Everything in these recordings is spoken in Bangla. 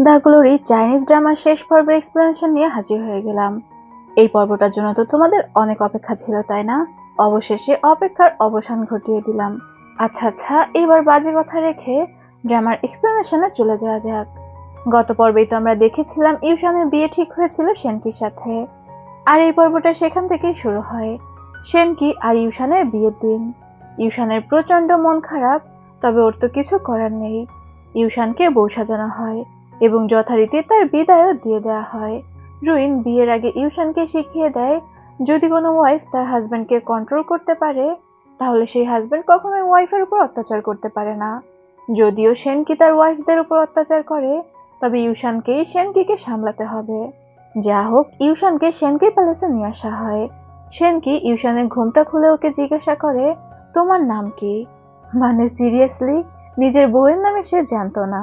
দ্য গ্লোরি চাইনিজ ড্রামার শেষ পর্বের এক্সপ্লেনেশন নিয়ে হাজির হয়ে গেলাম। এই পর্বটার জন্য তো তোমাদের অনেক অপেক্ষা ছিল, তাই না? অবশেষে অপেক্ষার অবসান ঘটিয়ে দিলাম। আচ্ছা, এবার বাজে কথা রেখে ড্রামার এক্সপ্লেনেশনে চলে যাওয়া যাক। গত পর্বেই তো আমরা দেখেছিলাম ইউশানের বিয়ে ঠিক হয়েছিল সেনকির সাথে, আর এই পর্বটা সেখান থেকেই শুরু হয়। সেনকি আর ইউশানের বিয়ের দিন। ইউশানের প্রচন্ড মন খারাপ, তবে ওর তো কিছু করার নেই। ইউশানকে বউ সাজানো হয় এবং যথারীতি তার বিদায়ও দিয়ে দেওয়া হয়। রুইন বিয়ের আগে ইউশানকে শিখিয়ে দেয়, যদি কোনো ওয়াইফ তার হাজবেন্ডকে কন্ট্রোল করতে পারে, তাহলে সেই হাজবেন্ড কখনোই ওয়াইফের উপর অত্যাচার করতে পারে না। যদিও সেনকি তার ওয়াইফদের উপর অত্যাচার করে, তবে ইউশানকেই সেনকিকে সামলাতে হবে। যা হোক, ইউশানকে সেনকির প্যালেসে নিয়ে আসা হয়। সেনকি ইউশানের ঘুমটা খুলে ওকে জিজ্ঞাসা করে, তোমার নাম কি? মানে সিরিয়াসলি, নিজের বউয়ের নামে সে জানতো না।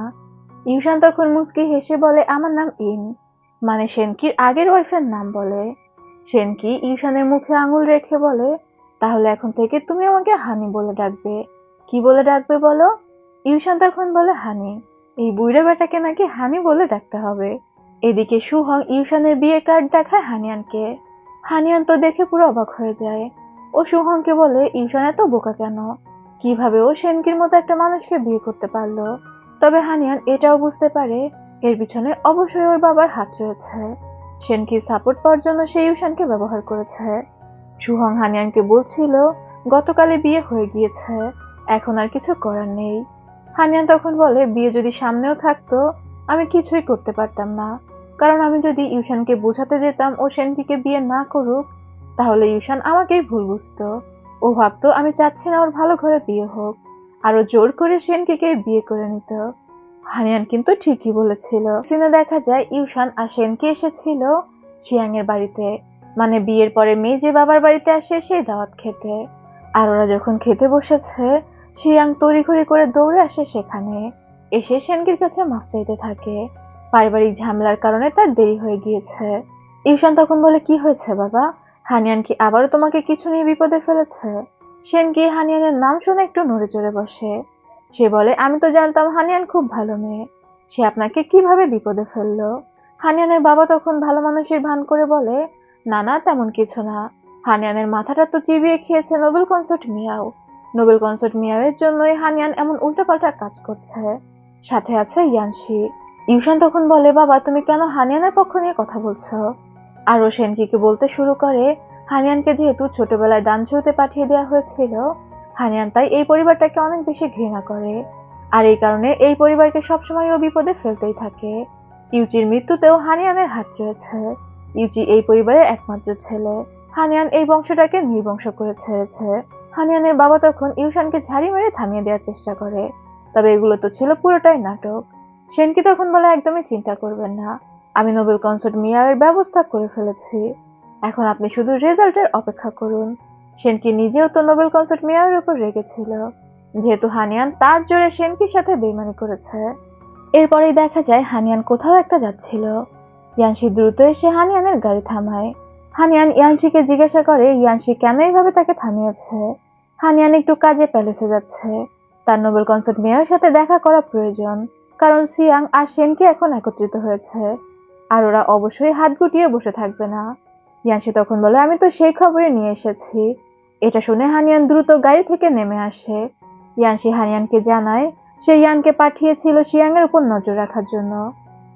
ইউশান তখন মুচকি হেসে বলে, আমার নাম ইন। মানে সেনকির আগের ওয়াইফের নাম বলে। সেনকি ইউশানের মুখে আঙুল রেখে বলে, তাহলে এখন থেকে তুমি আমাকে হানি বলে ডাকবে। কি বলে ডাকবে বলো? ইউশান তখন বলে, হানি। এই বুইড়া বেটাকে নাকি হানি বলে ডাকতে হবে। এদিকে সুহং ইউশানের বিয়ের কার্ড দেখায় হানিয়ানকে। হানিয়ান তো দেখে পুরো অবাক হয়ে যায়। ও সুহংকে বলে, ইউশান এত বোকা কেন? কিভাবে ও সেনকির মতো একটা মানুষকে বিয়ে করতে পারলো? তবে হানিয়ান এটাও বুঝতে পারে, এর পিছনে অবশ্যই ওর বাবার হাত রয়েছে। সেনকির সাপোর্ট পাওয়ার জন্য সে ইউশানকে ব্যবহার করেছে। সুহং হানিয়ানকে বলছিল, গতকালে বিয়ে হয়ে গিয়েছে, এখন আর কিছু করার নেই। হানিয়ান তখন বলে, বিয়ে যদি সামনেও থাকতো, আমি কিছুই করতে পারতাম না, কারণ আমি যদি ইউশানকে বোঝাতে যেতাম ও সেনকিকে বিয়ে না করুক, তাহলে ইউশান আমাকেই ভুল বুঝতো। ও ভাবতো আমি চাচ্ছি না ওর ভালো ঘরে বিয়ে হোক, আরো জোর করে সেনকিকে বিয়ে করে নিত। হানিয়ান কিন্তু ঠিকই বলেছিল। সিনে দেখা যায় ইউশান আর সেনকি এসেছিল চিয়াং এর বাড়িতে, মানে বিয়ের পরে মেয়ে যে বাবার বাড়িতে আসে সেই দাওয়াত খেতে। আর ওরা যখন খেতে বসেছে, শিয়াং তড়িঘড়ি করে দৌড়ে আসে সেখানে। এসে সেনকির কাছে মাফ চাইতে থাকে। পারিবারিক ঝামেলার কারণে তার দেরি হয়ে গিয়েছে। ইউশান তখন বলে, কি হয়েছে বাবা? হানিয়ান কি আবারও তোমাকে কিছু নিয়ে বিপদে ফেলেছে? সেনকি হানিয়ানের নাম শুনে একটু নড়ে চড়ে বসে। সে বলে, আমি তো জানতাম হানিয়ান খুব ভালো মেয়ে, সে আপনাকে কিভাবে বিপদে ফেললো? হানিয়ানের বাবা তখন ভালো মানুষের ভান করে বলে, না না, তেমন কিছু না। হানিয়ানের মাথাটা তো চিবিয়ে খেয়েছে noble consort Miao. Noble consort Miao এর জন্যই হানিয়ান এমন উল্টাপাল্টা কাজ করছে। সাথে আছে ইয়ানশি। ইউশান তখন বলে, বাবা তুমি কেন হানিয়ানের পক্ষ নিয়ে কথা বলছো? আর ও সেনকিকে বলতে শুরু করে, হানিয়ানকে যেহেতু ছোটবেলায় দানছুতে পাঠিয়ে দেওয়া হয়েছিল, হানিয়ান তাই এই পরিবারটাকে অনেক বেশি ঘৃণা করে। আর এই কারণে এই পরিবারকে সবসময় ও বিপদে ফেলতেই থাকে। ইউচির মৃত্যুতেও হানিয়ানের হাত রয়েছে। ইউচি এই পরিবারের একমাত্র ছেলে। হানিয়ান এই বংশটাকে নির্বংশ করে ছেড়েছে। হানিয়ানের বাবা তখন ইউশানকে ঝাড়ি মেরে থামিয়ে দেওয়ার চেষ্টা করে, তবে এগুলো তো ছিল পুরোটাই নাটক। সেনকি তখন বলে, একদমই চিন্তা করবেন না, আমি নোবেল কনসার্ট মিয়াওয়ের ব্যবস্থা করে ফেলেছি, এখন আপনি শুধু রেজাল্টের অপেক্ষা করুন। সেনকি নিজেও তো নোবেল কনসার্ট মিয়াওয়ের উপর রেগেছিল, যেহেতু হানিয়ান তার জোরে সেনকির সাথে বেইমানি করেছে। এরপরেই দেখা যায় হানিয়ান কোথাও একটা যাচ্ছিল। ইয়ানশি দ্রুত এসে হানিয়ানের গাড়ি থামায়। হানিয়ান ইয়ানশিকে জিজ্ঞাসা করে ইয়ানশি কেন এইভাবে তাকে থামিয়েছে। হানিয়ান একটু কাজে প্যালেসে যাচ্ছে, তার নোবেল কনসার্ট মেয়ের সাথে দেখা করা প্রয়োজন, কারণ সিয়াং আর সেনকি এখন একত্রিত হয়েছে, আর ওরা অবশ্যই হাত গুটিয়ে বসে থাকবে না। ইয়ানশি তখন বলে, আমি তো সেই খবরে নিয়ে এসেছি। এটা শুনে হানিয়ান দ্রুত গাড়ি থেকে নেমে আসে। ইয়ানশি হানিয়ানকে জানায় সে ইয়ানকে পাঠিয়েছিল শিয়াং এর উপর নজর রাখার জন্য।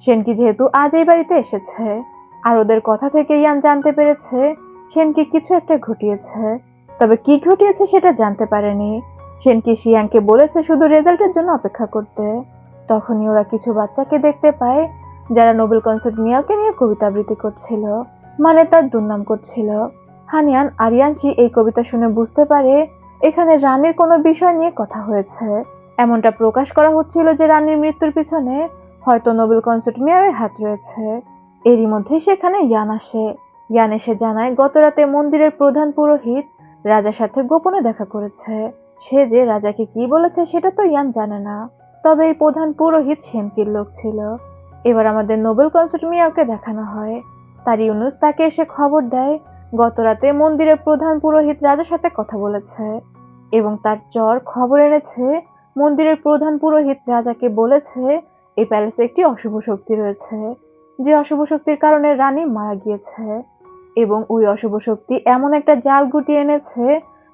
সেনকি যেহেতু আজ এই বাড়িতে এসেছে, আর ওদের কথা থেকে ইয়ান জানতে পেরেছে সেনকি কিছু একটা ঘটিয়েছে, তবে কি ঘটিয়েছে সেটা জানতে পারেনি। সেনকি শিয়াংকে বলেছে শুধু রেজাল্টের জন্য অপেক্ষা করতে। তখনই ওরা কিছু বাচ্চাকে দেখতে পায়, যারা নোবেল কনসার্ট মিয়াকে নিয়ে কবিতা আবৃত্তি করছিল, মানে তার দুর্নাম করছিল। হানিয়ান আর ইয়ানশি এই কবিতা শুনে বুঝতে পারে এখানে রানীর কোনো বিষয় নিয়ে কথা হয়েছে। এমনটা প্রকাশ করা হচ্ছিল যে রানীর মৃত্যুর পিছনে হয়তো নোবেল কনসার্ট মিয়ারের হাত রয়েছে। এরই মধ্যে সেখানে ইয়ান আসে। ইয়ান এসে জানায় গত রাতে মন্দিরের প্রধান পুরোহিত রাজার সাথে গোপনে দেখা করেছে। সে যে রাজাকে কি বলেছে সেটা তো ইয়ান জানে না, তবে এই প্রধান পুরোহিত সেনকির লোক ছিল। এবার আমাদের নোবেল কনসার্ট মিয়াকে দেখানো হয়। তার ইউনুস তাকে এসে খবর দেয় গত রাতে মন্দিরের প্রধান পুরোহিত রাজার সাথে কথা বলেছে, এবং তার চর খবর এনেছে মন্দিরের প্রধান পুরোহিত রাজাকে বলেছে এই প্যালেসে একটি অশুভ শক্তি রয়েছে, যে অশুভ শক্তির কারণে রানী মারা গিয়েছে, এবং ওই অশুভ শক্তি এমন একটা জাল গুটিয়ে এনেছে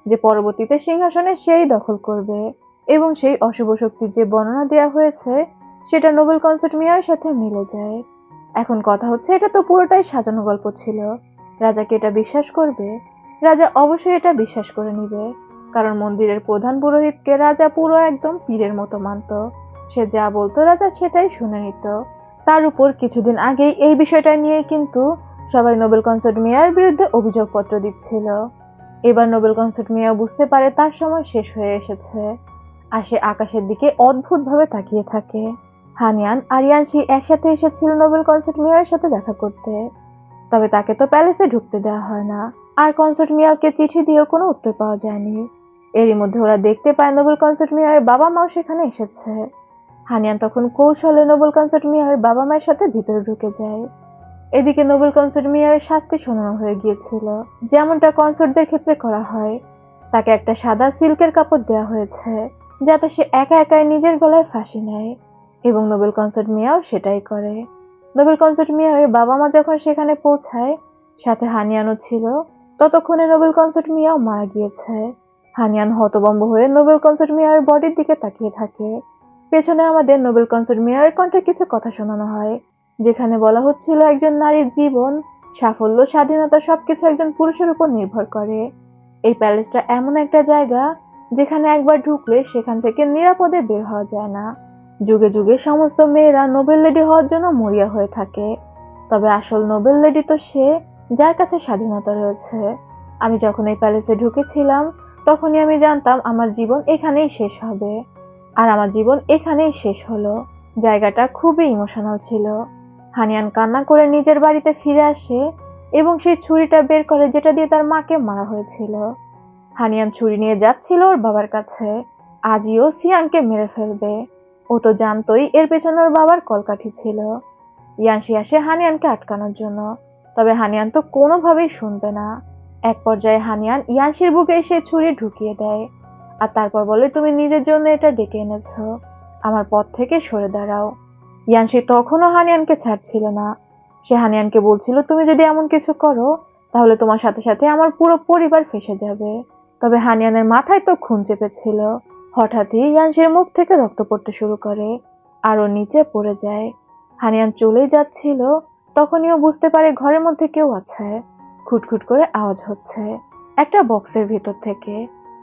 যে পরবর্তীতে সিংহাসনে সেই দখল করবে। এবং সেই অশুভ শক্তির যে বর্ণনা দেওয়া হয়েছে সেটা নোবেল কনসার্ট মেয়ারের সাথে মিলে যায়। এখন কথা হচ্ছে, এটা তো পুরোটাই সাজানো গল্প ছিল। রাজা কি এটা বিশ্বাস করবে? রাজা অবশ্যই এটা বিশ্বাস করে নিবে, কারণ মন্দিরের প্রধান পুরোহিতকে রাজা পুরো একদম পীরের মতো মানত। সে যা বলতো রাজা সেটাই শুনে নিত। তার উপর কিছুদিন আগেই এই বিষয়টা নিয়ে কিন্তু সবাই নোবেল কনসার্ট মেয়ারের বিরুদ্ধে অভিযোগপত্র দিচ্ছিল। এবার নোবেল কনসার্ট মেয়ার বুঝতে পারে তার সময় শেষ হয়ে এসেছে, আর সে আকাশের দিকে অদ্ভুতভাবে তাকিয়ে থাকে। হানিয়ান আর ইয়ানশি একসাথে এসেছিল নোবেল কনসার্ট মেয়ারের সাথে দেখা করতে, তবে তাকে তো প্যালেসে ঢুকতে দেওয়া হয় না, আর কনসার্ট মেয়ারকে চিঠি দিয়েও কোনো উত্তর পাওয়া যায়নি। এরই মধ্যে ওরা দেখতে পায় নোবেল কনসার্ট মেয়ারের বাবা মাও সেখানে এসেছে। হানিয়ান তখন কৌশলে নোবেল কনসার্ট মেয়ারের বাবা মায়ের সাথে ভিতরে ঢুকে যায়। এদিকে নোবেল কনসার্ট মেয়ারের শাস্তি শোনানো হয়ে গিয়েছিল, যেমনটা কনসার্টদের ক্ষেত্রে করা হয়। তাকে একটা সাদা সিল্কের কাপড় দেওয়া হয়েছে, যাতে সে একা একাই নিজের গলায় ফাঁসি নেয়, এবং নোবেল কনসার্ট মেয়াও সেটাই করে। নোবেল কনসার্ট মেয়ারের বাবা মা যখন সেখানে পৌঁছায়, সাথে হানিয়ানও ছিল, ততক্ষণে নোবেল কনসার্ট মেয়াও মারা গিয়েছে। হানিয়ান হতভম্ব হয়ে নোবেল কনসার্ট মেয়ারের বডির দিকে তাকিয়ে থাকে। পেছনে আমাদের নোবেল কনসার্ট মেয়ারের কণ্ঠে কিছু কথা শোনানো হয়, যেখানে বলা হচ্ছিল একজন নারীর জীবন, সাফল্য, স্বাধীনতা সবকিছু একজন পুরুষের উপর নির্ভর করে। এই প্যালেসটা এমন একটা জায়গা যেখানে একবার ঢুকলে সেখান থেকে নিরাপদে বের হওয়া যায় না। যুগে যুগে সমস্ত মেয়েরা নোবেল লেডি হওয়ার জন্য মরিয়া হয়ে থাকে, তবে আসল নোবেল লেডি তো সে যার কাছে স্বাধীনতা রয়েছে। আমি যখন এই প্যালেসে ঢুকেছিলাম তখনই আমি জানতাম আমার জীবন এখানেই শেষ হবে, আর আমার জীবন এখানেই শেষ হলো। জায়গাটা খুবই ইমোশনাল ছিল। হানিয়ান কান্না করে নিজের বাড়িতে ফিরে আসে এবং সেই ছুরিটা বের করে যেটা দিয়ে তার মাকে মারা হয়েছিল। হানিয়ান ছুরি নিয়ে যাচ্ছিল ওর বাবার কাছে, আজই ও সিয়াংকে মেরে ফেলবে। ও তো জানতোই এর পেছনে ওর বাবার কলকাঠি ছিল। ইয়ানশি আসে হানিয়ানকে আটকানোর জন্য, তবে হানিয়ান তো কোনোভাবেই শুনবে না। এক পর্যায়ে হানিয়ান ইয়ানশির বুকে সেই ছুরি ঢুকিয়ে দেয়, আর তারপর বলে, তুমি নিজের জন্য এটা ডেকে এনেছো, আমার পথ থেকে সরে দাঁড়াও। ইয়ানশি তখনও হানিয়ানকে ছাড়ছিল না। সে হানিয়ানকে বলছিল, তুমি যদি এমন কিছু করো তাহলে তোমার সাথে সাথে আমার পুরো পরিবার ফেঁসে যাবে। তবে হানিয়ানের মাথায় তো খুন চেপেছিল। হঠাৎই ইয়ানশির মুখ থেকে রক্ত পড়তে শুরু করে, আর ও নিচে পড়ে যায়। হানিয়ান চলেই যাচ্ছিল, তখনই ও বুঝতে পারে ঘরের মধ্যে কেউ আছে। খুটখুট করে আওয়াজ হচ্ছে একটা বক্সের ভেতর থেকে।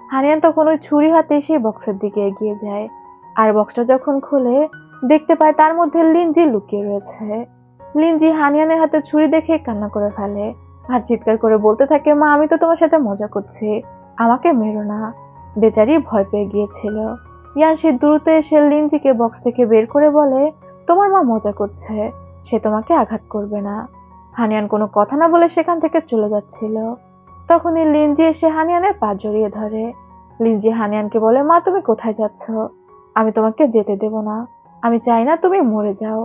হানিয়ান তখন ওই ছুরি হাতে সেই বক্সের দিকে এগিয়ে যায়, আর বক্সটা যখন খোলে দেখতে পায় তার মধ্যে লিনজি লুকিয়ে রয়েছে। লিনজি হানিয়ানের হাতে ছুরি দেখে কান্না করে ফেলে, আর চিৎকার করে বলতে থাকে, মা আমি তো তোমার সাথে মজা করছি, আমাকে মেরো না। বেচারি ভয় পেয়ে গিয়েছিল। ইয়ানশি দ্রুত এসে লিনজিকে বক্স থেকে বের করে বলে, তোমার মা মজা করছে, সে তোমাকে আঘাত করবে না। হানিয়ান কোনো কথা না বলে সেখান থেকে চলে যাচ্ছিল। তখনই লিনজি এসে হানিয়ানের পা জড়িয়ে ধরে। লিনজি হানিয়ানকে বলে, মা তুমি কোথায় যাচ্ছ? আমি তোমাকে যেতে দেব না, আমি চাই না তুমি মরে যাও।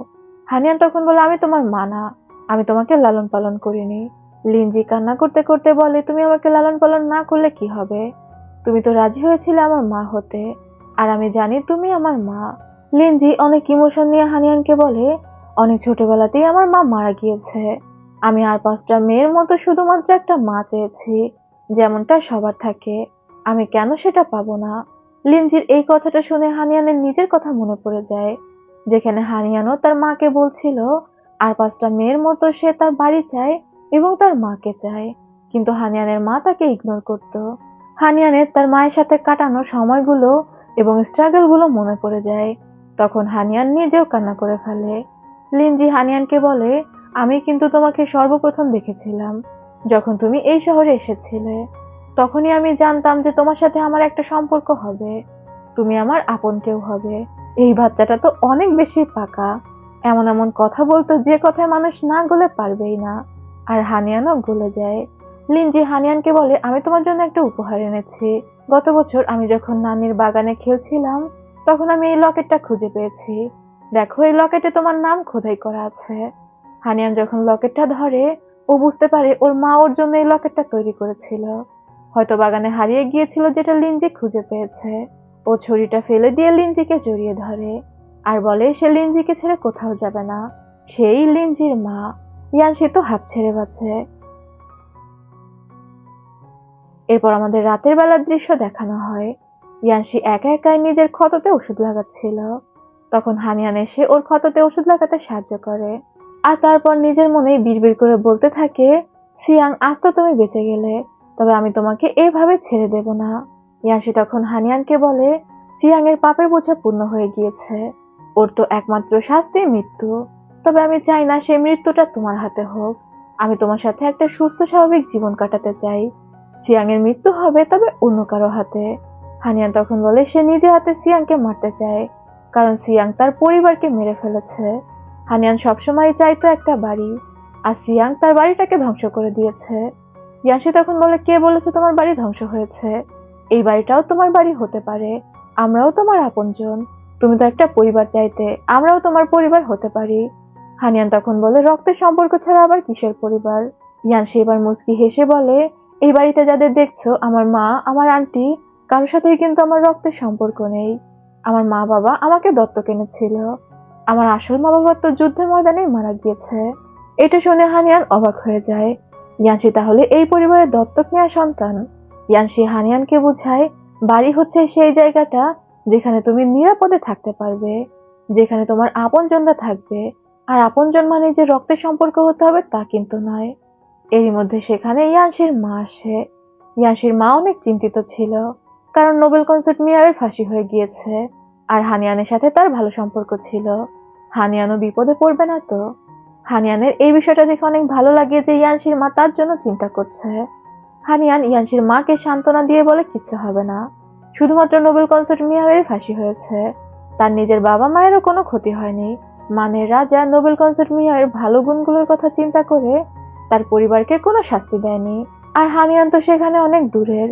হানিয়ান তখন বলে, আমি তোমার মা না, আমি তোমাকে লালন পালন করিনি। লিনজি কান্না করতে করতে বলে, তুমি আমাকে লালন পালন না করলে কি হবে? তুমি তো রাজি হয়েছিলে আমার মা হতে, আর আমি জানি তুমি আমার মা। লিনজি অনেক ইমোশন নিয়ে হানিয়ানকে বলে, অনেক ছোটবেলাতেই আমার মা মারা গিয়েছে। আমি আর 5টা মেয়ের মতো শুধুমাত্র একটা মা চেয়েছি, যেমনটা সবার থাকে। আমি কেন সেটা পাবো না? লিনজির এই কথাটা শুনে হানিয়ানের নিজের কথা মনে পড়ে যায়, যেখানে হানিয়ানও তার মাকে বলছিল আর 5টা মেয়ের মতো সে তার বাড়ি চায় এবং তার মাকে চায়, কিন্তু হানিয়ানের মা তাকে ইগনোর করত। হানিয়ানের তার মায়ের সাথে কাটানো সময়গুলো এবং স্ট্রাগল গুলো মনে পড়ে যায়। তখন হানিয়ান নিজেও কান্না করে ফেলে। লিনজি হানিয়ানকে বলে, আমি কিন্তু তোমাকে সর্বপ্রথম দেখেছিলাম যখন তুমি এই শহরে এসেছিলে। তখনই আমি জানতাম যে তোমার সাথে আমার একটা সম্পর্ক হবে, তুমি আমার আপন কেউ হবে। এই বাচ্চাটা তো অনেক বেশি পাকা, এমন এমন কথা বলতো যে কথায় মানুষ না গলে পারবেই না। আর হানিয়ানও গলে যায়। লিনজি হানিয়ানকে বলে, আমি তোমার জন্য একটা উপহার এনেছি। গত বছর আমি যখন নানির বাগানে খেলছিলাম তখন আমি এই লকেটটা খুঁজে পেয়েছি। দেখো, এই লকেটে তোমার নাম খোদাই করা আছে। হানিয়ান যখন লকেটটা ধরে ও বুঝতে পারে ওর মা ওর জন্য এই লকেটটা তৈরি করেছিল, হয়তো বাগানে হারিয়ে গিয়েছিল যেটা লিনজি খুঁজে পেয়েছে। ও ছুরিটা ফেলে দিয়ে লিনজিকে জড়িয়ে ধরে। আর বলে সে লিনজিকে ছেড়ে কোথাও যাবে না, সেই লিনজির মা। ইয়ানশি তো হাঁপ ছেড়ে বাঁচে। এরপর আমাদের রাতের বেলার দৃশ্য দেখানো হয়। ইয়ানশি একা একাই নিজের ক্ষততে ওষুধ লাগাচ্ছিল। তখন হানিয়ান এসে ওর ক্ষততে ওষুধ লাগাতে সাহায্য করে, আর তারপর নিজের মনেই বিড়বিড় করে বলতে থাকে, সিয়াং আজ তো তুমি বেঁচে গেলে, তবে আমি তোমাকে এইভাবে ছেড়ে দেব না। ইয়ানশি তখন হানিয়ানকে বলে, সিয়াং এর পাপের বোঝা পূর্ণ হয়ে গিয়েছে, ওর তো একমাত্র শাস্তি মৃত্যু। তবে আমি চাই না সেই মৃত্যুটা তোমার হাতে হোক, আমি তোমার সাথে একটা সুস্থ স্বাভাবিক জীবন কাটাতে চাই। সিয়াং এর মৃত্যু হবে তবে অন্য কারো হাতে। হানিয়ান তখন বলে সে নিজে হাতে সিয়াংকে মারতে চায়, কারণ সিয়াং তার পরিবারকে মেরে ফেলেছে। হানিয়ান সবসময় চাইতো একটা বাড়ি, আর সিয়াং তার বাড়িটাকে ধ্বংস করে দিয়েছে। ইয়ানশি তখন বলে, কে বলেছে তোমার বাড়ি ধ্বংস হয়েছে? এই বাড়িটাও তোমার বাড়ি হতে পারে, আমরাও তোমার আপনজন। তুমি তো একটা পরিবার চাইতে, আমরাও তোমার পরিবার হতে পারি। হানিয়ান তখন বলে, রক্তের সম্পর্ক ছাড়া আবার কিসের পরিবার? ইয়ানশি এবার মুচকি হেসে বলে, এই বাড়িতে যাদের দেখছো, আমার মা, আমার আন্টি, কারোর সাথেই কিন্তু আমার রক্তের সম্পর্ক নেই। আমার মা বাবা আমাকে দত্তক এনেছিল, আমার আসল মা বাবা তো যুদ্ধের ময়দানেই মারা গিয়েছে। এটা শুনে হানিয়ান অবাক হয়ে যায়। ইয়ানশি তাহলে এই পরিবারের দত্তক নেওয়া সন্তান? ইয়ানশি হানিয়ানকে বোঝায়, বাড়ি হচ্ছে সেই জায়গাটা যেখানে তুমি নিরাপদে থাকতে পারবে, যেখানে তোমার আপনজনরা থাকবে। আর আপনজন মানে যে রক্তের সম্পর্ক হতে হবে তা কিন্তু নয়। এরই মধ্যে সেখানে ইয়ানশির মা আসে। ইয়ানশির মা অনেক চিন্তিত ছিল, কারণ নোবেল কনসার্ট মিয়ারের ফাঁসি হয়ে গিয়েছে, আর হানিয়ানের সাথে তার ভালো সম্পর্ক ছিল। হানিয়ানও বিপদে পড়বে না তো? হানিয়ানের এই বিষয়টা দেখে অনেক ভালো লাগে যে ইয়ানশির মা তার জন্য চিন্তা করছে। হানিয়ান ইয়ানশির মাকে সান্ত্বনা দিয়ে বলে, কিছু হবে না, শুধুমাত্র নোবেল কনসার্ট মিয়ারের ফাঁসি হয়েছে, তার নিজের বাবা মায়েরও কোনো ক্ষতি হয়নি। মানে রাজা নোবেল কনসার্ট মিয়ারের ভালো গুণগুলোর কথা চিন্তা করে তার পরিবারকে কোনো শাস্তি দেয়নি, আর হানিয়ান তো সেখানে অনেক দূরের।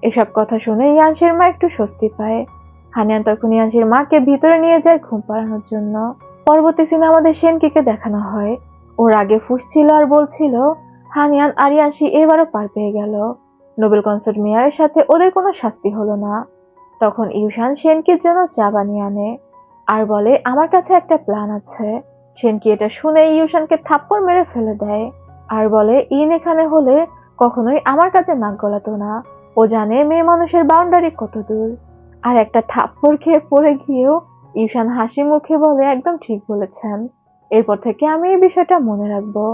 এসব কথা শুনে ইয়ানশির মা একটু স্বস্তি পায়। হানিয়ান তখন ইয়ানশির মাকে ভিতরে নিয়ে যায় ঘুম পাড়ানোর জন্য। পরবর্তী সিনে আমাদের সেনকিকে দেখানো হয়। ওর আগে ফুঁসছিল আর বলছিল, হানিয়ান আর ইয়ানশি এবারও পার পেয়ে গেল, নোবেল কনসার্ট মিয়ারের সাথে ওদের কোনো শাস্তি হলো না। তখন ইউশান সেনকির জন্য চা বানিয়ে আনে, আর বলে, আমার কাছে একটা প্ল্যান আছে। সেনকি এটা শুনে ইউশানকে থাপ্পড় মেরে ফেলে দেয়, আর বলে, ইন এখানে হলে কখনোই আমার কাছে নাক গলাতো না, ও জানে মেয়ে মানুষের বাউন্ডারি কত দূর। আর একটা থাপ্পড় খেয়ে পড়ে গিয়েও ইউশান হাসি মুখে বলে, একদম ঠিক বলেছেন, এরপর থেকে আমি এই বিষয়টা মনে রাখবো।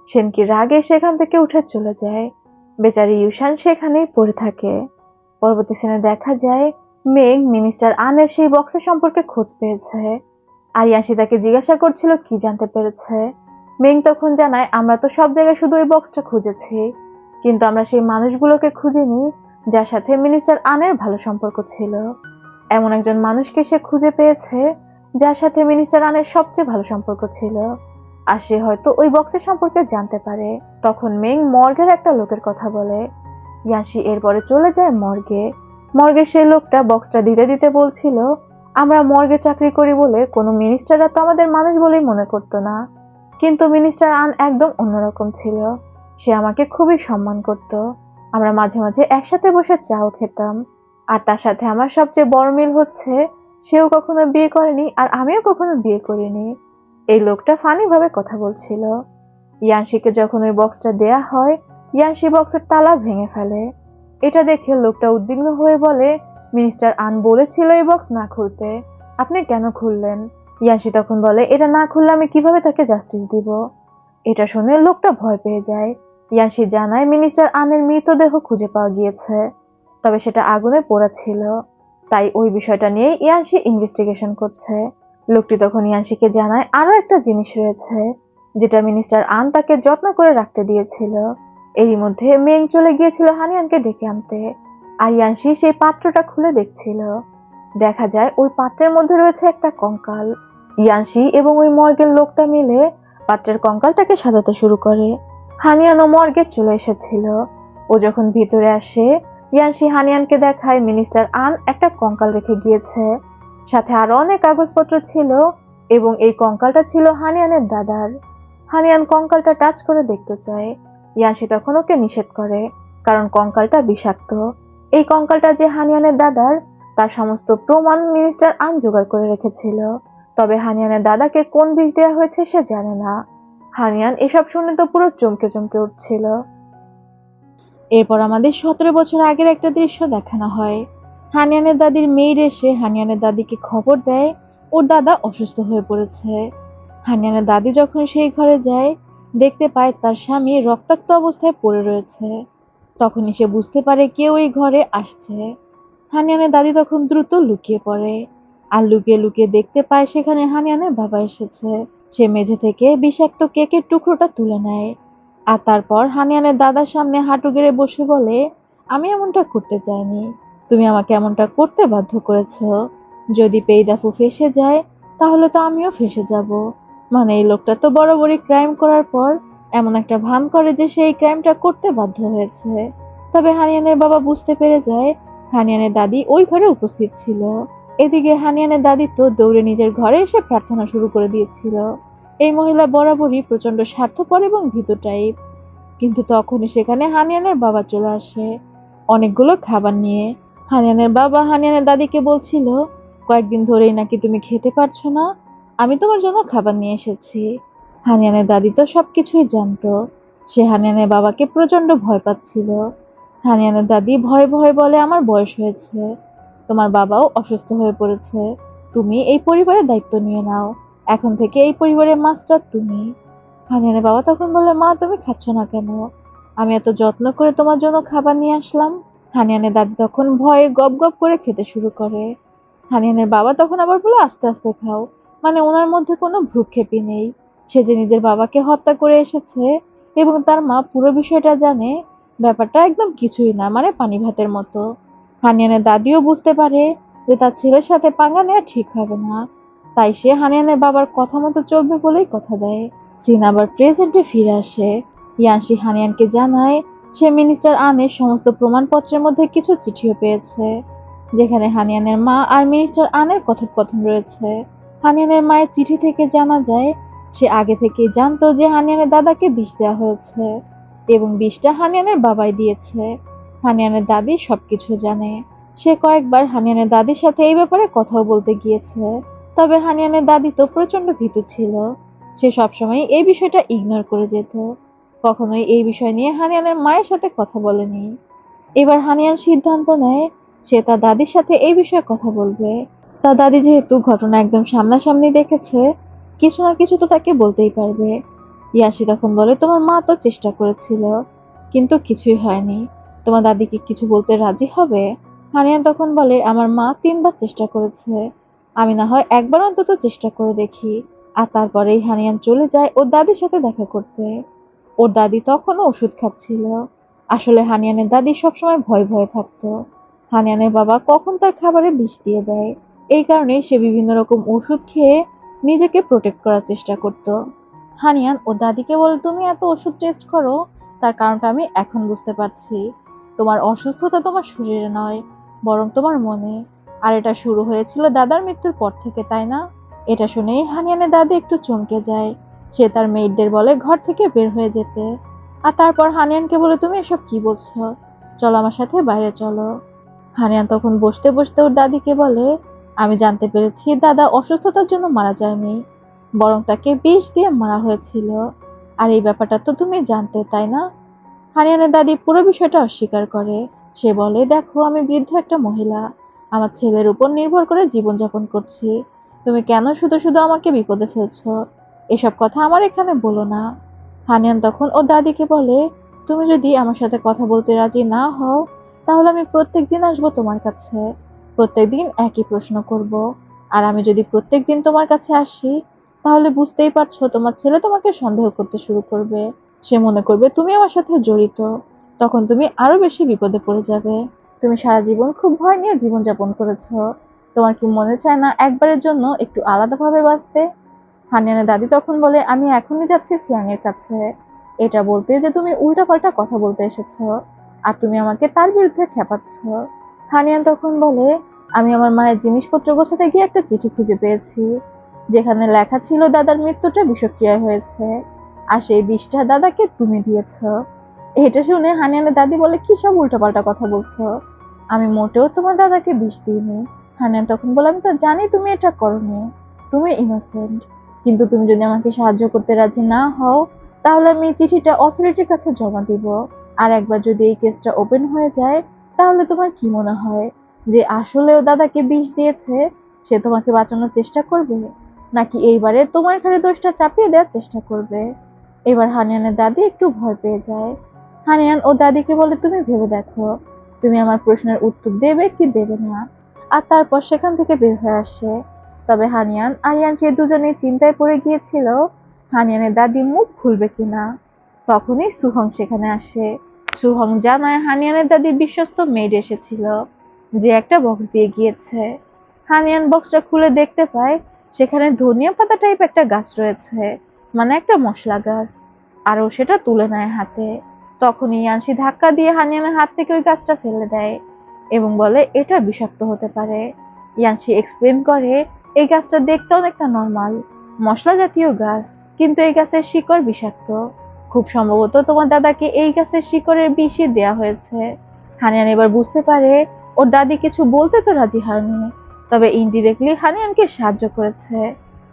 সেনকি রাগে সেখান থেকে উঠে চলে যায়। বেচারি ইউশান সেখানেই পড়ে থাকে। পরবর্তী সিনে দেখা যায়, মেঘ মিনিস্টার আনের সেই বক্সের সম্পর্কে খোঁজ পেয়েছে, আর ইয়ানশি তাকে জিজ্ঞাসা করছিল কি জানতে পেরেছে। মেং তখন জানায়, আমরা তো সব জায়গায় শুধু ওই বক্সটা খুঁজেছি, কিন্তু আমরা সেই মানুষগুলোকে খুঁজিনি যার সাথে মিনিস্টার আনের ভালো সম্পর্ক ছিল। এমন একজন মানুষকে সে খুঁজে পেয়েছে যার সাথে মিনিস্টার আনের সবচেয়ে ভালো সম্পর্ক ছিল, আর সে হয়তো ওই বক্সের সম্পর্কে জানতে পারে। তখন মেং মর্গের একটা লোকের কথা বলে। ইয়ানশি এরপরে চলে যায় মর্গে। মর্গে সেই লোকটা বক্সটা দিতে দিতে বলছিল, আমরা মর্গে চাকরি করি বলে কোনো মিনিস্টাররা তো আমাদের মানুষ বলেই মনে করতো না, কিন্তু মিনিস্টার আন একদম অন্যরকম ছিল, সে আমাকে খুবই সম্মান করত, আমরা মাঝে মাঝে একসাথে বসে চাও খেতাম। আর তার সাথে আমার সবচেয়ে বড় মিল হচ্ছে, সেও কখনো বিয়ে করেনি আর আমিও কখনো বিয়ে করিনি। এই লোকটা ফানি ভাবে কথা বলছিল। ইয়ানশিকে যখন ওই বক্সটা দেয়া হয়, ইয়ানশি বক্সের তালা ভেঙে ফেলে। এটা দেখে লোকটা উদ্বিগ্ন হয়ে বলে, মিনিস্টার আন বলেছিল এই বক্স না খুলতে, আপনি কেন খুললেন? ইয়ানশি তখন বলে, এটা না খুললে আমি কিভাবে তাকে জাস্টিস দিব? এটা শুনে লোকটা ভয় পেয়ে যায়। ইয়ানশি জানায়, মিনিস্টার আনের মৃতদেহ খুঁজে পাওয়া গিয়েছে, তবে সেটা আগুনে পোড়া ছিল, তাই ওই বিষয়টা নিয়ে ইয়ানশি ইনভেস্টিগেশন করছে। লোকটি তখন ইয়ানশিকে জানায়, আরো একটা জিনিস রয়েছে যেটা মিনিস্টার আন তাকে যত্ন করে রাখতে দিয়েছিল। এরই মধ্যে মেং চলে গিয়েছিল হানিয়ানকে ডেকে আনতে, আর ইয়ানশি সেই পাত্রটা খুলে দেখছিল। দেখা যায় ওই পাত্রের মধ্যে রয়েছে একটা কঙ্কাল। ইয়ানশি এবং ওই মর্গের লোকটা মিলে পাত্রের কঙ্কালটাকে সাজাতে শুরু করে। হানিয়ানও মর্গে চলে এসেছিল। ও যখন ভিতরে আসে, ইয়ানশি হানিয়ানকে দেখায় মিনিস্টার আন একটা কঙ্কাল রেখে গিয়েছে, সাথে আরো অনেক কাগজপত্র ছিল, এবং এই কঙ্কালটা ছিল হানিয়ানের দাদার। হানিয়ান কঙ্কালটা টাচ করে দেখতে চায়। ইয়ানশি তখন ওকে নিষেধ করে, কারণ কঙ্কালটা বিষাক্ত। এই কঙ্কালটা যে হানিয়ানের দাদার তার সমস্ত প্রমাণ মিনিস্টার আন জোগাড় করে রেখেছিল, তবে হানিয়ানের দাদাকে কোন বিষ দেওয়া হয়েছে সে জানে না। হানিয়ান এসব শুনে তো পুরো চমকে চমকে উঠছিল। এরপর আমাদের 17 বছর আগের একটা দৃশ্য দেখানো হয়। হানিয়ানের দাদির মেয়ের এসে হানিয়ানের দাদিকে খবর দেয় ওর দাদা অসুস্থ হয়ে পড়েছে। হানিয়ানের দাদি যখন সেই ঘরে যায়, দেখতে পায় তার স্বামী রক্তাক্ত অবস্থায় পড়ে রয়েছে। তখনই সে বুঝতে পারে কেউ এই ঘরে আসছে। হানিয়ানের দাদি তখন দ্রুত লুকিয়ে পড়ে, আর লুকিয়ে লুকিয়ে দেখতে পায় সেখানে হানিয়ানের বাবা এসেছে। সে মেঝে থেকে বিষাক্ত কেকের টুকরোটা তুলে নেয়, আর তারপর হানিয়ানের দাদার সামনে হাঁটু গেড়ে বসে বলে, আমি এমনটা করতে চাইনি, তুমি আমাকে এমনটা করতে বাধ্য করেছো। যদি পেইদাফু ফেঁসে যায় তাহলে তো আমিও ফেঁসে যাব। মানে এই লোকটা তো বরাবরই ক্রাইম করার পর এমন একটা ভান করে যে সেই ক্রাইমটা করতে বাধ্য হয়েছে। তবে হানিয়ানের বাবা বুঝতে পেরে যায় হানিয়ানের দাদি ওই ঘরে উপস্থিত ছিল। এদিকে হানিয়ানের দাদি তো দৌড়ে নিজের ঘরে এসে প্রার্থনা শুরু করে দিয়েছিল। এই মহিলা বরাবরই প্রচন্ড স্বার্থপর এবং ভীতু টাইপ। কিন্তু তখনই সেখানে হানিয়ানের বাবা চলে আসে অনেকগুলো খাবার নিয়ে। হানিয়ানের বাবা হানিয়ানের দাদিকে বলছিল, কয়েকদিন ধরেই নাকি তুমি খেতে পারছো না, আমি তোমার জন্য খাবার নিয়ে এসেছি। হানিয়ানের দাদি তো সবকিছুই জানতো। সে হানিয়ানের বাবাকে প্রচন্ড ভয় পাচ্ছিল। হানিয়ানের দাদি ভয়ে ভয়ে বলে, আমার বয়স হয়েছে, তোমার বাবাও অসুস্থ হয়ে পড়েছে, তুমি এই পরিবারের দায়িত্ব নিয়ে নাও, এখন থেকে এই পরিবারের মাস্টার তুমি। হানিয়ানের বাবা তখন বলে, মা তুমি খাচ্ছ না কেন, আমি এত যত্ন করে তোমার জন্য খাবার নিয়ে আসলাম। হানিয়ানের দাদি তখন ভয়ে গপ গপ করে খেতে শুরু করে। হানিয়ানের বাবা তখন আবার বলে, আস্তে আস্তে খাও, মানে ওনার মধ্যে কোনো ভ্রুক্ষেপই নেই। সে যে নিজের বাবাকে হত্যা করে এসেছে এবং তার মা পুরো বিষয়টা জানে, ব্যাপারটা একদম কিছুই না, মানে পানি ভাতের মতো। হানিয়ানের দাদিও বুঝতে পারে যে তার ছেলের সাথে পাঙ্গা নেওয়া ঠিক হবে না, তাই সে হানিয়ানের বাবার কথা মতো চলবে বলেই কথা দেয়। সিন আবার প্রেজেন্টে ফিরে আসে। ইয়ানশি হানিয়ানকে জানায় সে মিনিস্টার আনের সমস্ত প্রমাণপত্রের মধ্যে কিছু চিঠিও পেয়েছে, যেখানে হানিয়ানের মা আর মিনিস্টার আনের কথোপকথন রয়েছে। হানিয়ানের মায়ের চিঠি থেকে জানা যায় সে আগে থেকেই জানতো যে হানিয়ানের দাদাকে বিষ দেওয়া হয়েছে এবং বিষটা হানিয়ানের বাবাই দিয়েছে। হানিয়ানের দাদি সবকিছু জানে। সে কয়েকবার হানিয়ানের দাদির সাথে এই ব্যাপারে কথাও বলতে গিয়েছে। তবে হানিয়ানের দাদি তো প্রচন্ড ভীতু ছিল। সে সবসময় এই বিষয়টা ইগনোর করে যেত, কখনোই এই বিষয় নিয়ে হানিয়ানের মায়ের সাথে কথা বলেনি। এবার হানিয়ান সিদ্ধান্ত নেয় সে তার দাদির সাথে এই বিষয়ে কথা বলবে। তার দাদি যেহেতু ঘটনা একদম সামনাসামনি দেখেছে, কিছু না কিছু তো তাকে বলতেই পারবে। ইয়াসি তখন বলে, তোমার মা তো চেষ্টা করেছিল কিন্তু কিছুই হয়নি, তোমার দাদি কি কিছু বলতে রাজি হবে? হানিয়ান তখন বলে, আমার মা 3বার চেষ্টা করেছে, আমি না হয় একবার অন্তত চেষ্টা করে দেখি। আর তারপরেই হানিয়ান চলে যায় ওর দাদির সাথে দেখা করতে। ওর দাদি তখনও ওষুধ খাচ্ছিল। আসলে হানিয়ানের দাদি সবসময় ভয় ভয়ে থাকতো হানিয়ানের বাবা কখন তার খাবারে বিষ দিয়ে দেয়। এই কারণে সে বিভিন্ন রকম ওষুধ খেয়ে নিজেকে প্রোটেক্ট করার চেষ্টা করত। হানিয়ান ও দাদিকে বলে, তুমি এত ওষুধ টেস্ট করো, তার কারণটা আমি এখন বুঝতে পারছি। তোমার অসুস্থতা তোমার শরীরে নয়, বরং তোমার মনে। আর এটা শুরু হয়েছিল দাদার মৃত্যুর পর থেকে, তাই না? এটা শুনেই হানিয়ানের দাদি একটু চমকে যায়। সে তার মেয়েদের বলে ঘর থেকে বের হয়ে যেতে। আর তারপর হানিয়ানকে বলে, তুমি এসব কি বলছো, চলো আমার সাথে বাইরে চলো। হানিয়ান তখন বসতে বসতে ওর দাদিকে বলে, আমি জানতে পেরেছি দাদা অসুস্থতার জন্য মারা যায়নি, বরং তাকে বিষ দিয়ে মারা হয়েছিল। আর এই ব্যাপারটা তো তুমি জানতে, তাই না? হানিয়ানের দাদি পুরো বিষয়টা অস্বীকার করে। সে বলে, দেখো আমি বৃদ্ধ একটা মহিলা, আমার ছেলের উপর নির্ভর করে জীবনযাপন করছি, তুমি কেন শুধু শুধু আমাকে বিপদে ফেলছো? এসব কথা আমার এখানে বলো না। হানিয়ান তখন ও দাদিকে বলে, তুমি যদি আমার সাথে কথা বলতে রাজি না হও তাহলে আমি প্রত্যেকদিন আসবো তোমার কাছে, প্রত্যেকদিন একই প্রশ্ন করব। আর আমি যদি প্রত্যেকদিন তোমার কাছে আসি তাহলে বুঝতেই পারছো তোমার ছেলে তোমাকে সন্দেহ করতে শুরু করবে। সে মনে করবে তুমি আমার সাথে জড়িত, তখন তুমি আরো বেশি বিপদে পড়ে যাবে। তুমি সারা জীবন খুব ভয় নিয়ে জীবনযাপন করেছো, তোমার কি মনে চায় না একবারের জন্য একটু আলাদাভাবে বাঁচতে? হানিয়ানের দাদি তখন বলে, আমি এখনই যাচ্ছি সিয়াং এর কাছে, এটা বলতে যে তুমি উল্টাপাল্টা কথা বলতে এসেছো আর তুমি আমাকে তার বিরুদ্ধে খেপাচ্ছ। হানিয়ান তখন বলে, আমি আমার মায়ের জিনিসপত্র গোছাতে গিয়ে একটা চিঠি খুঁজে পেয়েছি, যেখানে লেখা ছিল দাদার মৃত্যুটা বিষক্রিয়ায় হয়েছে, আর সেই বিষটা দাদাকে তুমি দিয়েছ। এটা শুনে হানিয়ানের দাদি বলে, কি সব উল্টাপাল্টা কথা বলছো, আমি মোটেও তোমার দাদাকে বিষ দিইনি। হানিয়ান তখন বলে, আমি তো জানি তুমি এটা করোনি। তুমি ইনোসেন্ট, কিন্তু তুমি যদি আমাকে সাহায্য করতে রাজি না হও তাহলে আমি এই চিঠিটা অথরিটির কাছে জমা দিব। আর একবার যদি এই কেসটা ওপেন হয়ে যায় তাহলে তোমার কি মনে হয় যে আসলেও দাদাকে বিষ দিয়েছে সে তোমাকে বাঁচানোর চেষ্টা করবে, নাকি এইবারে তোমার ঘাড়ে দোষটা চাপিয়ে দেওয়ার চেষ্টা করবে? এবার হানিয়ানের দাদি একটু ভয় পেয়ে যায়। হানিয়ান ওর দাদিকে বলে, তুমি ভেবে দেখো তুমি আমার প্রশ্নের উত্তর দেবে কি দেবে না। আর তারপর সেখান থেকে বের হয়ে আসে। তবে হানিয়ান আর ইয়ানসি দুজনেই চিন্তায় পড়ে গিয়েছিল হানিয়ানের দাদি মুখ খুলবে কিনা। তখনই সুহং সেখানে আসে। সুহং জানায় হানিয়ানের দাদির বিশ্বস্ত মেড এসেছিল, যে একটা বক্স দিয়ে গিয়েছে। হানিয়ান বক্সটা খুলে দেখতে পায় সেখানে ধনিয়া পাতা টাইপ একটা গাছ রয়েছে, মানে একটা মশলা গাছ। আর ও সেটা তুলে নেয় হাতে। তখনই ইয়ানসি ধাক্কা দিয়ে হানিয়ানের হাত থেকে ওই গাছটা ফেলে দেয় এবং বলে এটা বিষাক্ত হতে পারে। ইয়ানসি এক্সপ্লেন করে এই গাছটা দেখতে অনেকটা নর্মাল মশলা জাতীয় গাছ, কিন্তু এই গাছের শিকড় বিষাক্ত। খুব সম্ভবত তোমার দাদাকে এই গাছের শিকড়ের বিষই দেয়া হয়েছে। হানিয়ান এবার বুঝতে পারে ওর দাদি কিছু বলতে তো রাজি হয়নি, তবে ইনডিরেক্টলি হানিয়ানকে সাহায্য করেছে।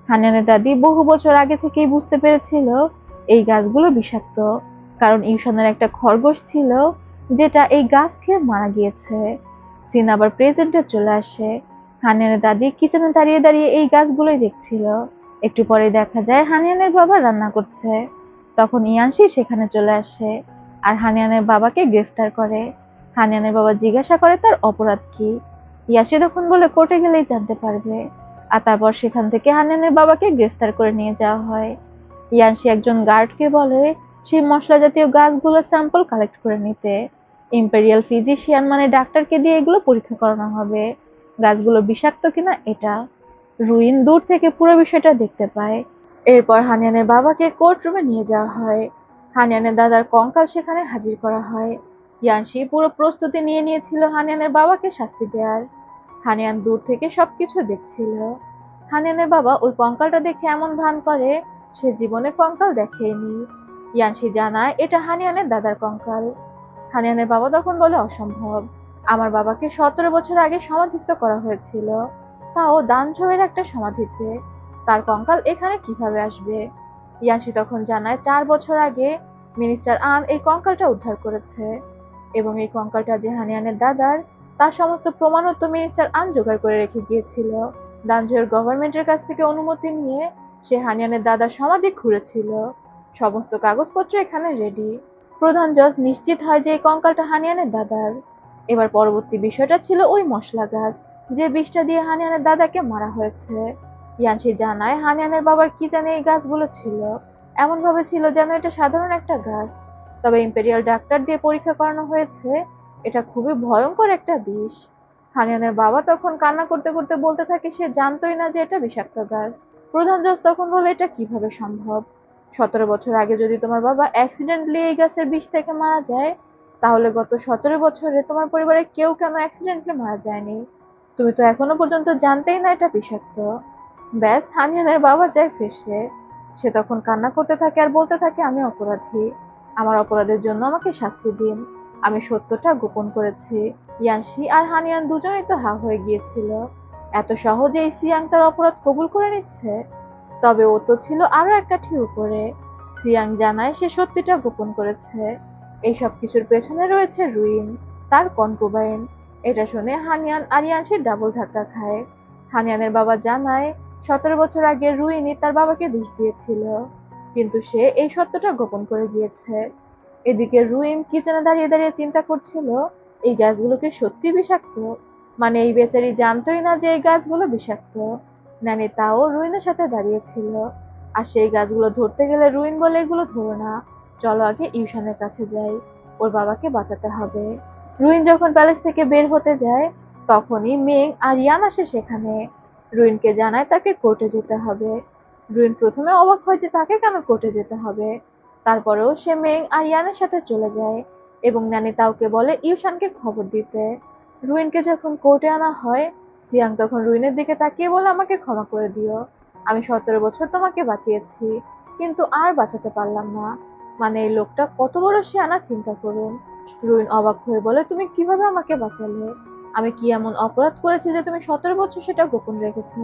হানিয়ানের দাদি বহু বছর আগে থেকেই বুঝতে পেরেছিল এই গাছগুলো বিষাক্ত, কারণ ইউশানের একটা খরগোশ ছিল যেটা এই গাছ খেয়ে মারা গিয়েছে। সিন আবার প্রেজেন্টে চলে আসে। হানিয়ানের দাদি কিচেনে দাঁড়িয়ে দাঁড়িয়ে এই গাছগুলোই দেখছিল। একটু পরে দেখা যায় হানিয়ানের বাবা রান্না করছে। তখন ইয়ানসি সেখানে চলে আসে আর হানিয়ানের বাবাকে গ্রেফতার করে। হানিয়ানের বাবা জিজ্ঞাসা করে তার অপরাধ কি। ইয়াসি তখন বলে কোর্টে গেলেই জানতে পারবে। আর তারপর সেখান থেকে হানিয়ানের বাবাকে গ্রেফতার করে নিয়ে যাওয়া হয়। ইয়ানসি একজন গার্ডকে বলে সেই মশলা জাতীয় গাছগুলোর স্যাম্পল কালেক্ট করে নিতে। ইম্পেরিয়াল ফিজিশিয়ান মানে ডাক্তারকে দিয়ে এগুলো পরীক্ষা করানো হবে গাছগুলো বিষাক্ত কিনা এটা। রুইন দূর থেকে পুরো বিষয়টা দেখতে পায়। এরপর হানিয়ানের বাবাকে কোর্ট রুমে নিয়ে যাওয়া হয়। হানিয়ানের দাদার কঙ্কাল সেখানে হাজির করা হয়। ইয়ানসি পুরো প্রস্তুতি নিয়ে নিয়েছিল হানিয়ানের বাবাকে শাস্তি দেওয়ার। হানিয়ান দূর থেকে সবকিছু দেখছিল। হানিয়ানের বাবা ওই কঙ্কালটা দেখে এমন ভান করে সে জীবনে কঙ্কাল দেখেনি। ইয়ানসি জানায় এটা হানিয়ানের দাদার কঙ্কাল। হানিয়ানের বাবা তখন বলে অসম্ভব, আমার বাবাকে 17 বছর আগে সমাধিস্থ করা হয়েছিল, তাও দানঝোয়ের একটা সমাধিতে, তার কঙ্কাল এখানে কিভাবে আসবে? ইয়ানসি তখন জানায় 4 বছর আগে মিনিস্টার আন এই কঙ্কালটা উদ্ধার করেছে এবং এই কঙ্কালটা যে হানিয়ানের দাদার তার সমস্ত প্রমাণও তো মিনিস্টার আন জোগাড় করে রেখে গিয়েছিল। দানঝোয়ের গভর্নমেন্টের কাছ থেকে অনুমতি নিয়ে সে হানিয়ানের দাদার সমাধি খুঁড়েছিল। সমস্ত কাগজপত্র এখানে রেডি। প্রধান জজ নিশ্চিত হয় যে এই কঙ্কালটা হানিয়ানের দাদার। এবার পরবর্তী বিষয়টা ছিল ওই মশলা গাছ যে বিষটা দিয়ে হানিয়ানের দাদাকে মারা হয়েছে। ইয়ানসি জানায় হানিয়ানের বাবার কি জানে এই গাছগুলো ছিল, এমন ভাবে ছিল যেন এটা সাধারণ একটা গাছ, তবে ইম্পেরিয়াল ডাক্তার দিয়ে পরীক্ষা করানো হয়েছে এটা খুবই ভয়ঙ্কর একটা বিষ। হানিয়ানের বাবা তখন কান্না করতে করতে বলতে থাকে সে জানতোই না যে এটা বিষাক্ত গাছ। প্রধান জজ তখন বলে এটা কিভাবে সম্ভব? 17 বছর আগে যদি তোমার বাবা অ্যাক্সিডেন্টলি এই গাছের বিষ থেকে মারা যায়, তাহলে গত 17 বছরে তোমার পরিবারে কেউ কেন অ্যাক্সিডেন্টলি মারা যায়নি? তুমি তো এখনো পর্যন্ত জানতেই না এটা বিষাক্ত। ব্যাস হানিয়ানের বাবা যায় ফেঁসে। সে তখন কান্না করতে থাকে আর বলতে থাকে আমি অপরাধী, আমার অপরাধের জন্য আমাকে শাস্তি দিন, আমি সত্যটা গোপন করেছি। ইয়ানসি আর হানিয়ান দুজনেই তো হা হয়ে গিয়েছিল, এত সহজেই সিয়াং তার অপরাধ কবুল করে নিচ্ছে। তবে ও তো ছিল আরো এক কাঠি উপরে। সিয়াং জানায় সে সত্যিটা গোপন করেছে, এই সব কিছুর পেছনে রয়েছে রুইন, তার কনকুবাইন। এটা শুনে হানিয়ান আর ইয়ানসি ডাবল ধাক্কা খায়। হানিয়ানের বাবা জানায় 17 বছর আগে রুইনই তার বাবাকে বিষ দিয়েছিল, কিন্তু সে এই সত্যটা গোপন করে গিয়েছে। এদিকে রুইন কিচেনে দাঁড়িয়ে দাঁড়িয়ে চিন্তা করছিল এই গাছগুলো কি সত্যি বিষাক্ত, মানে এই বেচারি জানতোই না যে এই গাছগুলো বিষাক্ত। নানি তাও রুইনের সাথে দাঁড়িয়েছিল, আর সেই গাছগুলো ধরতে গেলে রুইন বলে এগুলো ধরো না, চলো আগে ইউশানের কাছে যাই, ওর বাবাকে বাঁচাতে হবে। রুইন যখন প্যালেস থেকে বের হতে যায় তখনই মেং আর ইয়ান আসে সেখানে। রুইনকে জানায় তাকে কোর্টে যেতে হবে। রুইন প্রথমে অবাক হয় যে তাকে কেন কোর্টে যেতে হবে, তারপরেও সে মেং আর ইয়ানের সাথে চলে যায় এবং নানি তাওকে বলে ইউশানকে খবর দিতে। রুইনকে যখন কোর্টে আনা হয় সিয়াং তখন রুইনের দিকে তাকিয়ে বলে আমাকে ক্ষমা করে দিও, আমি 17 বছর তোমাকে বাঁচিয়েছি কিন্তু আর বাঁচাতে পারলাম না, মানে এই লোকটা কত বড় শিয়ানা চিন্তা করুন। রুইন অবাক হয়ে বলে তুমি কিভাবে আমাকে বাঁচালে, আমি কি এমন অপরাধ করেছি যে তুমি 17 বছর সেটা গোপন রেখেছো?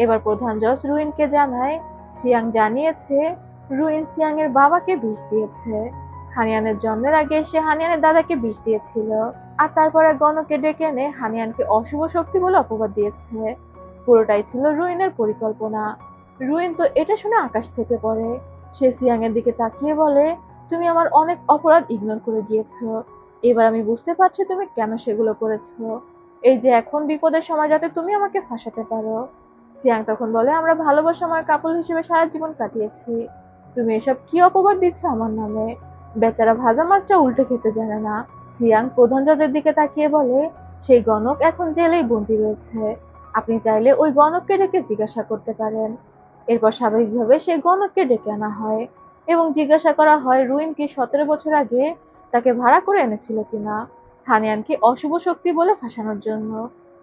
এবার প্রধান জজ রুইনকে জানায় সিয়াং জানিয়েছে রুইন সিয়াং এর বাবাকে বিষ দিয়েছে। হানিয়ানের জন্মের আগে সে হানিয়ানের দাদাকে বিষ দিয়েছিল, আর তারপরে গণকে ডেকে এনে হানিয়ানকে অশুভ শক্তি বলে অপবাদ দিয়েছে। পুরোটাই ছিল রুইনের পরিকল্পনা। রুইন তো এটা শুনে আকাশ থেকে পড়ে। সে সিয়াং এর দিকে তাকিয়ে বলে, তুমি আমার অনেক অপরাধ ইগনোর করে গিয়েছো, এবার আমি বুঝতে পারছি তুমি কেন সেগুলো করেছো। এই যে এখন বিপদের সময় যাতে তুমি আমাকে ফাঁসাতে পারো। সিয়াং তখন বলে, আমরা ভালোবাসাময় কাপল হিসেবে সারা জীবন কাটিয়েছি, তুমি এসব কি অপবাদ দিচ্ছ আমার নামে। বেচারা ভাজা মাছটা উল্টে খেতে জানে না। সিয়াং প্রধান জজের দিকে তাকিয়ে বলে, সেই গণক এখন জেলেই বন্দী রয়েছে, আপনি চাইলে ওই গণককে ডেকে জিজ্ঞাসা করতে পারেন। এরপর স্বাভাবিকভাবে সেই গণককে ডেকে আনা হয় এবং জিজ্ঞাসা করা হয় রুইন কি 17 বছর আগে তাকে ভাড়া করে এনেছিল কিনা হানিয়ানকে অশুভ শক্তি বলে ফাঁসানোর জন্য।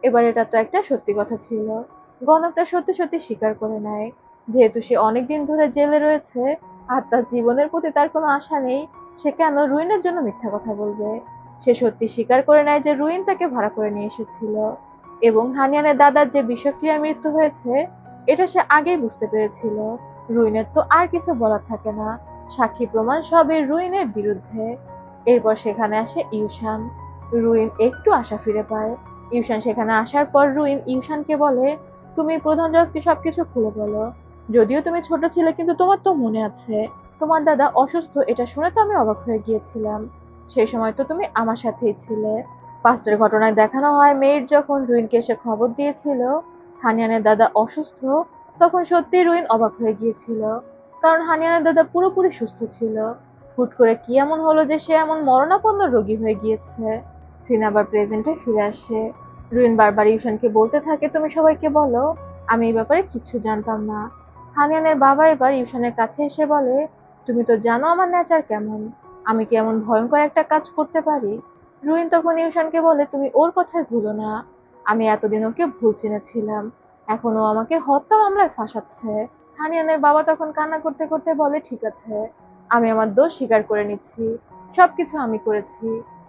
এবার এটা তো একটা সত্যি কথা ছিল। গণকটা সত্যি সত্যি স্বীকার করে নেয়, যেহেতু সে অনেকদিন ধরে জেলে রয়েছে আর তার জীবনের প্রতি তার কোনো আশা নেই, সে কেন রুইনের জন্য মিথ্যা কথা বলবে। সে সত্যি স্বীকার করে নেয় যে রুইন তাকে ভাড়া করে নিয়ে এসেছিল এবং হানিয়ানের দাদার যে বিষক্রিয়ায় মৃত্যু হয়েছে এটা সে আগেই বুঝতে পেরেছিল। রুইনের তো আর কিছু বলার থাকে না, সাক্ষী প্রমাণ সবই রুইনের বিরুদ্ধে। এরপর সেখানে আসে ইউশান। রুইন একটু আশা ফিরে পায়। ইউশান সেখানে আসার পর রুইন ইউশানকে বলে, তুমি প্রধান জজকে সবকিছু খুলে বলো। যদিও তুমি ছোট ছিলে কিন্তু তোমার তো মনে আছে তোমার দাদা অসুস্থ, এটা শুনে তো আমি অবাক হয়ে গিয়েছিলাম। সেই সময় তো তুমি আমার সাথেই ছিলে। পাস্টের ঘটনায় দেখানো হয় মেয়ের যখন রুইনকে এসে খবর দিয়েছিল হানিয়ানের দাদা অসুস্থ, তখন সত্যি রুইন অবাক হয়ে গিয়েছিল, কারণ হানিয়ানের দাদা পুরোপুরি সুস্থ ছিল। হুট করে কি এমন হলো যে সে এমন মরণাপন্ন রোগী হয়ে গিয়েছে। সিন আবার প্রেজেন্টে ফিরে আসে। রুইন বারবার ইউশানকে বলতে থাকে, তুমি সবাইকে বলো আমি এই ব্যাপারে কিচ্ছু জানতাম না। হানিয়ানের বাবা এবার ইউশানের কাছে এসে বলে, তুমি তো জানো আমার নেচার কেমন, আমি কি এমন ভয়ঙ্কর একটা কাজ করতে পারি। রুইন তখন ইউশানকে বলে, তুমি ওর কথায় ভুলো না, আমি এতদিন ওকে ভুল চিনেছিলাম, এখন ও আমাকে হত্যা মামলায় ফাঁসাচ্ছে। হানিয়ানের বাবা তখন কান্না করতে করতে বলে, ঠিক আছে আমি আমার দোষ স্বীকার করে নিচ্ছি, সবকিছু আমি করেছি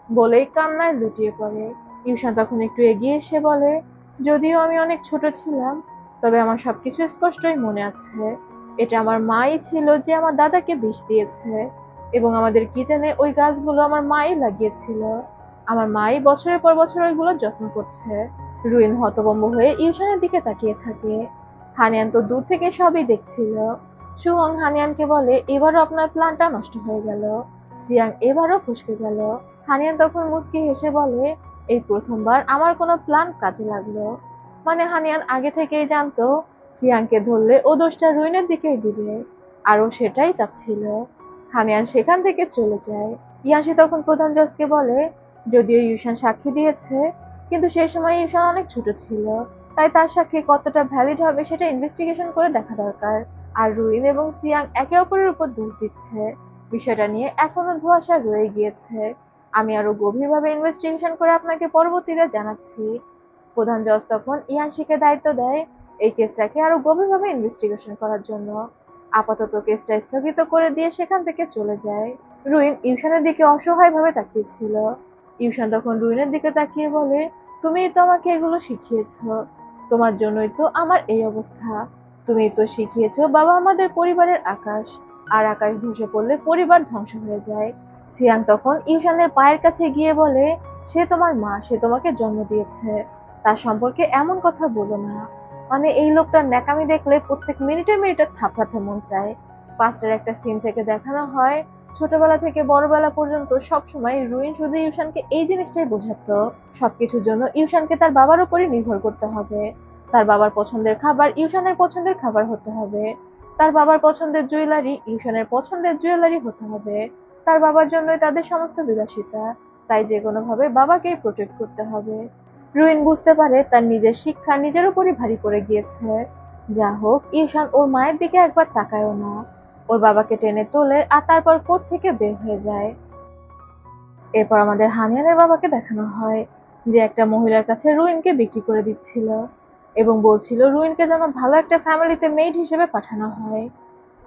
বলেই কান্নায় লুটিয়ে পড়ে। ইউশান তখন একটু এগিয়ে এসে বলে, যদিও আমি অনেক ছোট ছিলাম তবে আমার সবকিছু স্পষ্টই মনে আছে, এটা আমার মাই ছিল যে আমার দাদাকে বিষ দিয়েছে এবং আমাদের কিচেনে ওই গাছগুলো আমার মাই লাগিয়েছিল, আমার মাই বছরের পর বছর ওইগুলো যত্ন করছে। রুইন হতভম্ব হয়ে ইউশানের দিকে তাকিয়ে থাকে। হানিয়ান তো দূর থেকে সবই দেখছিল। সুহং হানিয়ানকে বলে, এবারও আপনার প্ল্যানটা নষ্ট হয়ে গেল। সিয়াং এবারও ফসকে গেল। হানিয়ান তখন মুচকি হেসে বলে, এই প্রথমবার আমার কোনো প্ল্যান কাজে লাগলো। মানে হানিয়ান আগে থেকেই জানতো সিয়াংকে ধরলে ও দোষটা রুইনের দিকেই দিবে, আর ও সেটাই চাচ্ছিল। হানিয়ান সেখান থেকে চলে যায়। ইয়াসি তখন প্রধান জজকে বলে, যদিও ইউশান সাক্ষী দিয়েছে কিন্তু সেই সময় ইউশান অনেক ছোট ছিল, তাই তার সাক্ষী কতটা ভ্যালিড হবে সেটা ইনভেস্টিগেশন করে দেখা দরকার। আর রুইন এবং সিয়াং একে অপরের উপর দোষ দিচ্ছে, বিষয়টা নিয়ে এখনো ধোঁয়াশা রয়ে গিয়েছে। আমি আরো গভীরভাবে ইনভেস্টিগেশন করে আপনাকে পরবর্তীতে জানাচ্ছি। প্রধান জজ তখন ইয়ানশিকে দায়িত্ব দেয় এই কেসটাকে আরো গভীরভাবে ইনভেস্টিগেশন করার জন্য। আপাতত কেসটা স্থগিত করে দিয়ে সেখান থেকে চলে যায়। রুইন ইউশানের দিকে অসহায়ভাবে তাকিয়েছিল। ইউশান তখন রুইনের দিকে তাকিয়ে বলে, তুমিই তো আমাকে এগুলো শিখিয়েছো, তোমার জন্যই তো আমার এই অবস্থা, তুমিই তো শিখিয়েছো বাবা আমাদের পরিবারের আকাশ, আর আকাশ ধসে পড়লে পরিবার ধ্বংস হয়ে যায়। সিয়াং তখন ইউশানের পায়ের কাছে গিয়ে বলে, সে তোমার মা, সে তোমাকে জন্ম দিয়েছে, তার সম্পর্কে এমন কথা বলো না। মানে এই লোকটার ন্যাকামি দেখলে প্রত্যেক মিনিটে মিনিটে থাপড়াতে মন চায়। পাস্টের একটা সিন থেকে দেখানো হয় ছোটবেলা থেকে বড়বেলা পর্যন্ত সবসময় রুইন শুধু ইউশানকে এই জিনিসটাই বোঝাতো, সবকিছুর জন্য ইউশানকে তার বাবার উপরই নির্ভর করতে হবে। তার বাবার পছন্দের খাবার ইউশানের পছন্দের খাবার হতে হবে, তার বাবার পছন্দের জুয়েলারি ইউশানের পছন্দের জুয়েলারি হতে হবে, তার বাবার জন্যই তাদের সমস্ত বিলাসিতা, তাই যে কোনো ভাবে বাবাকেই প্রোটেক্ট করতে হবে। রুইন বুঝতে পারে তার নিজের শিক্ষা নিজের উপরই ভারী পড়ে গিয়েছে। যা হোক, ইউশান ওর মায়ের দিকে একবার তাকায়ও না, ওর বাবাকে টেনে তোলে আর তারপর কোর্ট থেকে বের হয়ে যায়। এরপর আমাদের হানিয়ানের বাবাকে দেখানো হয় যে একটা মহিলার কাছে রুইনকে বিক্রি করে দিচ্ছিল এবং বলছিল রুইনকে যেন ভালো একটা ফ্যামিলিতে মেইড হিসেবে পাঠানো হয়।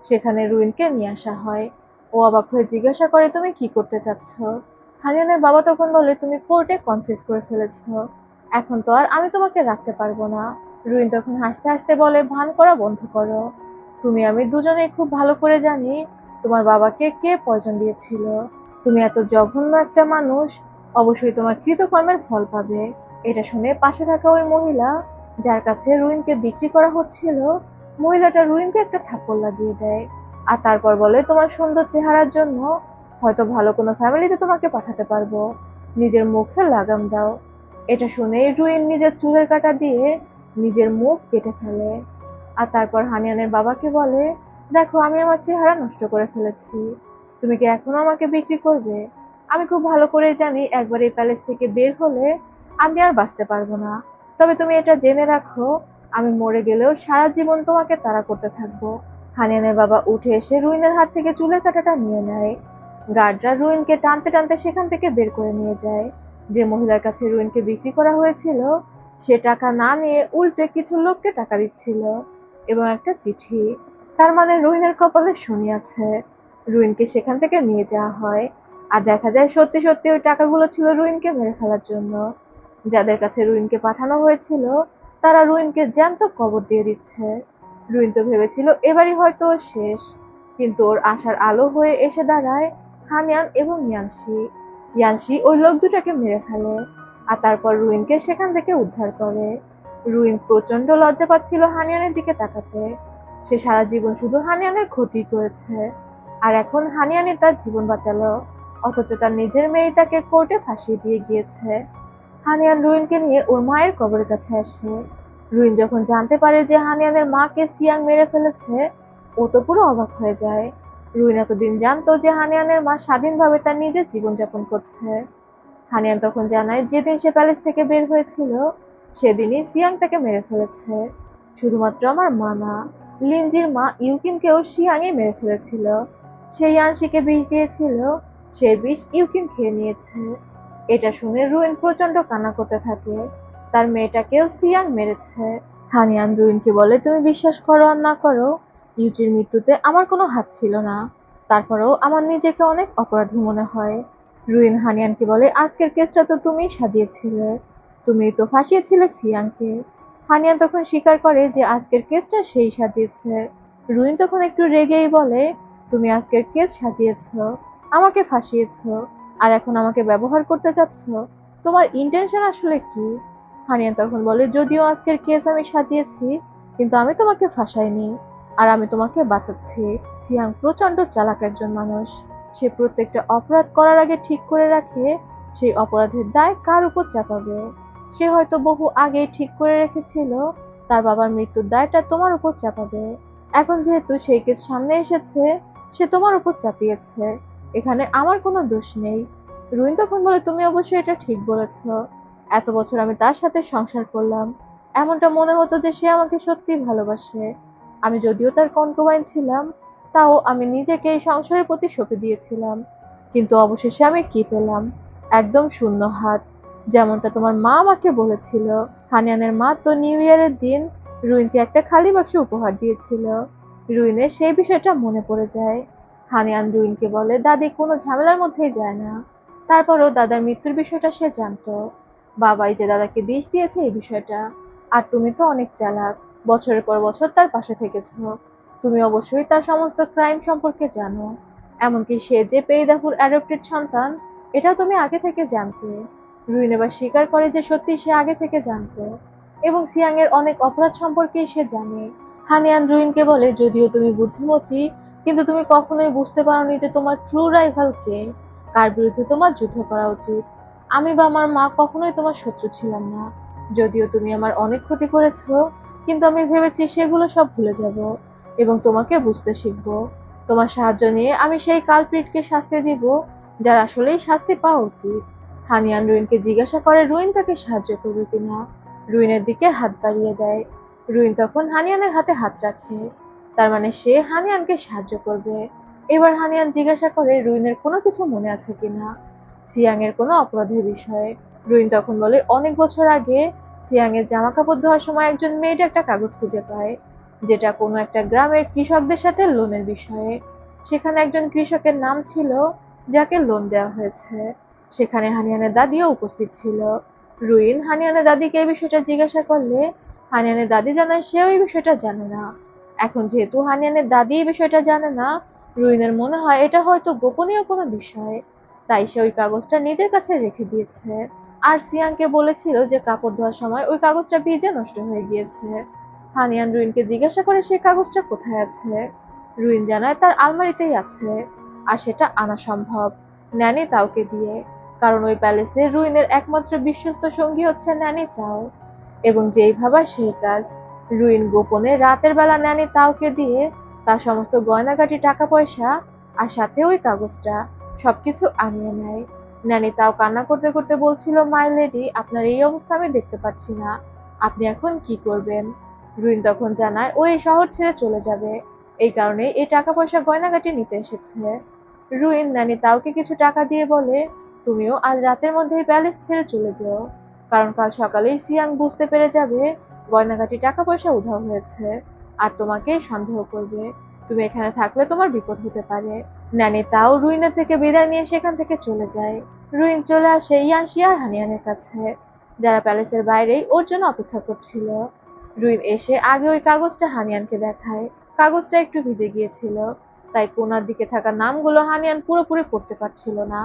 সেখানে রুইনকে নিয়ে আসা হয়। ও অবাক হয়ে জিজ্ঞাসা করে, তুমি কি করতে চাচ্ছ। হানিয়ানের বাবা তখন বলে, তুমি কোর্টে কনফেস করে ফেলেছো, এখন তো আর আমি তোমাকে রাখতে পারবো না, রুইন তখন হাসতে হাসতে বলে, ভান করা বন্ধ করো। তুমি আমি দুজনেই খুব ভালো করে জানি তোমার বাবাকে কে পয়জন দিয়েছিল। তুমি এত জঘন্য একটা মানুষ, অবশ্যই তোমার কৃতকর্মের ফল পাবে। এটা শুনে পাশে থাকা ওই মহিলা, যার কাছে রুইনকে বিক্রি করা হচ্ছিল, মহিলাটা রুইনকে একটা থাপ্পড় লাগিয়ে দেয়। আর তারপর বলে, তোমার সুন্দর চেহারার জন্য হয়তো ভালো কোনো ফ্যামিলিতে তোমাকে পাঠাতে পারবো, নিজের মুখে লাগাম দাও। এটা শুনেই রুইন নিজের চুলের কাঁটা দিয়ে নিজের মুখ কেটে ফেলে। আর তারপর হানিয়ানের বাবাকে বলে, দেখো আমি আমার চেহারা নষ্ট করে ফেলেছি, তুমি কি এখনো আমাকে বিক্রি করবে? আমি খুব ভালো করেই জানি একবার এই প্যালেস থেকে বের হলে আমি আর বাঁচতে পারবো না। তবে তুমি এটা জেনে রাখো, আমি মরে গেলেও সারা জীবন তোমাকে তাড়া করতে থাকবো। হানিয়ানের বাবা উঠে এসে রুইনের হাত থেকে চুলের কাঁটাটা নিয়ে নেয়। গার্ডরা রুইনকে টানতে টানতে সেখান থেকে বের করে নিয়ে যায়। যে মহিলার কাছে রুইনকে বিক্রি করা হয়েছিল, সে টাকা না নিয়ে উল্টে কিছু লোককে টাকা দিচ্ছিল এবং একটা চিঠি। তার মানে রুইনের কপালে শনি আছে। রুইনকে সেখান থেকে নিয়ে যাওয়া হয়। আর দেখা যায় সত্যি সত্যি ওই টাকাগুলো ছিল রুইনকে মেরে ফেলার জন্য। যাদের কাছে রুইনকে পাঠানো হয়েছিল, তারা রুইনকে জ্যান্ত কবর দিয়ে দিচ্ছে। রুইন তো ভেবেছিল এবারই হয়তো ওর শেষ, কিন্তু ওর আশার আলো হয়ে এসে দাঁড়ায় হানিয়ান এবং ইয়ানশি। ইয়ানশি ওই লোক দুটাকে মেরে ফেলে আর তারপর রুইনকে সেখান থেকে উদ্ধার করে। রুইন প্রচন্ড লজ্জা পাচ্ছিল হানিয়ানের দিকে তাকাতে। সে সারা জীবন শুধু হানিয়ানের ক্ষতি করেছে, আর এখন হানিয়ানই তার জীবন বাঁচালো, অথচ তার নিজের মেয়ে তাকে কোর্টে ফাঁসিয়ে দিয়ে গিয়েছে। হানিয়ান রুইনকে নিয়ে ওর মায়ের কবরের কাছে আসে। রুইন যখন জানতে পারে যে হানিয়ানের মাকে সিয়াং মেরে ফেলেছে, ও তো পুরো অবাক হয়ে যায়। রুইন এতদিন জানতো যে হানিয়ানের মা স্বাধীনভাবে তার নিজের জীবনযাপন করছে। হানিয়ান তখন জানায় যেদিন সে প্যালেস থেকে বের হয়েছিল, সেদিনই সিয়াং তাকে মেরে ফেলেছে। শুধুমাত্র আমার মা না, লিনজির মা ইউকিনকেও সিয়াংই মেরে ফেলেছিল। সে ইয়ানশিকে বিষ দিয়েছিল, সেই বিষ ইউকিন খেয়ে নিয়েছে। এটা শুনে রুইন প্রচন্ড কান্না করতে থাকে। তার মেয়েটাকেও সিয়াং মেরেছে। হানিয়ান রুইনকে বলে, তুমি বিশ্বাস করো আর না করো, ইউচির মৃত্যুতে আমার কোনো হাত ছিল না। তারপরেও আমার নিজেকে অনেক অপরাধী মনে হয়। রুইন হানিয়ানকে বলে, আজকের কেসটা তো তুমিই সাজিয়েছিলে, তুমিই তো ফাঁসিয়েছিলে সিয়াংকে। হানিয়ান তখন স্বীকার করে যে আজকের কেসটা সেই সাজিয়েছে। রুইন তখন একটু রেগেই বলে, তুমি আজকের কেস সাজিয়েছো, আমাকে ফাঁসিয়েছো, আর এখন আমাকে ব্যবহার করতে চাচ্ছ? তোমার ইন্টেনশন আসলে কি? হানিয়ান তখন বলে, যদিও আজকের কেস আমি সাজিয়েছি, কিন্তু আমি তোমাকে ফাঁসাইনি, আর আমি তোমাকে বাঁচাচ্ছি। সিয়াং প্রচন্ড চালাক একজন মানুষ। সে প্রত্যেকটা অপরাধ করার আগে ঠিক করে রাখে সেই অপরাধের দায় কার উপর চাপাবে। সে হয়তো বহু আগেই ঠিক করে রেখেছিল তার বাবার মৃত্যুর দায়টা তোমার উপর চাপাবে। এখন যেহেতু সেই কেস সামনে এসেছে, সে তোমার উপর চাপিয়েছে। এখানে আমার কোনো দোষ নেই। রুইন তখন বলে, তুমি অবশ্যই এটা ঠিক বলেছ। এত বছর আমি তার সাথে সংসার করলাম, এমনটা মনে হতো যে সে আমাকে সত্যিই ভালোবাসে। আমি যদিও তার কনকুবাইন ছিলাম, তাও আমি নিজেকে এই সংসারের প্রতি সঁপে দিয়েছিলাম। কিন্তু অবশেষে আমি কি পেলাম? একদম শূন্য হাত, যেমনটা তোমার মা আমাকে বলেছিল। হানিয়ানের মা তো নিউ ইয়ারের দিন রুইনকে একটা খালি বাক্স উপহার দিয়েছিল। রুইনের সেই বিষয়টা মনে পড়ে যায়। হানিয়ান রুইনকে বলে, দাদি কোনো ঝামেলার মধ্যেই যায় না। তারপরও দাদার মৃত্যুর বিষয়টা সে জানতো। বাবাই যে দাদাকে বিষ দিয়েছে এই বিষয়টা। আর তুমি তো অনেক চালাক, বছরের পর বছর তার পাশে থেকেছো। তুমি অবশ্যই তার সমস্ত ক্রাইম সম্পর্কে জানো। এমনকি সে যে পেইদাহুর অ্যাডপ্টেড সন্তান, এটাও তুমি আগে থেকে জানতে। রুইন এবার স্বীকার করে যে সত্যি সে আগে থেকে জানতো, এবং সিয়াং এর অনেক অপরাধ সম্পর্কেই সে জানে। হানিয়ান রুইনকে বলে, যদিও তুমি বুদ্ধিমতী, কিন্তু তুমি কখনোই বুঝতে পারোনি যে তোমার ট্রু রাইভাল কে, কার বিরুদ্ধে তোমার যুদ্ধ করা উচিত। আমি বা আমার মা কখনোই তোমার শত্রু ছিলাম না। যদিও তুমি আমার অনেক ক্ষতি করেছো, কিন্তু আমি ভেবেছি সেগুলো সব ভুলে যাব এবং তোমাকে বুঝতে শিখবো। তোমার সাহায্য নিয়ে আমি সেই কালপ্রিটকে শাস্তি দিব, যার আসলেই শাস্তি পাওয়া উচিত। হানিয়ান রুইনকে জিজ্ঞাসা করে রুইন তাকে সাহায্য করবে কিনা। রুইনের দিকে হাত বাড়িয়ে দেয়। রুইন তখন হানিয়ানের হাতে হাত রাখে, তার মানে সে হানিয়ানকে সাহায্য করবে। এবার হানিয়ান জিজ্ঞাসা করে রুইনের কোনো কিছু মনে আছে কিনা, সিয়াং এর কোনো অপরাধের বিষয়ে। রুইন তখন বলে, অনেক বছর আগে সিয়াং এর জামা কাপড় ধোয়ার সময় একজন মেয়ের একটা কাগজ খুঁজে পায়, যেটা কোনো একটা গ্রামের কৃষকদের সাথে লোনের বিষয়ে। সেখানে একজন কৃষকের নাম ছিল যাকে লোন দেওয়া হয়েছে। সেখানে হানিয়ানের দাদিও উপস্থিত ছিল। রুইন হানিয়ানের দাদিকে এই বিষয়টা জিজ্ঞাসা করলে হানিয়ানের দাদি জানায় সে ওই বিষয়টা জানে না। এখন যেহেতু হানিয়ানের দাদি এই বিষয়টা জানে না, রুইনের মনে হয় এটা হয়তো গোপনীয় কোনো বিষয়, তাই সে ওই কাগজটা নিজের কাছে রেখে দিয়েছে। আর সিয়াংকে বলেছিল যে কাপড় ধোয়ার সময় ওই কাগজটা ভিজে নষ্ট হয়ে গিয়েছে। হানিয়ান রুইনকে জিজ্ঞাসা করে সেই কাগজটা কোথায় আছে। রুইন জানায় তার আলমারিতেই আছে, আর সেটা আনা সম্ভব ন্যানি তাওকে দিয়ে, কারণ ওই প্যালেসে রুইনের একমাত্র বিশ্বস্ত সঙ্গী হচ্ছে ন্যানি তাও। এবং যেই ভাবা সেই কাজ, রুইন গোপনে রাতের বেলা ন্যানি তাওকে দিয়ে তার সমস্ত গয়নাগাটি, টাকা পয়সা আর সাথে ওই কাগজটা সবকিছু আনিয়ে নেয়। ন্যানি তাও কান্না করতে করতে বলছিল, মাই লেডি, আপনার এই অবস্থা আমি দেখতে পাচ্ছি না, আপনি এখন কি করবেন? রুইন তখন জানায় ও এই শহর ছেড়ে চলে যাবে, এই কারণে এই টাকা পয়সা গয়নাগাটি নিতে এসেছে। রুইন ন্যানি তাওকে কিছু টাকা দিয়ে বলে, তুমিও আজ রাতের মধ্যেই প্যালেস ছেড়ে চলে যেও, কারণ কাল সকালেই সিয়াং বুঝতে পেরে যাবে গয়নাগাটি, টাকা পয়সা উধাও হয়েছে, আর তোমাকেই সন্দেহ করবে। তুমি এখানে থাকলে তোমার বিপদ হতে পারে। ন্যানি তাও রুইনের থেকে বিদায় নিয়ে সেখান থেকে চলে যায়। রুইন চলে আসে ইয়ানশি আর হানিয়ানের কাছে, যারা প্যালেসের বাইরেই ওর জন্য অপেক্ষা করছিল। রুইন এসে আগে ওই কাগজটা হানিয়ানকে দেখায়। কাগজটা একটু ভিজে গিয়েছিল, তাই কোনার দিকে থাকা নামগুলো হানিয়ান পুরোপুরি পড়তে পারছিল না।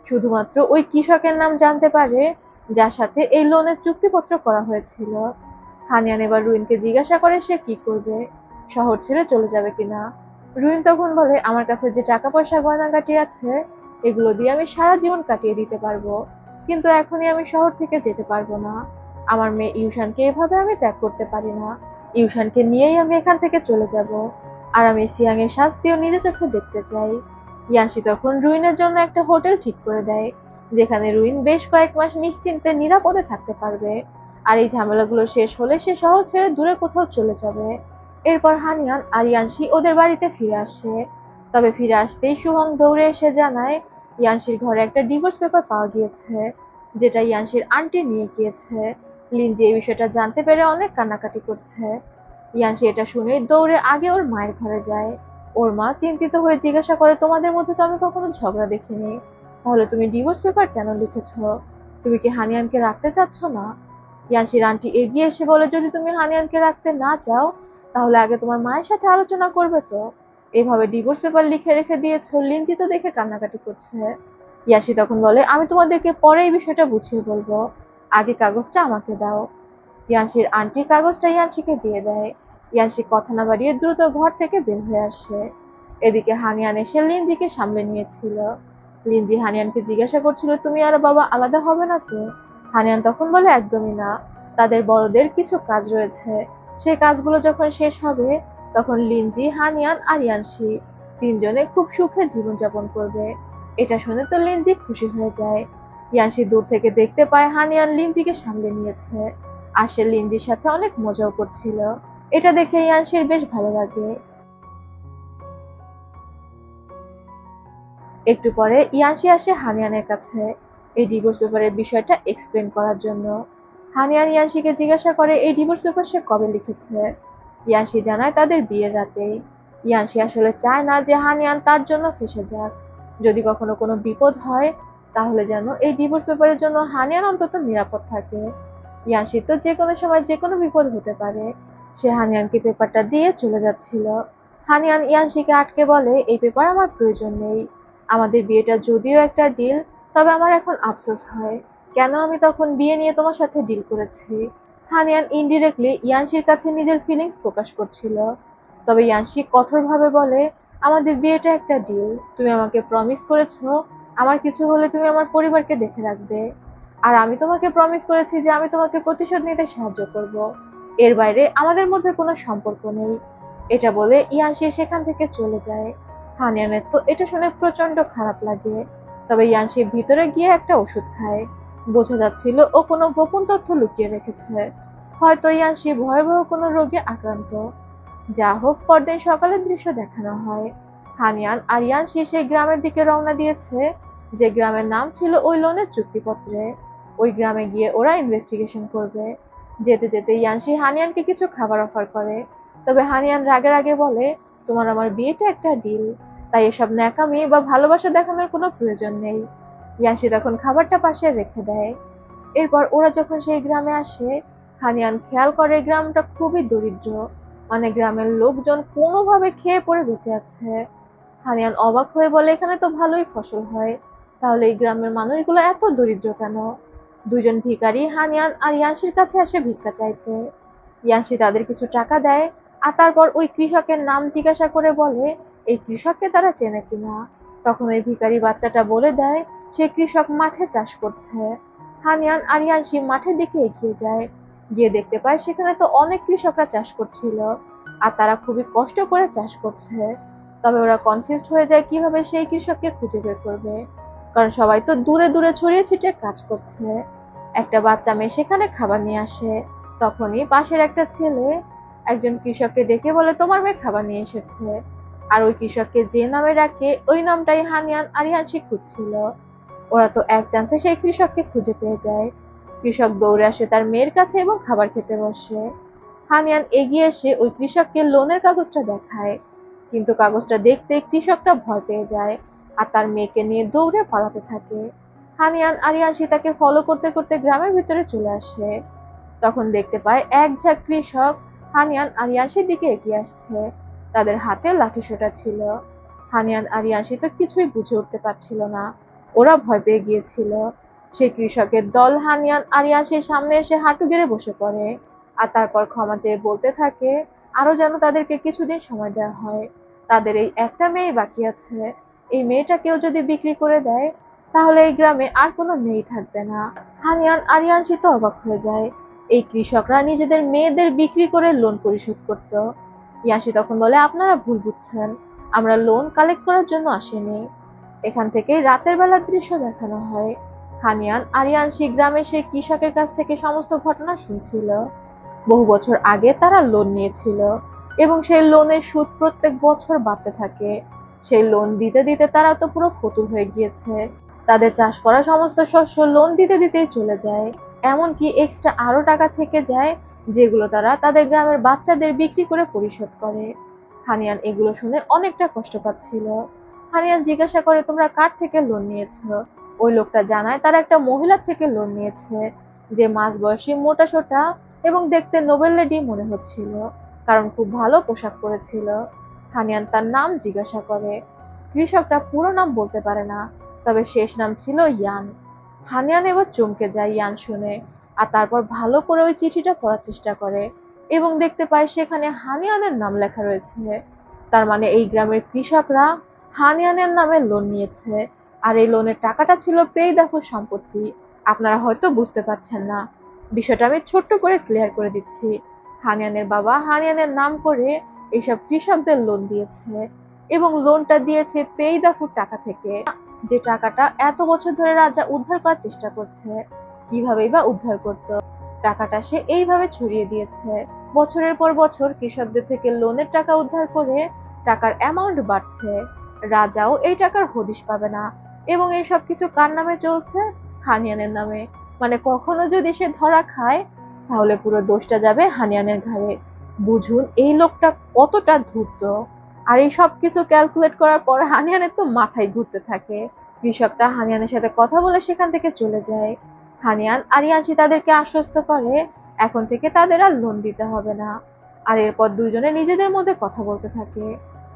শুধুমাত্র ওই কৃষকের নাম জানতে পারে যার সাথে এই লোনের চুক্তিপত্র করা হয়েছিল। হানিয়ান এবার রুইনকে জিজ্ঞাসা করে সে কি করবে, শহর ছেড়ে চলে যাবে কিনা। রুইন তখন বলে, আমার কাছে যে টাকা পয়সা গয়নাগাটি আছে এগুলো দিয়ে আমি সারা জীবন কাটিয়ে দিতে পারবো, কিন্তু এখনই আমি শহর থেকে যেতে পারবো না। আমার মেয়ে ইউশানকে এভাবে আমি ত্যাগ করতে পারি না। ইউশানকে নিয়েই আমি এখান থেকে চলে যাব, আর আমি সিয়াং এর শাস্তিও নিজে চোখে দেখতে চাই। ইয়ানশি তখন রুইনের জন্য একটা হোটেল ঠিক করে দেয়, যেখানে রুইন বেশ কয়েক মাস নিশ্চিন্তে নিরাপদে থাকতে পারবে। আর এই ঝামেলাগুলো শেষ হলে সে শহর ছেড়ে দূরে কোথাও চলে যাবে। এরপর হানিয়ান আর ইয়ানশি ওদের বাড়িতে ফিরে আসে। তবে ফিরে আসতেই সুহং দৌড়ে এসে জানায় ইয়ানশির ঘরে একটা ডিভোর্স পেপার পাওয়া গিয়েছে, যেটা ইয়ানশির আন্টি নিয়ে গিয়েছে। লিনজি এই বিষয়টা জানতে পেরে অনেক কান্নাকাটি করছে। ইয়ানশি এটা শুনে দৌড়ে আগে ওর মায়ের ঘরে যায়। ওর মা চিন্তিত হয়ে জিজ্ঞাসা করে, তোমাদের মধ্যে তো আমি কখনো ঝগড়া দেখিনি, তাহলে তুমি ডিভোর্স পেপার কেন লিখেছো? তুমি কি হানিয়ানকে রাখতে চাচ্ছ না? ইয়ানশির আন্টি এগিয়ে এসে বলে, যদি তুমি হানিয়ানকে রাখতে না চাও তাহলে আগে তোমার মায়ের সাথে আলোচনা করবে তো। এভাবে ডিভোর্স পেপার লিখে রেখে দিয়েছো। লিনজি তো দেখে কান্নাকাটি করছে। ইয়াসি তখন বলে, আমি তোমাদেরকে পরে এই বিষয়টা বুঝিয়ে বলবো, আগে কাগজটা আমাকে দাও। ইয়ানশির আন্টি কাগজটা ইয়ানশিকে দিয়ে দেয়। ইয়ানশি কথা না বাড়িয়ে দ্রুত ঘর থেকে বের হয়ে আসে। এদিকে হানিয়ান এসে লিনজিকে সামলে নিয়েছিল। লিনজি হানিয়ানকে জিজ্ঞাসা করছিল, তুমি আর বাবা আলাদা হবে না তো? হানিয়ান তখন বলে, একদমই না, তাদের বড়দের কিছু কাজ রয়েছে, সেই কাজগুলো যখন শেষ হবে তখন লিনজি, হানিয়ান আর ইয়ানশি তিনজনে খুব সুখে জীবনযাপন করবে। এটা শুনে তো লিনজি খুশি হয়ে যায়। ইয়ানশি দূর থেকে দেখতে পায় হানিয়ান লিনজিকে সামলে নিয়েছে, আর সে লিনজির সাথে অনেক মজাও করছিল। এটা দেখে ইয়ানশির বেশ ভালো লাগে। একটু পরে ইয়ানশি আসে হানিয়ানের কাছে এই ডিভোর্স পেপারের বিষয়টা এক্সপ্লেন করার জন্য। হানিয়ান ইয়ানশিকে জিজ্ঞাসা করে এই ডিভোর্স পেপার সে কবে লিখেছে। ইয়ানশি জানায় তাদের বিয়ের রাতেই। ইয়ানশি আসলে চায় না যে হানিয়ান তার জন্য ফেঁসে যাক। যদি কখনো কোনো বিপদ হয় তাহলে যেন এই ডিভোর্স পেপারের জন্য হানিয়ান অন্তত নিরাপদ থাকে। ইয়ানশি তো যে কোনো সময় যে কোনো বিপদ হতে পারে। সে হানিয়ানকে পেপারটা দিয়ে চলে যাচ্ছিল। হানিয়ান ইয়ানশিকে আটকে বলে, এই পেপার আমার প্রয়োজন নেই, আমাদের বিয়েটা যদিও একটা ডিল, তবে আমার এখন আফসোস হয় কেন আমি তখন বিয়ে নিয়ে তোমার সাথে ডিল করেছি। হানিয়ান ইনডিরেক্টলি ইয়ানশির কাছে নিজের ফিলিংস প্রকাশ করছিল। তবে ইয়ানশি কঠোরভাবে বলে, আমাদের বিয়েটা একটা ডিল, তুমি আমাকে প্রমিস করেছো আমার কিছু হলে তুমি আমার পরিবারকে দেখে রাখবে, আর আমি তোমাকে প্রমিস করেছি যে আমি তোমাকে প্রতিশোধ নিতে সাহায্য করব। এর বাইরে আমাদের মধ্যে কোনো সম্পর্ক নেই। এটা বলে ইয়ানশি সেখান থেকে চলে যায়। হানিয়ানের তো এটা শুনে প্রচন্ড খারাপ লাগে। তবে ইয়ানশি ভিতরে গিয়ে একটা ওষুধ খায়। বোঝা যাচ্ছিল ও কোনো গোপন তথ্য লুকিয়ে রেখেছে, হয়তো ইয়ানশি ভয়াবহ কোনো রোগে আক্রান্ত। যা হোক, পরদিন সকালের দৃশ্য দেখানো হয়। হানিয়ান আর ইয়ানশি সেই গ্রামের দিকে রওনা দিয়েছে যে গ্রামের নাম ছিল ওই লোনের চুক্তিপত্রে। ওই গ্রামে গিয়ে ওরা ইনভেস্টিগেশন করবে। যেতে যেতে ইয়ানশি হানিয়ানকে কিছু খাবার অফার করে, তবে হানিয়ান রাগের আগে বলে, তোমার আমার বিয়েটা একটা ডিল, তাই এসব ন্যাকামি বা ভালোবাসা দেখানোর কোনো প্রয়োজন নেই। ইয়ানশি তখন খাবারটা পাশে রেখে দেয়। এরপর ওরা যখন সেই গ্রামে আসে হানিয়ান খেয়াল করে গ্রামটা খুবই দরিদ্র, মানে গ্রামের লোকজন কোনোভাবে খেয়ে পড়ে বেঁচে আছে। হানিয়ান অবাক হয়ে বলে, এখানে তো ভালোই ফসল হয়, তাহলে এই গ্রামের মানুষগুলো এত দরিদ্র কেন? দুজন ভিখারি হানিয়ান আর ইয়ানসির কাছে আসে ভিক্ষা চাইতে। ইয়ানসি তাদের কিছু টাকা দেয়, আর তারপর ওই কৃষকের নাম জিজ্ঞাসা করে বলে এই কৃষককে তারা চেনে কিনা। তখন ওই ভিখারি বাচ্চাটা বলে দেয় সেই কৃষক মাঠে চাষ করছে। হানিয়ান আর ইয়ানসি মাঠের দিকে এগিয়ে যায়, গিয়ে দেখতে পায় সেখানে তো অনেক কৃষকরা চাষ করছিল, আর তারা খুবই কষ্ট করে চাষ করছে। তবে ওরা কনফিউজড হয়ে যায় কিভাবে সেই কৃষককে খুঁজে বের করবে, কারণ সবাই তো দূরে দূরে ছড়িয়ে ছিটিয়ে কাজ করছে। একটা বাচ্চা মেয়ে সেখানে খাবার নিয়ে আসে। তখনই পাশের একটা ছেলে একজন কৃষককে ডেকে বলে, তোমার মেয়ে খাবার নিয়ে এসেছে। আর ওই কৃষককে যে নামে ডাকে ওই নামটাই হানিয়ান আর ইয়ানসি খুঁজছিল। ওরা তো এক চান্সে সেই কৃষককে খুঁজে পেয়ে যায়। কৃষক দৌড়ে আসে তার মেয়ের কাছে এবং খাবার খেতে বসে। হানিয়ান এগিয়ে এসে ওই কৃষককে লোনের কাগজটা দেখায়, কিন্তু কাগজটা দেখতে কৃষকটা ভয় পেয়ে যায় আর তার মেয়েকে নিয়ে দৌড়ে পালাতে থাকে। হানিয়ান আর ইয়ানসি তাকে ফলো করতে করতে গ্রামের ভিতরে চলে আসে। তখন দেখতে পায় এক ঝাঁক কৃষক হানিয়ান আর ইয়ানসির দিকে এগিয়ে আসছে। তাদের হাতে লাঠিসোঁটা ছিল। হানিয়ান আর ইয়ানসি তো কিছুই বুঝে উঠতে পারছিল না, ওরা ভয় পেয়ে গিয়েছিল। সেই কৃষকের দল হানিয়ান আর ইয়ানসির সামনে এসে হাঁটু গেড়ে বসে পড়ে, আর তারপর ক্ষমা চেয়ে বলতে থাকে আরো যেন তাদেরকে কিছুদিন সময় দেওয়া হয়। তাদের এই একটা মেয়ে বাকি আছে, এই মেয়েটা কেউ যদি বিক্রি করে দেয় তাহলে এই গ্রামে আর কোনো মেয়েই থাকবে না। হানিয়ান আর ইয়ানসি তো অবাক হয়ে যায়, এই কৃষকরা নিজেদের মেয়েদের বিক্রি করে লোন পরিশোধ করত। ইয়াসি তখন বলে, আপনারা ভুল বুঝছেন, আমরা লোন কালেক্ট করার জন্য আসিনি। এখান থেকে রাতের বেলার দৃশ্য দেখানো হয়। হানিয়ান আর ইয়ানসি গ্রামের সেই কৃষকের কাছ থেকে সমস্ত ঘটনা শুনছিল। বহু বছর আগে তারা লোন নিয়েছিল এবং সেই লোনের সুদ প্রত্যেক বছর বাড়তে থাকে। সেই লোন দিতে দিতে তারা তো পুরো ফতুর হয়ে গিয়েছে। তাদের চাষ করা সমস্ত শস্য লোন দিতে দিতেই চলে যায়, এমনকি এক্সট্রা আরো টাকা থেকে যায় যেগুলো তারা তাদের গ্রামের বাচ্চাদের বিক্রি করে পরিশোধ করে। হানিয়ান এগুলো শুনে অনেকটা কষ্ট পাচ্ছিল। হানিয়ান জিজ্ঞাসা করে, তোমরা কার থেকে লোন নিয়েছো? ওই লোকটা জানায় তারা একটা মহিলার থেকে লোন নিয়েছে, যে মাঝবয়সী মোটাসোটা এবং দেখতে নোবেল লেডি মনে হচ্ছিল, কারণ খুব ভালো পোশাক পরেছিল। হানিয়ান তার নাম জিজ্ঞাসা করে। কৃষকটা পুরো নাম বলতে পারে না, তবে শেষ নাম ছিল ইয়ান। হানিয়ান এবার চমকে যায় ইয়ান শুনে, আর তারপর ভালো করে ওই চিঠিটা পড়ার চেষ্টা করে এবং দেখতে পায় সেখানে হানিয়ানের নাম লেখা রয়েছে। তার মানে এই গ্রামের কৃষকরা হানিয়ানের নামে লোন নিয়েছে, আর এই লোনের টাকাটা ছিল পেইদাফুর সম্পত্তি। আপনারা হয়তো বুঝতে পারছেন না, বিষয়টা আমি ছোট্ট করে ক্লিয়ার করে দিচ্ছি। হানিয়ানের বাবা হানিয়ানের নাম করে এইসব কৃষকদের লোন দিয়েছে, এবং লোনটা দিয়েছে পেইদাফুর টাকা থেকে, যে টাকাটা এত বছর ধরে রাজা উদ্ধার করার চেষ্টা করছে। কিভাবেই বা উদ্ধার করত, টাকাটা সে এইভাবে ছড়িয়ে দিয়েছে। বছরের পর বছর কৃষকদের থেকে লোনের টাকা উদ্ধার করে টাকার অ্যামাউন্ট বাড়ছে। রাজাও এই টাকার হদিশ পাবে না, এবং এই সব কিছু কার নামে চলছে? হানিয়ানের নামে। মানে কখনো যদি সে ধরা খায় তাহলে পুরো দোষটা যাবে হানিয়ানের ঘাড়ে। বুঝুন এই লোকটা কতটা ধূর্ত। আর এই সব কিছু ক্যালকুলেট করার পর হানিয়ানের তো মাথায় ঘুরতে থাকে। কৃষকটা হানিয়ানের সাথে কথা বলে সেখান থেকে চলে যায়। হানিয়ান আর ইয়ানসি তাদেরকে আশ্বস্ত করে এখন থেকে তাদের আর লোন দিতে হবে না। আর এরপর দুইজনে নিজেদের মধ্যে কথা বলতে থাকে।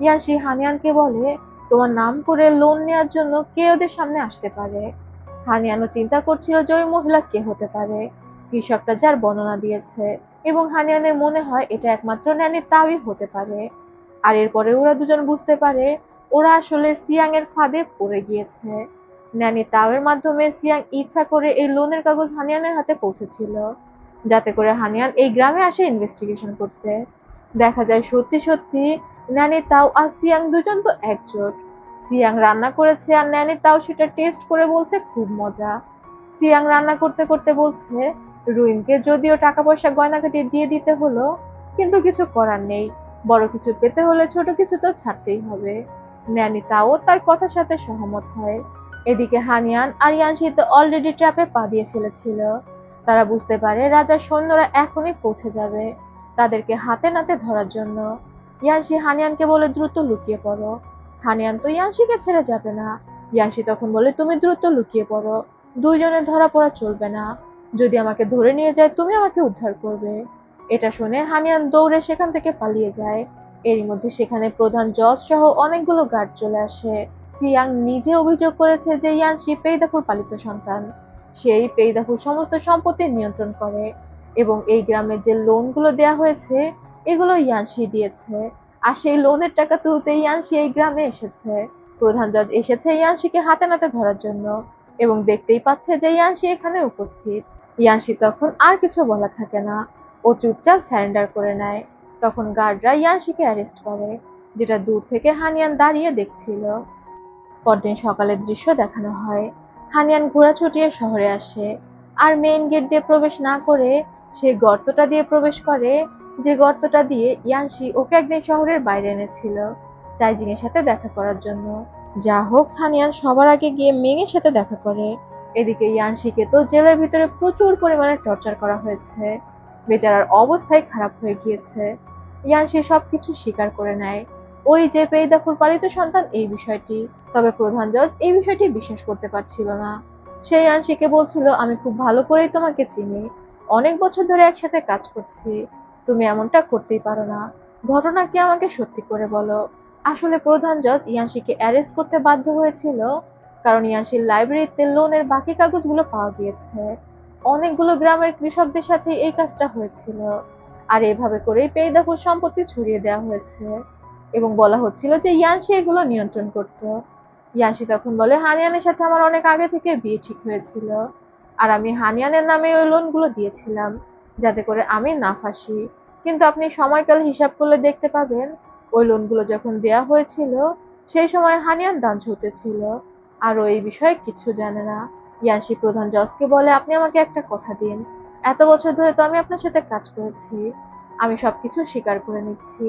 ইয়ানসি হানিয়ানকে বলে, তোমার নাম করে লোন নেওয়ার জন্য কে ওদের সামনে আসতে পারে? হানিয়ানও চিন্তা করছিল যে ওই মহিলা কে হতে পারে, কৃষকটা যার বর্ণনা দিয়েছে, এবং হানিয়ানের মনে হয় এটা একমাত্র ন্যানি তাওই হতে পারে। আর এরপরে ওরা দুজন বুঝতে পারে ওরা আসলে সিয়াং এর ফাঁদে পড়ে গিয়েছে। ন্যানি তাওয়ের মাধ্যমে সিয়াং ইচ্ছা করে এই লোনের কাগজ হানিয়ানের হাতে পৌঁছেছিল, যাতে করে হানিয়ান এই গ্রামে আসে ইনভেস্টিগেশন করতে। দেখা যায় সত্যি সত্যি ন্যানি তাও আর সিয়াং দুজন তো একজোট। সিয়াং রান্না করেছে আর ন্যানি তাও সেটা টেস্ট করে বলছে খুব মজা। সিয়াং রান্না করতে করতে বলছে রুইনকে যদিও টাকা পয়সা গয়নাগাটি দিয়ে দিতে হলো, কিন্তু কিছু করার নেই, বড় কিছু পেতে হলে ছোট কিছু তো ছাড়তেই হবে। ন্যানি তাও তার কথার সাথে সহমত হয়। এদিকে হানিয়ান আর ইয়ানসি তো অলরেডি ট্র্যাপে পা দিয়ে ফেলেছিল। তারা বুঝতে পারে রাজার সৈন্যরা এখনই পৌঁছে যাবে তাদেরকে হাতে নাতে ধরার জন্য। ইয়ানসি হানিয়ানকে বলে, দ্রুত লুকিয়ে পড়ো। হানিয়ান তো ইয়ানসিকে ছেড়ে যাবে না। ইয়ানসি তখন বলে, তুমি দ্রুত লুকিয়ে পড়ো, দুইজনে ধরা পড়া চলবে না। যদি আমাকে ধরে নিয়ে যায় তুমি আমাকে উদ্ধার করবে। এটা শুনে হানিয়ান দৌড়ে সেখান থেকে পালিয়ে যায়। এরই মধ্যে সেখানে প্রধান জজ সহ অনেকগুলো গার্ড চলে আসে। সিয়াং নিজে অভিযোগ করেছে যে ইয়ানশি পেইদাফুর পালিত সন্তান। সেই পেইদাফুর সমস্ত সম্পত্তি নিয়ন্ত্রণ করে এবং এই গ্রামে যে লোনগুলো দেয়া হয়েছে এগুলো ইয়ানশি দিয়েছে। আর সেই লোনের টাকা তুলতে ইয়ানশি এই গ্রামে এসেছে। প্রধান জজ এসেছে ইয়ানশিকে হাতে নাতে ধরার জন্য এবং দেখতেই পাচ্ছে যে ইয়ানশি এখানে উপস্থিত। ইয়ানশি তখন আর কিছু বলার থাকে না, ও চুপচাপ স্যারেন্ডার করে নেয়। তখন গার্ডরা ইয়ানশিকে অ্যারেস্ট করে, যেটা দূর থেকে হানিয়ান দাঁড়িয়ে দেখছিল। পরদিন সকালের দৃশ্য দেখানো হয়। হানিয়ান ঘোড়া ছুটিয়ে শহরে আসে আর মেইন গেট দিয়ে প্রবেশ না করে সেই গর্তটা দিয়ে প্রবেশ করে, যে গর্তটা দিয়ে ইয়ানশি ওকে একদিন শহরের বাইরে এনেছিল চাইজিং এর সাথে দেখা করার জন্য। যা হোক, হানিয়ান সবার আগে গিয়ে মেং এর সাথে দেখা করে। এদিকে ইয়ানশিকে তো জেলের ভিতরে প্রচুর পরিমাণে টর্চার করা হয়েছে। বেচারার অবস্থাই খারাপ হয়ে গিয়েছে। ইয়ানশি সবকিছু স্বীকার করে নেয়, ওই যে পেইদাফুর পালিত সন্তান এই বিষয়টি। তবে প্রধান জজ এই বিষয়টি বিশ্বাস করতে পারছিল না। সে ইয়ানশিকে বলছিল, আমি খুব ভালো করেই তোমাকে চিনি, অনেক বছর ধরে একসাথে কাজ করছি, তুমি এমনটা করতেই পারো না, ঘটনা কি আমাকে সত্যি করে বলো। আসলে প্রধান জজ ইয়ানশিকে অ্যারেস্ট করতে বাধ্য হয়েছিল কারণ ইয়ানশির লাইব্রেরিতে লোনের বাকি কাগজগুলো পাওয়া গিয়েছে। অনেকগুলো গ্রামের কৃষকদের সাথে এই কাজটা হয়েছিল আর এভাবে করেই পেইদাফুর সম্পত্তি ছড়িয়ে দেওয়া হয়েছে এবং বলা হচ্ছিল যে ইয়ানশি এগুলো নিয়ন্ত্রণ করত। ইয়ানশি তখন বলে, হানিয়ানের সাথে আমার অনেক আগে থেকে বিয়ে ঠিক হয়েছিল আর আমি হানিয়ানের নামে ওই লোনগুলো দিয়েছিলাম যাতে করে আমি না ফাঁসি। কিন্তু আপনি সময়কাল হিসাব করলে দেখতে পাবেন ওই লোনগুলো যখন দেয়া হয়েছিল সেই সময় হানিয়ান দান ছিল আর ও এই বিষয়ে কিচ্ছু জানে না। ইয়ানশি প্রধান জজকে বলে, আপনি আমাকে একটা কথা দিন, এত বছর ধরে তো আমি আপনার সাথে কাজ করেছি, আমি সবকিছু স্বীকার করে নিচ্ছি,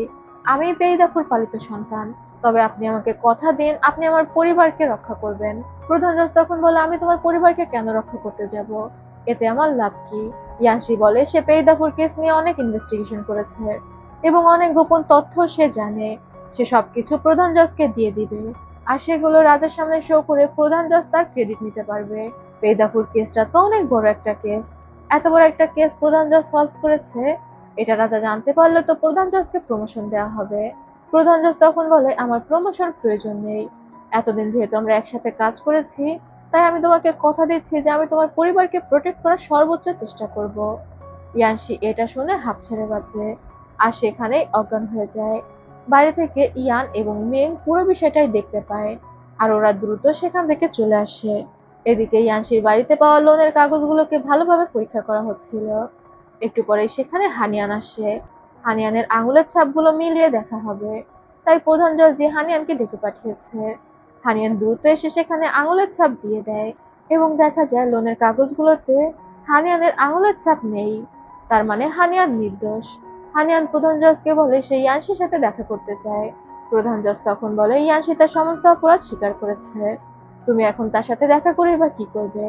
আমি পেইদাফুর পালিত সন্তান, তবে আপনি আমাকে কথা দিন আপনি আমার পরিবারকে রক্ষা করবেন। প্রধান জজ তখন বলে, আমি তোমার পরিবারকে কেন রক্ষা করতে যাব, এতে আমার লাভ কি। ইয়ানশি বলে সে পেইদাফুর কেস নিয়ে অনেক ইনভেস্টিগেশন করেছে এবং অনেক গোপন তথ্য সে জানে, সে সবকিছু প্রধান জজকে দিয়ে দিবে আর সেগুলো রাজার সামনে শো করে প্রধান জজ তার ক্রেডিট নিতে পারবে। পেইদাফুর কেসটা তো অনেক বড় একটা কেস, এত বড় একটা কেস প্রধান জজ সলভ করেছে, এটা রাজা জানতে পারলে তো প্রধান জজকে প্রমোশন দেওয়া হবে। প্রধান জজ তখন বলে, আমার প্রমোশন প্রয়োজন নেই, এতদিন যেহেতু আমরা একসাথে কাজ করেছি তাই আমি তোমাকে কথা দিচ্ছি যে আমি তোমার পরিবারকে প্রোটেক্ট করার সর্বোচ্চ চেষ্টা করব। ইয়ানশি এটা শুনে হাঁপ ছেড়ে বাঁচে আর সেখানেই অজ্ঞান হয়ে যায়। বাইরে থেকে ইয়ান এবং মেং পুরো বিষয়টাই দেখতে পায় আর ওরা দ্রুত সেখান থেকে চলে আসে। এদিকে ইয়ানশির বাড়িতে পাওয়া লোনের কাগজগুলোকে ভালোভাবে পরীক্ষা করা হচ্ছিল। একটু পরেই সেখানে হানিয়ান আসে। হানিয়ানের আঙুলের ছাপগুলো মিলিয়ে দেখা হবে, তাই প্রধান জজ হানিয়ানকে ডেকে পাঠিয়েছে। হানিয়ান দ্রুত এসে সেখানে আঙুলের ছাপ দিয়ে দেয় এবং দেখা যায় লোনের কাগজগুলোতে হানিয়ানের আঙুলের ছাপ নেই, তার মানে হানিয়ান নির্দোষ। হানিয়ান প্রধান জজকে বলে সে ইয়ানশির সাথে দেখা করতে চায়। প্রধান জজ তখন বলে, ইয়ানশি তার সমস্ত অপরাধ স্বীকার করেছে, তুমি এখন তার সাথে দেখা করে বা কি করবে,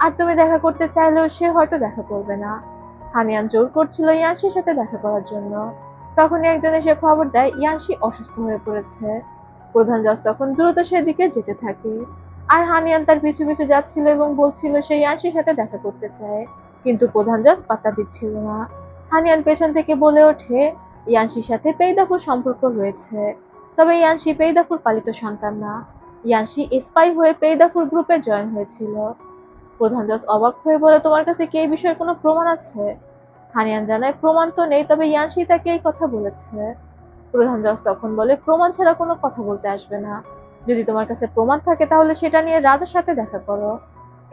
আর তুমি দেখা করতে চাইলেও সে হয়তো দেখা করবে না। হানিয়ান জোর করছিল ইয়ানশির সাথে দেখা করার জন্য। তখনই একজন এসে খবর দেয় ইয়ানশি অসুস্থ হয়ে পড়েছে। প্রধান জজ তখন দ্রুত সেদিকে যেতে থাকে আর হানিয়ান তার পিছু পিছু যাচ্ছিল এবং বলছিল সে ইয়ানশির সাথে দেখা করতে চায়, কিন্তু প্রধান জজ পাত্তা দিচ্ছিল না। হানিয়ান পেছন থেকে বলে ওঠে, ইয়ানশির সাথে পেইদাফুর সম্পর্ক রয়েছে, তবে ইয়ানশি পেইদাফুর পালিত সন্তান না, ইয়ানশি স্পাই হয়ে পেইদাফুর গ্রুপে জয়েন হয়েছিল। প্রধান জজ অবাক হয়ে বলে, তোমার কাছে কি এই বিষয়ে কোনো প্রমাণ আছে? হানিয়ান জানায়, প্রমাণ তো নেই, তবে ইয়ানশি তাকে এই কথা বলেছে। প্রধান জজ তখন বলে, প্রমাণ ছাড়া কোনো কথা বলতে আসবে না, যদি তোমার কাছে প্রমাণ থাকে তাহলে সেটা নিয়ে রাজার সাথে দেখা করো।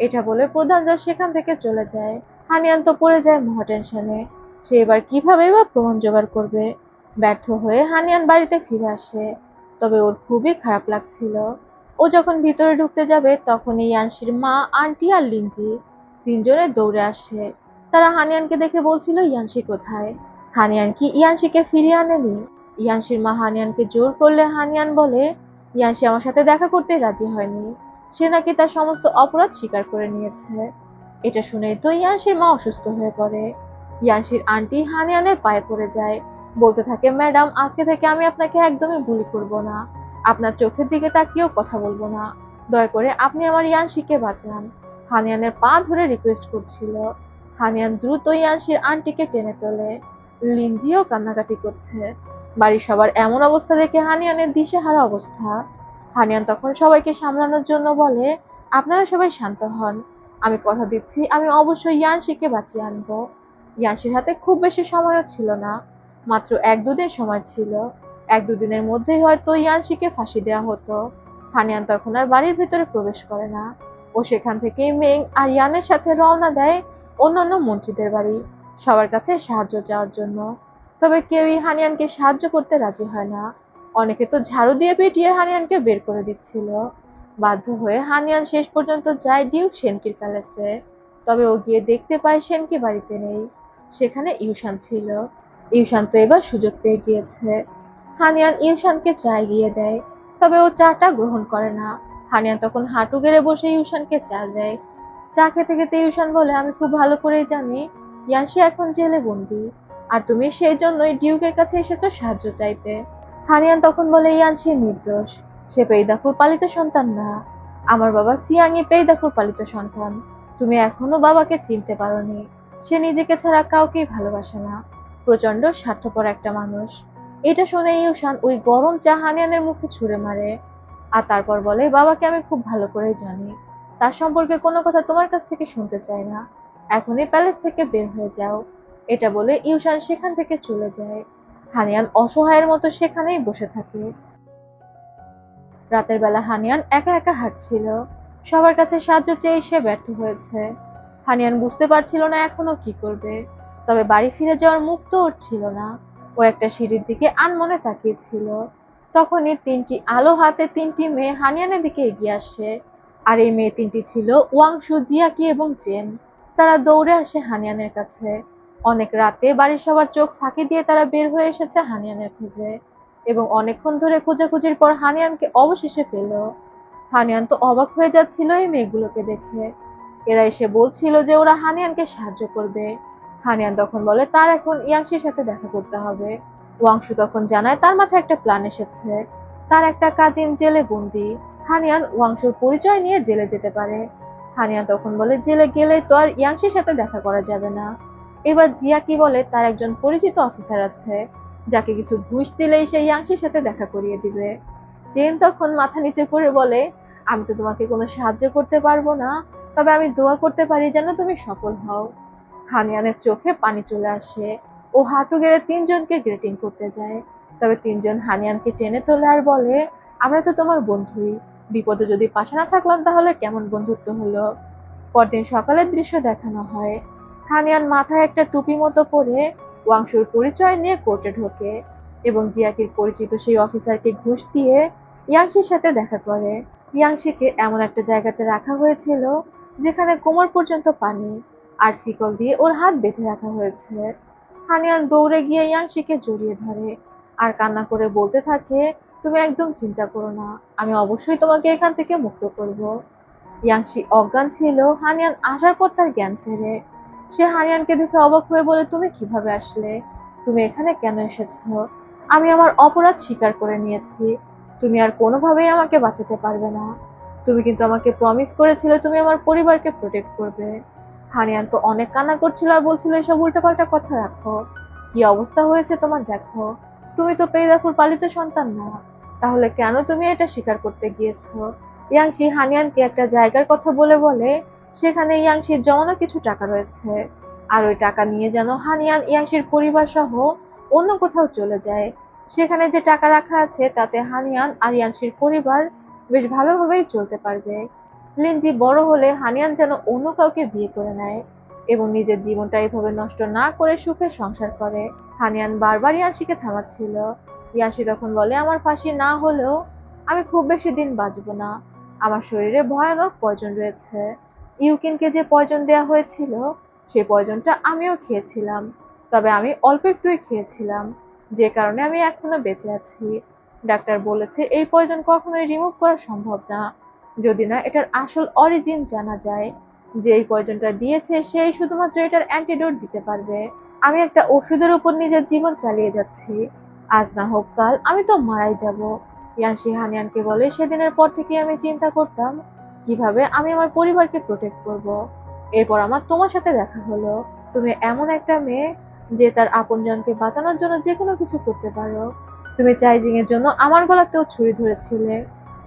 এটা বলে প্রধান জজ সেখান থেকে চলে যায়। হানিয়ান তো পড়ে যায় মহা টেনশনে, সে এবার কিভাবে বা প্রমাণ জোগাড় করবে। ব্যর্থ হয়ে হানিয়ান বাড়িতে ফিরে আসে, তবে ওর খুবই খারাপ লাগছিল। ও যখন ভিতরে ঢুকতে যাবে তখনই ইয়ানশির মা, আন্টি আর লিনজি তিনজনে দৌড়ে আসে। তারা হানিয়ানকে দেখে বলছিল, ইয়ানশি কোথায়? হানিয়ান কি ইয়ানশিকে ফিরিয়ে আনেনি? ইয়ানশির মা হানিয়ানকে জোর করলে হানিয়ান বলে, ইয়ানশি আমার সাথে দেখা করতে রাজি হয়নি, সে নাকি তার সমস্ত অপরাধ স্বীকার করে নিয়েছে। এটা শুনেই তো ইয়ানশির মা অসুস্থ হয়ে পড়ে। ইয়ানশির আন্টি হানিয়ানের পায়ে পড়ে যায়, বলতে থাকে, ম্যাডাম আজকে থেকে আমি আপনাকে একদমই বুলি করব না, আপনার চোখের দিকে তাকিয়েও কথা বলবো না, দয়া করে আপনি আমার ইয়ানশিকে বাঁচান। হানিয়ানের পা ধরে রিকোয়েস্ট করছিল। হানিয়ান দ্রুত ইয়ানশির আন্টিকে টেনে তোলে। লিনজিও কান্নাকাটি করছে। বাড়ির সবার এমন অবস্থা দেখে হানিয়ানের দিশেহারা অবস্থা। হানিয়ান তখন সবাইকে সামলানোর জন্য বলে, আপনারা সবাই শান্ত হন। আমি কথা দিচ্ছি আমি অবশ্যই ইয়ানশিকে বাঁচিয়ে আনবো। ইয়ানশির হাতে খুব বেশি সময়ও ছিল না, মাত্র 1-2 দিন সময় ছিল। 1-2 দিনের মধ্যেই হয়তো ইয়ানশিকে ফাঁসি দেওয়া হতো। হানিয়ান তখন আর বাড়ির ভিতরে প্রবেশ করে না। ও সেখান থেকেই মেং আর ইয়ানের সাথে রওনা দেয় অন্যান্য মন্ত্রীদের বাড়ি, সবার কাছে সাহায্য চাওয়ার জন্য। তবে কেউই হানিয়ানকে সাহায্য করতে রাজি হয় না। অনেকে তো ঝাড়ু দিয়ে পিটিয়ে হানিয়ানকে বের করে দিচ্ছিল। বাধ্য হয়ে হানিয়ান শেষ পর্যন্ত যায় ডিউক সেনকির প্যালেসে। তবে ও গিয়ে দেখতে পায় সেনকি বাড়িতে নেই, সেখানে ইউশান ছিল। ইউশান তো এবার সুযোগ পেয়ে গিয়েছে। হানিয়ান ইউশানকে চা এগিয়ে দেয়, তবে ও চাটা গ্রহণ করে না। হানিয়ান তখন হাঁটু গেড়ে বসে ইউশানকে চা দেয়। চা খেতে খেতে ইউশান বলে, আমি খুব ভালো করেই জানি ইয়ানশি এখন জেলে বন্দি, আর তুমি সেই জন্যই ডিউকের কাছে এসেছো সাহায্য চাইতে। হানিয়ান তখন বলে, ইয়ানশি নির্দোষ, সে পেইদাফুর পালিত সন্তান না। আমার বাবা সিয়াংই পেইদাফুর পালিত সন্তান। তুমি এখনো বাবাকে চিনতে পারোনি। সে নিজেকে ছাড়া কাউকেই ভালোবাসে না, প্রচন্ড স্বার্থপর একটা মানুষ। এটা শুনে ইউশান ওই গরম চা হানিয়ানের মুখে ছুঁড়ে মারে, আর তারপর বলে, বাবাকে আমি খুব ভালো করেই জানি, তার সম্পর্কে কোনো কথা তোমার কাছ থেকে শুনতে চাই না। এখনই প্যালেস থেকে বের হয়ে যাও। এটা বলে ইউশান সেখান থেকে চলে যায়। হানিয়ান অসহায়ের মতো সেখানেই বসে থাকে। রাতের বেলা হানিয়ান একা একা হাঁটছিল। সবার কাছে সাহায্য চেয়ে সে ব্যর্থ হয়েছে। হানিয়ান বুঝতে পারছিল না এখনো কি করবে। তবে বাড়ি ফিরে যাওয়ার মুখ তো ওর ছিল না। ও একটা সিঁড়ির দিকে আনমনে তাকিয়েছিল। তখনই 3টি আলো হাতে 3টি মেয়ে হানিয়ানের দিকে এগিয়ে আসে। আর এই মেয়ে 3টি ছিল ওয়াংশু, জিয়াকি এবং চেন। তারা দৌড়ে আসে হানিয়ানের কাছে। অনেক রাতে বাড়ির সবার চোখ ফাঁকি দিয়ে তারা বের হয়ে এসেছে হানিয়ানের খোঁজে, এবং অনেকক্ষণ ধরে খোঁজাখুঁজির পর হানিয়ানকে অবশেষে পেল। হানিয়ান তো অবাক হয়ে যাচ্ছিল এই মেয়েগুলোকে দেখে। এরা এসে বলছিল যে ওরা হানিয়ানকে সাহায্য করবে। হানিয়ান তখন বলে তার এখন ইয়াংশির সাথে দেখা করতে হবে। ওয়াংশু তখন জানায় তার মাথায় একটা প্ল্যান এসেছে। তার একটা কাজিন জেলে বন্দি। হানিয়ান ওয়াংশুর পরিচয় নিয়ে জেলে যেতে পারে। হানিয়ান তখন বলে, জেলে গেলে তো আর ইয়াংশির সাথে দেখা করা যাবে না। এবার জিয়া কি বলে, তার একজন পরিচিত অফিসার আছে, যাকে কিছু ঘুষ দিলেই সে ইয়াংশির সাথে দেখা করিয়ে দিবে। চেন তখন মাথা নিচু করে বলে, আমি তো তোমাকে কোনো সাহায্য করতে পারবো না, তবে আমি দোয়া করতে পারি যেন তুমি সফল হও। হানিয়ানের চোখে পানি চলে আসে। ও হাঁটু গেড়ে 3জনকে গ্রেটিং করতে যায়। তবে 3জন হানিয়ানকে টেনে তোলে আর বলে, আমরা তো তোমার বন্ধুই, বিপদে যদি পাশে না থাকলাম তাহলে কেমন বন্ধুত্ব হলো। পরদিন সকালের দৃশ্য দেখানো হয়। হানিয়ান মাথায় একটা টুপি মতো পরে ওয়াংশুর পরিচয় নিয়ে কোর্টে ঢোকে, এবং জিয়াকির পরিচিত সেই অফিসারকে ঘুষ দিয়ে ইয়াংশির সাথে দেখা করে। ইয়াংশিকে এমন একটা জায়গাতে রাখা হয়েছিল যেখানে কোমর পর্যন্ত পানি, আর শিকল দিয়ে ওর হাত বেঁধে রাখা হয়েছে। হানিয়ান দৌড়ে গিয়ে ইয়াংশিকে জড়িয়ে ধরে আর কান্না করে বলতে থাকে, তুমি একদম চিন্তা করো না, আমি অবশ্যই তোমাকে এখান থেকে মুক্ত করব। ইয়াংশি অজ্ঞান ছিল। হানিয়ান আসার পর তার জ্ঞান ফেরে। সে হানিয়ানকে দেখে অবাক হয়ে বলে, তুমি কিভাবে আসলে? তুমি এখানে কেন এসেছো? আমি আমার অপরাধ স্বীকার করে নিয়েছি। তুমি আর কোনোভাবেই আমাকে বাঁচাতে পারবে না। তুমি কিন্তু আমাকে প্রমিস করেছিলে তুমি আমার পরিবারকে প্রোটেক্ট করবে। হানিয়ান তো অনেক কান্না করছিল আর বলছিল, এসব উল্টাপাল্টা কথা রাখো। কি অবস্থা হয়েছে তোমার দেখো। তুমি তো পেইদাফুর পালিত সন্তান না, তাহলে কেন তুমি এটা স্বীকার করতে গিয়েছো? ইয়াংশি হানিয়ানকে একটা জায়গার কথা বলে বলে সেখানে ইয়াংশির জমানো কিছু টাকা রয়েছে, আর ওই টাকা নিয়ে যেন হানিয়ান ইয়াংশির পরিবার সহ অন্য কোথাও চলে যায়। সেখানে যে টাকা রাখা আছে তাতে হানিয়ান আর ইয়াংশির পরিবার বেশ ভালোভাবেই চলতে পারবে। লিনজি বড় হলে হানিয়ান যেন অন্য কাউকে বিয়ে করে নেয় এবং নিজের জীবনটা এভাবে নষ্ট না করে সুখে সংসার করে। হানিয়ান বারবার ইয়াংশিকে থামাচ্ছিল। ইয়াংশি তখন বলে, আমার ফাঁসি না হলেও আমি খুব বেশি দিন বাঁচবো না। আমার শরীরে ভয়ানক পয়জন রয়েছে। ইউকিনকে যে পয়জন দেয়া হয়েছিল সেই পয়জনটা আমিও খেয়েছিলাম, তবে আমি অল্প একটুই খেয়েছিলাম, যে কারণে আমি এখনো বেঁচে আছি। ডাক্তার বলেছে এই পয়জন কখনোই রিমুভ করা সম্ভব না, যদি না এটার আসল অরিজিন জানা যায়। যে এই পয়জনটা দিয়েছে সেই শুধুমাত্র এটার অ্যান্টিডোট দিতে পারবে। আমি একটা ওষুধের উপর নিজের জীবন চালিয়ে যাচ্ছি। আজ না হোক কাল আমি তো মারাই যাব। ইয়াংশি হানিয়ানকে বলে, সেদিনের পর থেকে আমি চিন্তা করতাম কিভাবে আমি আমার পরিবারকে প্রোটেক্ট করব। এরপর আমার তোমার সাথে দেখা হলো। তুমি এমন একটা মেয়ে যে তার আপনজনকে বাঁচানোর জন্য যে কোনো কিছু করতে পারো। তুমি চাইজিং এর জন্য আমার গলাতেও ছুরি ধরেছিলে,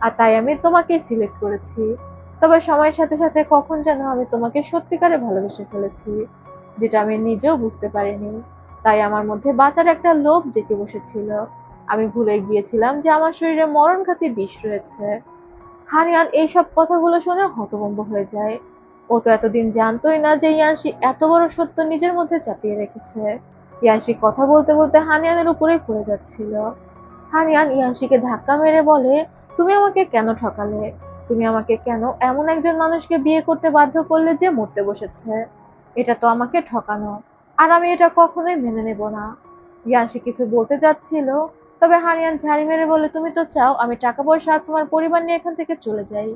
আর তাই আমি তোমাকেই সিলেক্ট করেছি। তবে সময়ের সাথে সাথে কখন যেন আমি তোমাকে সত্যিকারে ভালোবেসে ফেলেছি, যেটা আমি নিজেও বুঝতে পারিনি। তাই আমার মধ্যে বাঁচার একটা লোভ জেগে বসেছিল। আমি ভুলে গিয়েছিলাম যে আমার শরীরে মরণঘাতী বিষ রয়েছে। হানিয়ান এইসব কথাগুলো শুনে হতভম্ব হয়ে যায়। ও তো এতদিন জানতোই না যে ইয়ানশি এত বড় সত্য নিজের মধ্যে চাপিয়ে রেখেছে। ইয়ানশি কথা বলতে বলতে হানিয়ানের উপরেই পড়ে যাচ্ছিল। হানিয়ান ইয়ানশিকে ধাক্কা মেরে বলে, তুমি আমাকে কেন ঠকালে? তুমি আমাকে কেন এমন একজন মানুষকে বিয়ে করতে বাধ্য করলে যে মরতে বসেছে? এটা তো আমাকে ঠকানো, আর আমি এটা কখনোই মেনে নেব না। ইয়ানশি কিছু বলতে যাচ্ছিল, তবে হানিয়ান ঝাড়ি মেরে বলে, তুমি তো চাও আমি টাকা পয়সা আর তোমার পরিবার নিয়ে এখান থেকে চলে যাই।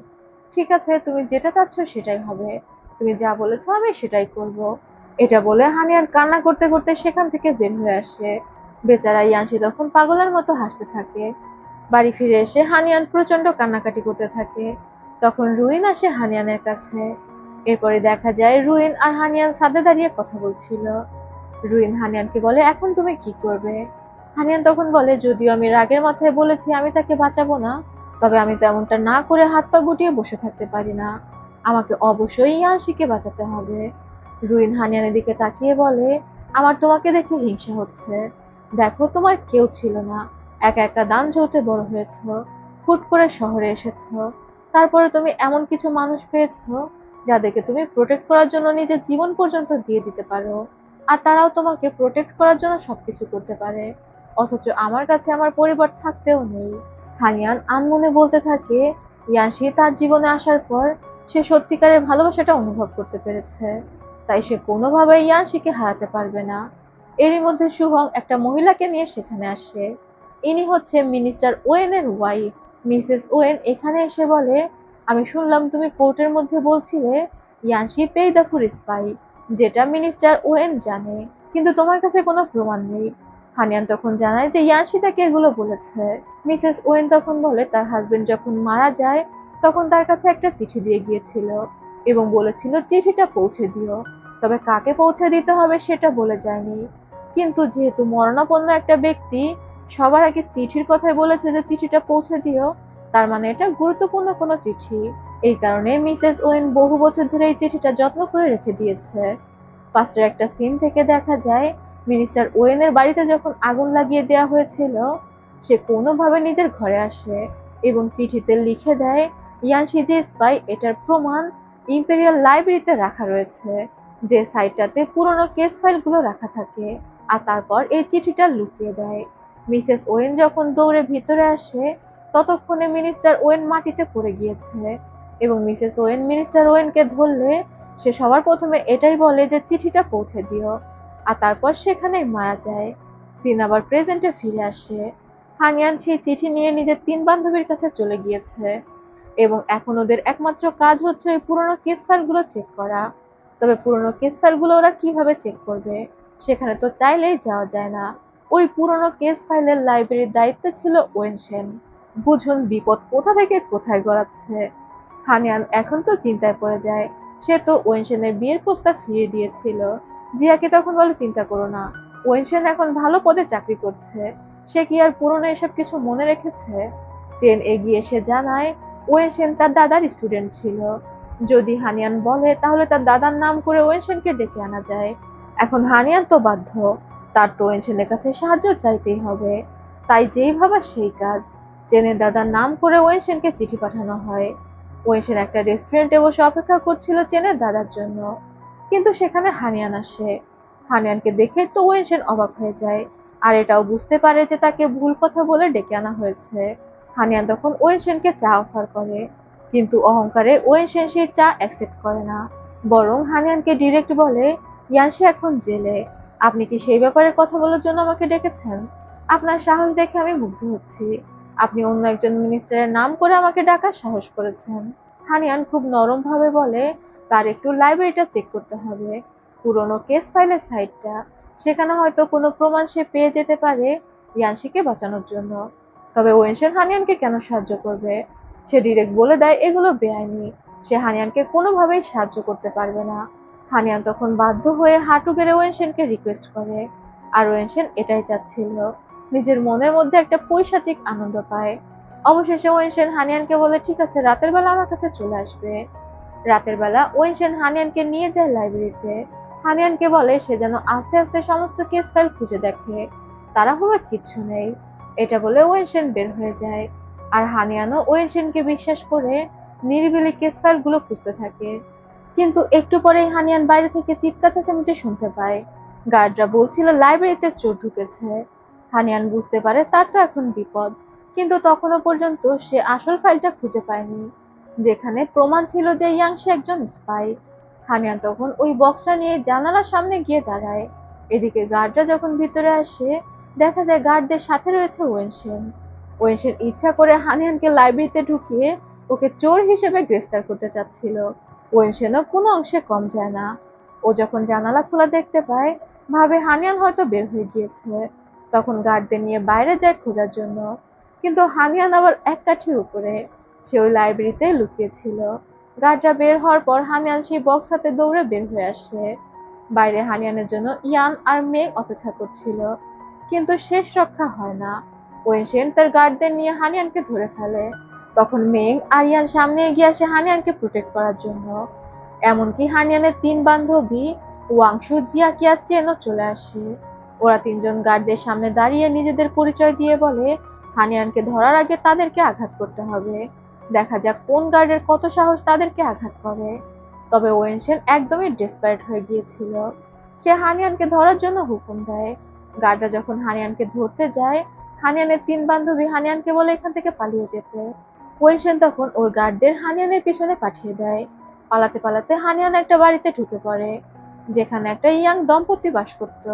ঠিক আছে, তুমি যেটা চাচ্ছ সেটাই হবে। তুমি যা বলেছো আমি সেটাই করব। এটা বলে হানিয়ান কান্না করতে করতে সেখান থেকে বের হয়ে আসে। বেচারা ইয়ানশি তখন পাগলের মতো হাসতে থাকে। বাড়ি ফিরে এসে হানিয়ান প্রচন্ড কান্নাকাটি করতে থাকে। তখন রুইন আসে হানিয়ানের কাছে। এরপরে দেখা যায় রুইন আর হানিয়ান ছাদে দাঁড়িয়ে কথা বলছিল। রুইন হানিয়ানকে বলে, এখন তুমি কি করবে? হানিয়ান তখন বলে, যদিও আমি রাগের মাথায় বলেছি আমি তাকে বাঁচাবো না, তবে আমি তো এমনটা না করে হাত পা গুটিয়ে বসে থাকতে পারি না। আমাকে অবশ্যই ইয়ানশিকে বাঁচাতে হবে। রুইন হানিয়ানের দিকে তাকিয়ে বলে, আমার তোমাকে দেখে হিংসা হচ্ছে। দেখো, তোমার কেউ ছিল না, একা একা দান ঝরতে বড় হয়েছো, হুট করে শহরে এসেছো। তারপরে তুমি এমন কিছু মানুষ পেয়েছো যাদেরকে তুমি প্রোটেক্ট করার জন্য নিজের জীবন পর্যন্ত দিয়ে দিতে পারো, আর তারাও তোমাকে প্রোটেক্ট করার জন্য সবকিছু করতে পারে। অথচ আমার কাছে আমার পরিবার থাকতেও নেই। হানিয়ান আনমনে বলতে থাকে, ইয়ানশি তার জীবনে আসার পর সে সত্যিকারের ভালোবাসাটা অনুভব করতে পেরেছে, তাই সে কোনোভাবেই ইয়ানশিকে হারাতে পারবে না। এরই মধ্যে সুহং একটা মহিলাকে নিয়ে সেখানে আসে। ইনি হচ্ছে মিনিস্টার ওয়েনের ওয়াইফ। মিসেস ওয়েন এখানে এসে বলে, আমি শুনলাম তুমি কোর্টের মধ্যে বলছিলে ইয়ানশি পেইদাফুর স্পাই, যেটা মিনিস্টার ওয়েন জানে, কিন্তু তোমার কাছে কোনো প্রমাণ নেই। হানিয়ান তখন জানায় যে ইয়ানশি তাকে এগুলো বলেছে। মিসেস ওয়েন তখন বলে, তার হাজবেন্ড যখন মারা যায় তখন তার কাছে একটা চিঠি দিয়ে গিয়েছিল এবং বলেছিল চিঠিটা পৌঁছে দিও, তবে কাকে পৌঁছে দিতে হবে সেটা বলে যায়নি। কিন্তু যেহেতু মরণাপন্ন একটা ব্যক্তি সবার আগে চিঠির কথাই বলেছে যে চিঠিটা পৌঁছে দিও, তার মানে এটা গুরুত্বপূর্ণ কোনো চিঠি। এই কারণে মিসেস ওয়েন বহু বছর ধরে এই চিঠিটা যত্ন করে রেখে দিয়েছে। পাস্টের একটা সিন থেকে দেখা যায়, মিনিস্টার ওয়েনের বাড়িতে যখন আগুন লাগিয়ে দেওয়া হয়েছিল, সে কোনোভাবে নিজের ঘরে আসে এবং চিঠিতে লিখে দেয় ইয়ানশি যে স্পাই এটার প্রমাণ ইম্পেরিয়াল লাইব্রেরিতে রাখা রয়েছে, যে সাইটটাতে পুরনো কেস ফাইলগুলো রাখা থাকে, আর তারপর এই চিঠিটা লুকিয়ে দেয়। মিসেস ওয়েন যখন দৌড়ে ভিতরে আসে ততক্ষণে মিনিস্টার ওয়েন মাটিতে পড়ে গিয়েছে এবং মিসেস ওয়েন মিনিস্টার ওয়েনকে ধরলে সে সবার প্রথমে এটাই বলে যে চিঠিটা পৌঁছে দিও, আর তারপর সেখানেই মারা যায়। সিন আবার প্রেজেন্টে ফিরে আসে। হানিয়ান সেই চিঠি নিয়ে নিজের 3 বান্ধবীর কাছে চলে গিয়েছে এবং এখন ওদের একমাত্র কাজ হচ্ছে ওই পুরোনো কেস ফাইলগুলো চেক করা। তবে পুরোনো কেস ফাইলগুলো ওরা কিভাবে চেক করবে? সেখানে তো চাইলেই যাওয়া যায় না। ওই পুরোনো কেস ফাইলের লাইব্রেরির দায়িত্বে ছিল ওয়েন সেন। বুঝুন বিপদ কোথা থেকে কোথায় গড়াচ্ছে। হানিয়ান এখন তো চিন্তায় পড়ে যায়। সে তো ওয়েনসেনের বিয়ের প্রস্তাব ফিরিয়ে দিয়েছিল। জিয়াকে তখন বলে, চিন্তা করো না, ওয়েনসেন এখন ভালো পদে চাকরি করছে, সে কি আর পুরনো এসব কিছু মনে রেখেছে? চেন এগিয়ে এসে জানায় ওয়েনসেন তার দাদার স্টুডেন্ট ছিল। যদি হানিয়ান বলে তাহলে তার দাদার নাম করে ওয়েনসেনকে ডেকে আনা যায়। এখন হানিয়ান তো বাধ্য, তার তো ওয়েনসেনের কাছে সাহায্য চাইতেই হবে। তাই যেই ভাবা সেই কাজ। চেনের দাদার নাম করে ওয়েনসেনকে চিঠি পাঠানো হয়। ওয়েনসেন একটা রেস্টুরেন্টে বসে অপেক্ষা করছিল চেনের দাদার জন্য, কিন্তু সেখানে হানিয়ান আসে। হানিয়ানকে দেখে তো ওয়েনসেন অবাক হয়ে যায়, আর এটাও বুঝতে পারে যে তাকে ভুল কথা বলে ডেকে আনা হয়েছে। হানিয়ান তখন ওয়েনসেনকে চা অফার করে, কিন্তু অহংকারে ওয়েনসেন সেই চা অ্যাকসেপ্ট করে না, বরং হানিয়ানকে ডিরেক্ট বলে, ইয়ানশি এখন জেলে, আপনি কি সেই ব্যাপারে কথা বলার জন্য আমাকে ডেকেছেন? আপনার সাহস দেখে আমি মুগ্ধ হচ্ছি। আপনি অন্য একজন মিনিস্টারের নাম করে আমাকে ডাকার সাহস করেছেন। হানিয়ান খুব নরম ভাবে বলে, তার একটু লাইব্রেরিটা চেক করতে হবে, পুরনো কেস ফাইলের সাইটটা, সেখানে হয়তো কোনো প্রমাণ সে পেয়ে যেতে পারে ইয়ানশিকে বাঁচানোর জন্য। তবে ওয়েনসেন হানিয়ানকে কেন সাহায্য করবে? সে ডিরেক্ট বলে দেয় এগুলো বেআইনি, সে হানিয়ানকে কোনোভাবেই সাহায্য করতে পারবে না। হানিয়ান তখন বাধ্য হয়ে হাঁটু গেড়ে ওয়েনশেনকে রিকোয়েস্ট করে, আর ওয়েনশেন এটাই চাচ্ছিল, নিজের মনের মধ্যে একটা পৈশাচিক আনন্দ পায়। অবশেষে ওয়েনশেন হানিয়ানকে বলে ঠিক আছে, রাতের বেলা আমার কাছে চলে আসবে। রাতের বেলা ওয়েনশেন হানিয়ানকে নিয়ে যায় লাইব্রেরিতে। হানিয়ানকে বলে সে যেন আস্তে আস্তে সমস্ত কেস ফাইল খুঁজে দেখে, তাড়াহুড়ো কিচ্ছু নেই। এটা বলে ওয়েনশেন বের হয়ে যায়, আর হানিয়ানও ওয়েনশেনকে বিশ্বাস করে নিরিবিলি কেস ফাইল গুলো খুঁজতে থাকে। কিন্তু একটু পরেই হানিয়ান বাইরে থেকে চিৎকার চেঁচামেচি শুনতে পায়। গার্ডরা বলছিল লাইব্রেরিতে চোর ঢুকেছে। হানিয়ান বুঝতে পারে তার তো এখন বিপদ, কিন্তু তখনও পর্যন্ত সে আসল ফাইলটা খুঁজে পায়নি, যেখানে প্রমাণ ছিল যে ইয়াংশি একজন স্পাই। হানিয়ান তখন ওই বক্সটা নিয়ে জানালার সামনে গিয়ে দাঁড়ায়। এদিকে গার্ডরা যখন ভিতরে আসে, দেখা যায় গার্ডদের সাথে রয়েছে ওয়েনশেন। ওয়েনশেন ইচ্ছা করে হানিয়ানকে লাইব্রেরিতে ঢুকিয়ে ওকে চোর হিসেবে গ্রেফতার করতে চাচ্ছিল। ওয়েনশেনও কোনো অংশে কম যায় না। ও যখন জানালা খোলা দেখতে পায়, ভাবে হানিয়ান হয়তো বের হয়ে গিয়েছে। তখন গার্ডদের নিয়ে বাইরে যায় খোঁজার জন্য, কিন্তু হানিয়ান আবার এক কাঠি উপরে, সে ওই লাইব্রেরিতে লুকিয়েছিল। গার্ডরা বের হওয়ার পর হানিয়ান সেই বক্স হাতে দৌড়ে বের হয়ে আসে। বাইরে হানিয়ানের জন্য ইয়ান আর মেঘ অপেক্ষা করছিল, কিন্তু শেষ রক্ষা হয় না। ওয়েনশেন তার গার্ডদের নিয়ে হানিয়ানকে ধরে ফেলে। তখন মেং আর ইয়ান সামনে এগিয়ে আসে হানিয়ানকে প্রোটেক্ট করার জন্য। এমনকি হানিয়ানের 3 বান্ধবী ওয়াংশু, জিয়াকি আর চেনও চলে আসে। ওরা 3জন গার্ডদের সামনে দাঁড়িয়ে নিজেদের পরিচয় দিয়ে বলে হানিয়ানকে ধরার আগে তাদেরকে আঘাত করতে হবে, দেখা যাক কোন গার্ডের কত সাহস তাদেরকে আঘাত করে। তবে ওয়েনশেন একদমই ডেসপারেট হয়ে গিয়েছিল। সে হানিয়ানকে ধরার জন্য হুকুম দেয়। গার্ডরা যখন হানিয়ানকে ধরতে যায়, হানিয়ানের 3 বান্ধবী হানিয়ানকে বলে এখান থেকে পালিয়ে যেতে। ওয়েনশেন তখন ওর গার্ডদের হানিয়ানের পিছনে পাঠিয়ে দেয়। পালাতে পালাতে হানিয়ান একটা বাড়িতে ঢুকে পড়ে, যেখানে একটা ইয়াং দম্পতি বাস করত।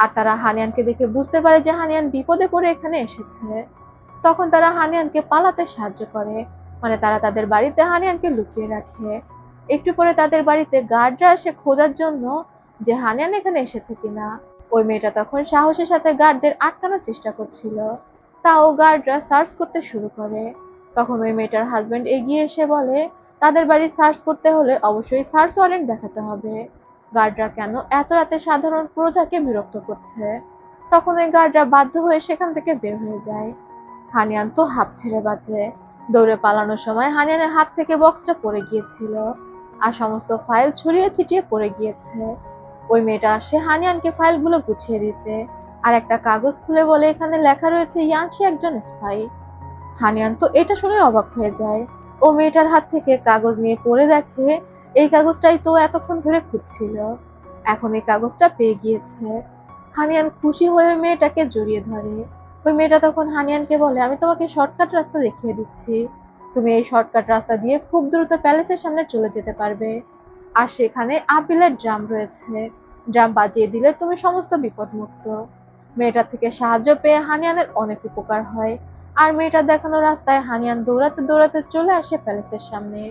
আর তারা হানিয়ানকে দেখে বুঝতে পারে যে হানিয়ান বিপদে পড়ে এখানে এসেছে। তখন তারা হানিয়ানকে পালাতে সাহায্য করে, মানে তারা তাদের বাড়িতে হানিয়ানকে লুকিয়ে রাখে। একটু পরে তাদের বাড়িতে গার্ডরা আসে খোঁজার জন্য যে হানিয়ান এখানে এসেছে কিনা। ওই মেয়েটা তখন সাহসের সাথে গার্ডদের আটকানোর চেষ্টা করছিল, তাও গার্ডরা সার্চ করতে শুরু করে। তখন ওই মেয়েটার হাজবেন্ড এগিয়ে এসে বলে তাদের বাড়ি সার্চ করতে হলে অবশ্যই সার্চ ওয়ারেন্ট দেখাতে হবে। গার্ডরা কেন এত রাতে সাধারণ প্রজাকে বিরক্ত করছে। তখন ওই গার্ডরা বাধ্য হয়ে সেখান থেকে বের হয়ে যায়। হানিয়ান তো হাঁপ ছেড়ে বাঁচে। দৌড়ে পালানোর সময় হানিয়ানের হাত থেকে বক্সটা পড়ে গিয়েছিল, আর সমস্ত ফাইল ছড়িয়ে ছিটিয়ে পড়ে গিয়েছে। ওই মেয়েটা আসে হানিয়ানকে ফাইলগুলো গুছিয়ে দিতে, আর একটা কাগজ খুলে বলে এখানে লেখা রয়েছে ইয়াংশি একজন স্পাই। হানিয়ান তো এটা শুনে অবাক হয়ে যায়। ও মেয়েটার হাত থেকে কাগজ নিয়ে পড়ে দেখে এই কাগজটাই তো এতক্ষণ ধরে খুঁজছিল, এখন এই কাগজটা পেয়ে গিয়েছে। হানিয়ান খুশি হয়ে মেয়েটাকে জড়িয়ে ধরে। ওই মেয়েটা তখন হানিয়ানকে বলে আমি তোমাকে শর্টকাট রাস্তা দেখিয়ে দিচ্ছি, তুমি এই শর্টকাট রাস্তা দিয়ে খুব দ্রুত প্যালেসের সামনে চলে যেতে পারবে। আর সেখানে আপিলের ড্রাম রয়েছে, ড্রাম বাজিয়ে দিলে তুমি সমস্ত বিপদ মুক্ত। মেয়েটার থেকে সাহায্য পেয়ে হানিয়ানের অনেক উপকার হয়। আর মেয়েটার দেখানো রাস্তায় হানিয়ান দৌড়াতে দৌড়াতে চলে আসে প্যালেসের সামনে।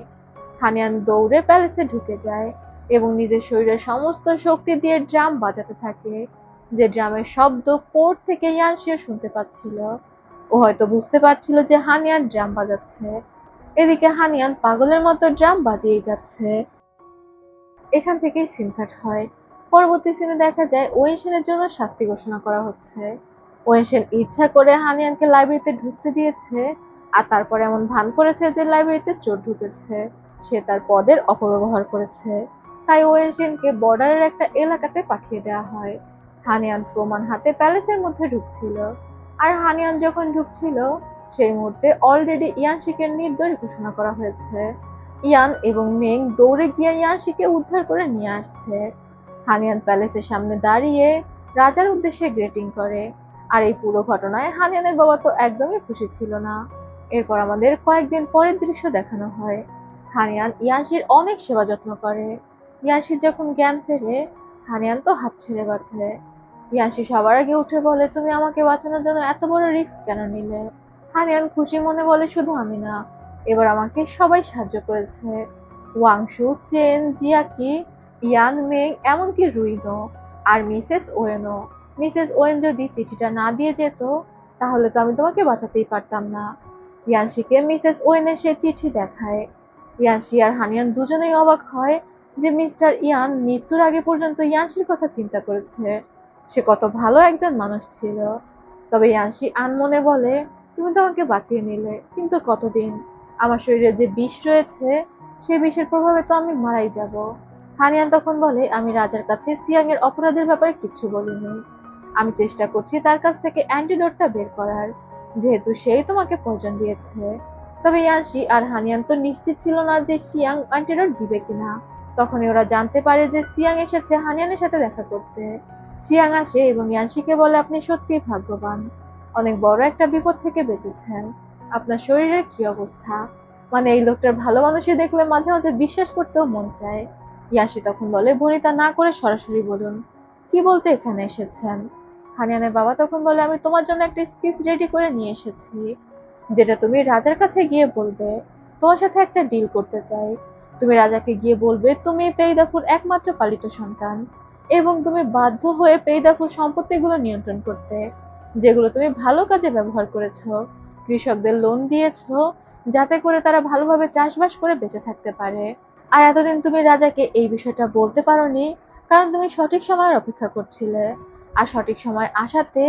হানিয়ান দৌড়ে প্যালেসে ঢুকে যায় এবং নিজের শরীরের সমস্ত শক্তি দিয়ে ড্রাম বাজাতে থাকে, যে ড্রামের শব্দ কোর্ট থেকে ইয়ানশিও শুনতে পাচ্ছিল। ও হয়তো বুঝতে পারছিল যে হানিয়ান ড্রাম বাজাচ্ছে। এদিকে হানিয়ান পাগলের মতো ড্রাম বাজিয়েই যাচ্ছে। এখান থেকেই সিন কাট হয়। পরবর্তী সিনে দেখা যায় ওয়েনশেনের জন্য শাস্তি ঘোষণা করা হচ্ছে। ওয়েনশেন ইচ্ছা করে হানিয়ানকে লাইব্রেরিতে ঢুকতে দিয়েছে, আর তারপর এমন ভান করেছে যে লাইব্রেরিতে চোর ঢুকেছে। সে তার পদের অপব্যবহার করেছে, তাই ওয়েনশেনকে বর্ডারের একটা এলাকাতে পাঠিয়ে দেওয়া হয়। হানিয়ান প্রমাণ হাতে প্যালেসের মধ্যে ঢুকছিল, আর হানিয়ান যখন ঢুকছিল সেই মুহূর্তে অলরেডি ইয়ানশিকে নির্দোষ ঘোষণা করা হয়েছে। ইয়ান এবং মেং দৌড়ে গিয়ে ইয়ানশিকে উদ্ধার করে নিয়ে আসছে। হানিয়ান প্যালেসের সামনে দাঁড়িয়ে রাজার উদ্দেশ্যে গ্রেটিং করে, আর এই পুরো ঘটনায় হানিয়ানের বাবা তো একদমই খুশি ছিল না। এরপর আমাদের কয়েকদিন পরের দৃশ্য দেখানো হয়। হানিয়ান ইয়ানশির অনেক সেবা যত্ন করে। ইয়ানশির যখন জ্ঞান ফেরে, হানিয়ান তো হাঁপ ছেড়ে বাঁচে। ইয়ানশি সবার আগে উঠে বলে তুমি আমাকে বাঁচানোর জন্য এত বড় রিস্ক কেন নিলে। হানিয়ান খুশি মনে বলে শুধু আমি না, এবার আমাকে সবাই সাহায্য করেছে, ওয়াংশু, চেন, জিয়াকি, ইয়ান, মেং, এমনকি রুইনো আর মিসেস ওয়েনও। মিসেস ওয়েন যদি চিঠিটা না দিয়ে যেত তাহলে তো আমি তোমাকে বাঁচাতেই পারতাম না। ইয়ানশিকে মিসেস ওয়েনের সে চিঠি দেখায়। ইয়ানশি আর হানিয়ান দুজনেই অবাক হয় যে মিস্টার ইয়ান মৃত্যুর আগে পর্যন্ত ইয়ানশির কথা চিন্তা করেছে। সে কত ভালো একজন মানুষ ছিল। তবে ইয়ানশি আনমনে বলে, তুমি তো আমাকে বাঁচিয়ে নিলে, কিন্তু কতদিন? আমার শরীরে যে বিষ রয়েছে, সেই বিষের প্রভাবে তো আমি মারাই যাব। হানিয়ান তখন বলে, আমি রাজার কাছে সিয়াং এর অপরাধের ব্যাপারে কিচ্ছু বলিনি। আমি চেষ্টা করছি তার কাছ থেকে অ্যান্টিডোটটা বের করার, যেহেতু সেই তোমাকে পয়জন দিয়েছে। তবে ইয়ানশি আর হানিয়ান তো নিশ্চিত ছিল না যে সিয়াং অ্যান্টিডোট দিবে কিনা। তখনই ওরা জানতে পারে যে সিয়াং এসেছে হানিয়ানের সাথে দেখা করতে। সিয়াং আসে এবং ইয়ানশিকে বলে, আপনি সত্যিই ভাগ্যবান, অনেক বড় একটা বিপদ থেকে বেঁচেছেন। আপনার শরীরের কি অবস্থা? মানে এই লোকটার ভালো মানুষই দেখলে মাঝে মাঝে বিশ্বাস করতেও মন চায়। ইয়ানশি তখন বলে, ভনিতা না করে সরাসরি বলুন, কি বলতে এখানে এসেছেন? হানিয়ানের বাবা তখন বলে, আমি তোমার জন্য একটা স্পিচ রেডি করে নিয়ে এসেছি, যেটা তুমি রাজার কাছে গিয়ে বলবে। তোমার সাথে একটা ডিল করতে চাই। তুমি রাজাকে গিয়ে বলবে তুমি পেইদাফুর একমাত্র পালিত সন্তান, এবং তুমি বাধ্য হয়ে পেইদাফুর সম্পত্তিগুলো নিয়ন্ত্রণ করতে, যেগুলো তুমি ভালো কাজে ব্যবহার করেছো। কৃষকদের লোন দিয়েছো, যাতে করে তারা ভালোভাবে চাষবাস করে বেঁচে থাকতে পারে। আর এতদিন তুমি রাজাকে এই বিষয়টা বলতে পারোনি, কারণ তুমি সঠিক সময়ের অপেক্ষা করছিলে। আর সঠিক সময় আসাতে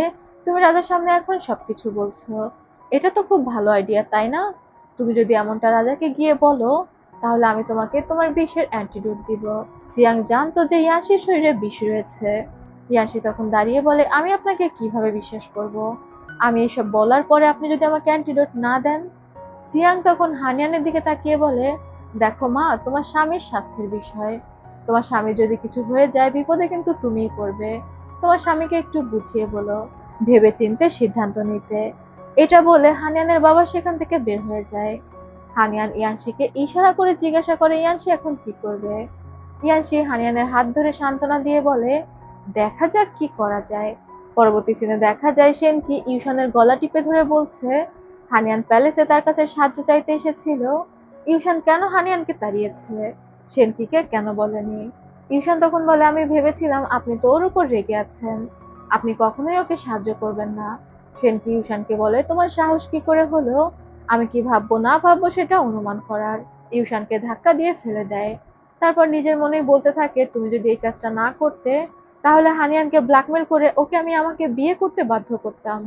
তুমি রাজার সামনে এখন সবকিছু বলছো। এটা তো খুব ভালো আইডিয়া, তাই না? তুমি যদি এমনটা রাজাকে গিয়ে বলো, তাহলে আমি তোমাকে তোমার বিষের অ্যান্টিডোট দিব। সিয়াং জানতো যে ইয়ানশির শরীরে বিষ রয়েছে। ইয়ানশি তখন দাঁড়িয়ে বলে, আমি আপনাকে কিভাবে বিশ্বাস করব? আমি এসব বলার পরে আপনি যদি আমাকে অ্যান্টিডোট না দেন? সিয়াং তখন হানিয়ানের দিকে তাকিয়ে বলে, দেখো মা, তোমার স্বামীর স্বাস্থ্যের বিষয়। তোমার স্বামী যদি কিছু হয়ে যায়, বিপদে কিন্তু তুমিই পড়বে। তোমার স্বামীকে একটু বুঝিয়ে বলো, ভেবেচিন্তে সিদ্ধান্ত নিতে। এটা বলে হানিয়ানের বাবা সেখান থেকে বের হয়ে যায়। হানিয়ান ইয়ানশিকে ইশারা করে জিজ্ঞাসা করে, ইয়ানশি এখন কি করবে? ইয়ানশি হানিয়ানের হাত ধরে সান্ত্বনা দিয়ে বলে, দেখা যাক কি করা যায়। পরবর্তী সিনে দেখা যায় সেনকি ইউশানের গলা টিপে ধরে বলছে, হানিয়ান প্যালেসে তার কাছে সাহায্য চাইতে এসেছিল। ইউশান কেন হানিয়ানকে তাড়িয়েছে, সেনকিকে কেন বলেনি? ইউশান তখন বলে, আমি ভেবেছিলাম আপনি তো ওর উপর রেগে আছেন, আপনি কখনোই ওকে সাহায্য করবেন না। সেনকি ইউশানকে বলে, তোমার সাহস কি করে হলো আমি কি ভাববো না ভাববো সেটা অনুমান করার? ইউশানকে ধাক্কা দিয়ে ফেলে দেয়। তারপর নিজের মনেই বলতে থাকে, তুমি যদি এই কাজটা না করতে, তাহলে হানিয়ানকে ব্ল্যাকমেল করে ওকে আমি আমাকে বিয়ে করতে বাধ্য করতাম।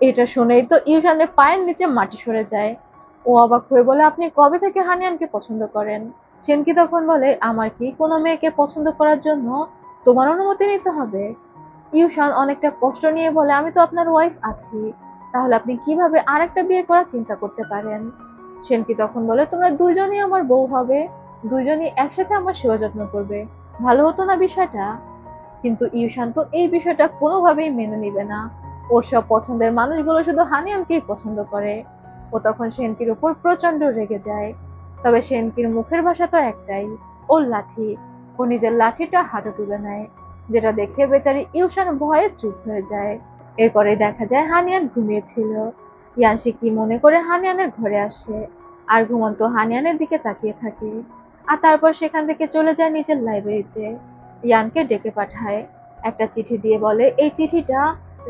এটা শুনেই তো ইউশানের পায়ের নিচে মাটি সরে যায়। ও অবাক হয়ে বলে, আপনি কবে থেকে হানিয়ানকে পছন্দ করেন? সেনকি তখন বলে, আমার কি কোনো মেয়েকে পছন্দ করার জন্য তোমার অনুমতি নিতে হবে? ইউশান অনেকটা কষ্ট নিয়ে বলে, আমি তো আপনার ওয়াইফ আছি, তাহলে আপনি কিভাবে আরেকটা বিয়ে করার চিন্তা করতে পারেন? সেনকি তখন বলে, তোমরা দুইজনই আমার বউ হবে, দুইজনই একসাথে আমার সেবা যত্ন করবে, ভালো হতো না বিষয়টা? কিন্তু ইউশান তো এই বিষয়টা কোনোভাবেই মেনে নিবে না। ওর সব পছন্দের মানুষগুলো শুধু হানিয়ানকেই পছন্দ করে। ও তখন সেনকির উপর প্রচন্ড রেগে যায়। তবে সেনকির মুখের ভাষা তো একটাই, ওর লাঠি। ও নিজের লাঠিটা হাতে তুলে নেয়, যেটা দেখে বেচারি ইউশান ভয়ে চুপ হয়ে যায়। এরপরে দেখা যায় হানিয়ান ঘুমিয়েছিল। ইয়ানশি কি মনে করে হানিয়ানের ঘরে আসে, আর ঘুমন্ত হানিয়ানের দিকে তাকিয়ে থাকে। আর তারপর সেখান থেকে চলে যায় নিজের লাইব্রেরিতে। ইয়ানকে ডেকে পাঠায়, একটা চিঠি দিয়ে বলে এই চিঠিটা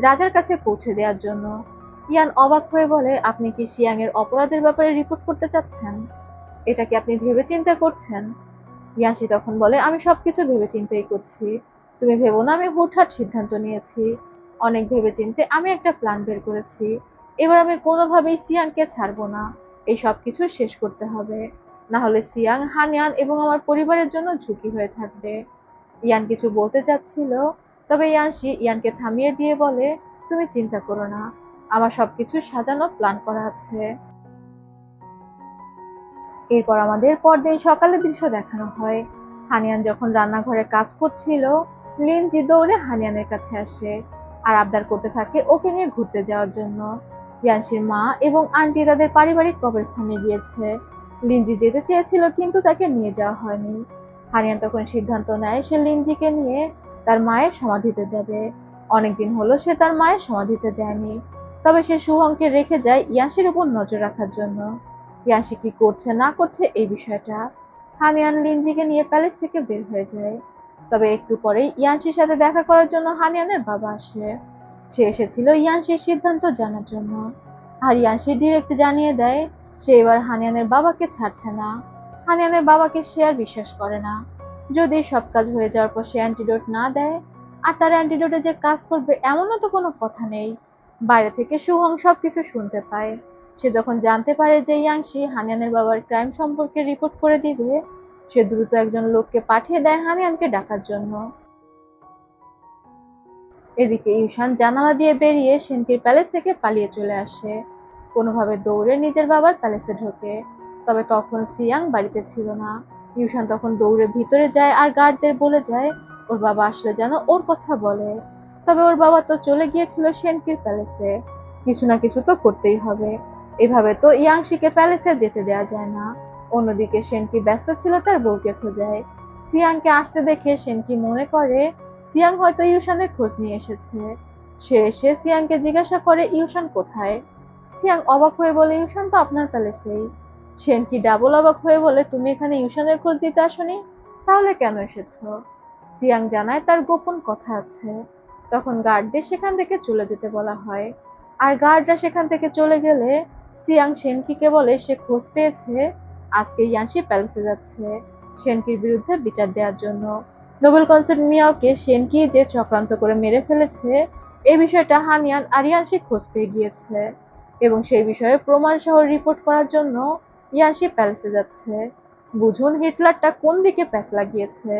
রাজার কাছে পৌঁছে দেওয়ার জন্য। ইয়ান অবাক হয়ে বলে, আপনি কি শিয়াং এর অপরাধের ব্যাপারে রিপোর্ট করতে চাচ্ছেন? এটা কি আপনি ভেবেচিন্তে করছেন? ইয়ানশি তখন বলে, আমি সবকিছু ভেবেচিন্তেই করছি। তুমি ভেবো না আমি হুটহাট সিদ্ধান্ত নিয়েছি। অনেক ভেবেচিন্তে আমি একটা প্ল্যান বের করেছি। এবার আমি কোনোভাবেই সিয়াংকে ছাড়বো না। এই সবকিছু শেষ করতে হবে, না হলে সিয়াং, হানিয়ান এবং আমার পরিবারের জন্য ঝুঁকি হয়ে থাকবে। ইয়ান কিছু বলতে চাচ্ছিল, তবে ইয়ানশি ইয়ানকে থামিয়ে দিয়ে বলে, তুমি চিন্তা করো না, আমার সবকিছু সাজানো প্ল্যান করা আছে। এরপর আমাদের পরদিন সকালের দৃশ্য দেখানো হয়। হানিয়ান যখন রান্নাঘরে কাজ করছিল, লিনজি দৌড়ে হানিয়ানের কাছে আসে আর আবদার করতে থাকে ওকে নিয়ে ঘুরতে যাওয়ার জন্য। ইয়ানশির মা এবং আন্টি তাদের পারিবারিক কবরস্থানে গিয়েছে। লিনজি যেতে চেয়েছিল, কিন্তু তাকে নিয়ে যাওয়া হয়নি। হানিয়ান তখন সিদ্ধান্ত নেয় সে লিনজিকে নিয়ে তার মায়ের সমাধিতে যাবে। অনেকদিন হলো সে তার মায়ের সমাধিতে যায়নি। তবে সে শুহংকে রেখে যায় ইয়ানশির উপর নজর রাখার জন্য। ইয়ানশি কি করছে না করছে এই বিষয়টা। হানিয়ান লিনজিকে নিয়ে প্যালেস থেকে বের হয়ে যায়। তবে একটু পরেই ইয়ানশির সাথে দেখা করার জন্য হানিয়ানের বাবা আসে। সে এসেছিল ইয়ানশির সিদ্ধান্ত জানার জন্য। আর ইয়ানশি ডিরেক্ট জানিয়ে দেয় সে এবার হানিয়ানের বাবাকে ছাড়ছে না। হানিয়ানের বাবাকে সে আর বিশ্বাস করে না। যদি সব কাজ হয়ে যাওয়ার পর সে অ্যান্টিডোট না দেয়, আর তার অ্যান্টিডোটে যে কাজ করবে এমনও তো কোনো কথা নেই। বাইরে থেকে সুহং সবকিছু শুনতে পায়। সে যখন জানতে পারে যে ইয়াংশি হানিয়ানের বাবার ক্রাইম সম্পর্কে রিপোর্ট করে দিবে, সে দ্রুত একজন লোককে পাঠিয়ে দেয় হানিয়ানকে ডাকার জন্য। এদিকে ইউশান জানালা দিয়ে বেরিয়ে সেনকির প্যালেস থেকে পালিয়ে চলে আসে। কোনোভাবে দৌড়ে নিজের বাবার প্যালেসে ঢোকে। তবে তখন সিয়াং বাড়িতে ছিল না। ইউশান তখন দৌড়ে ভিতরে যায় আর গার্ডদের বলে যায় ওর বাবা আসলে যেন ওর কথা বলে। তবে ওর বাবা তো চলে গিয়েছিল সেনকির প্যালেসে। কিছু না কিছু তো করতেই হবে। এভাবে তো ইয়াংশিকে প্যালেসে যেতে দেওয়া যায় না। অন্যদিকে সেনকি ব্যস্ত ছিল তার বউকে খোঁজায়। সিয়াংকে আসতে দেখে সেনকি মনে করে সিয়াং হয়তো ইউশানের খোঁজ নিয়ে এসেছে। সে এসে সিয়াংকে জিজ্ঞাসা করে ইউশান কোথায়। সিয়াং অবাক হয়ে বলে ইউশান তো আপনার প্যালেসেই। সেনকি ডাবল অবাক হয়ে বলে তুমি এখানে ইউশানের খোঁজ দিতে আসোনি, তাহলে কেন এসেছো? সিয়াং জানায় তার গোপন কথা আছে। তখন গার্ডদের সেখান থেকে চলে যেতে বলা হয়। আর গার্ডরা সেখান থেকে চলে গেলে সিয়াং সেনকিকে বলে সে খোঁজ পেয়েছে আজকে ইয়ানশি প্যালেসে যাচ্ছে সেনকির বিরুদ্ধে বিচার দেওয়ার জন্য। নোবেল কনসার্ট মিয়াওকে সেনকি যে চক্রান্ত করে মেরে ফেলেছে এই বিষয়টা হানিয়ান আর ইয়ানশি খোঁজ পেয়ে গিয়েছে, এবং সেই বিষয়ে প্রমাণ সহ রিপোর্ট করার জন্য ইয়ানশি প্যালেসে যাচ্ছে। বুঝুন হিটলারটা কোন দিকে প্যাঁচ লাগিয়েছে।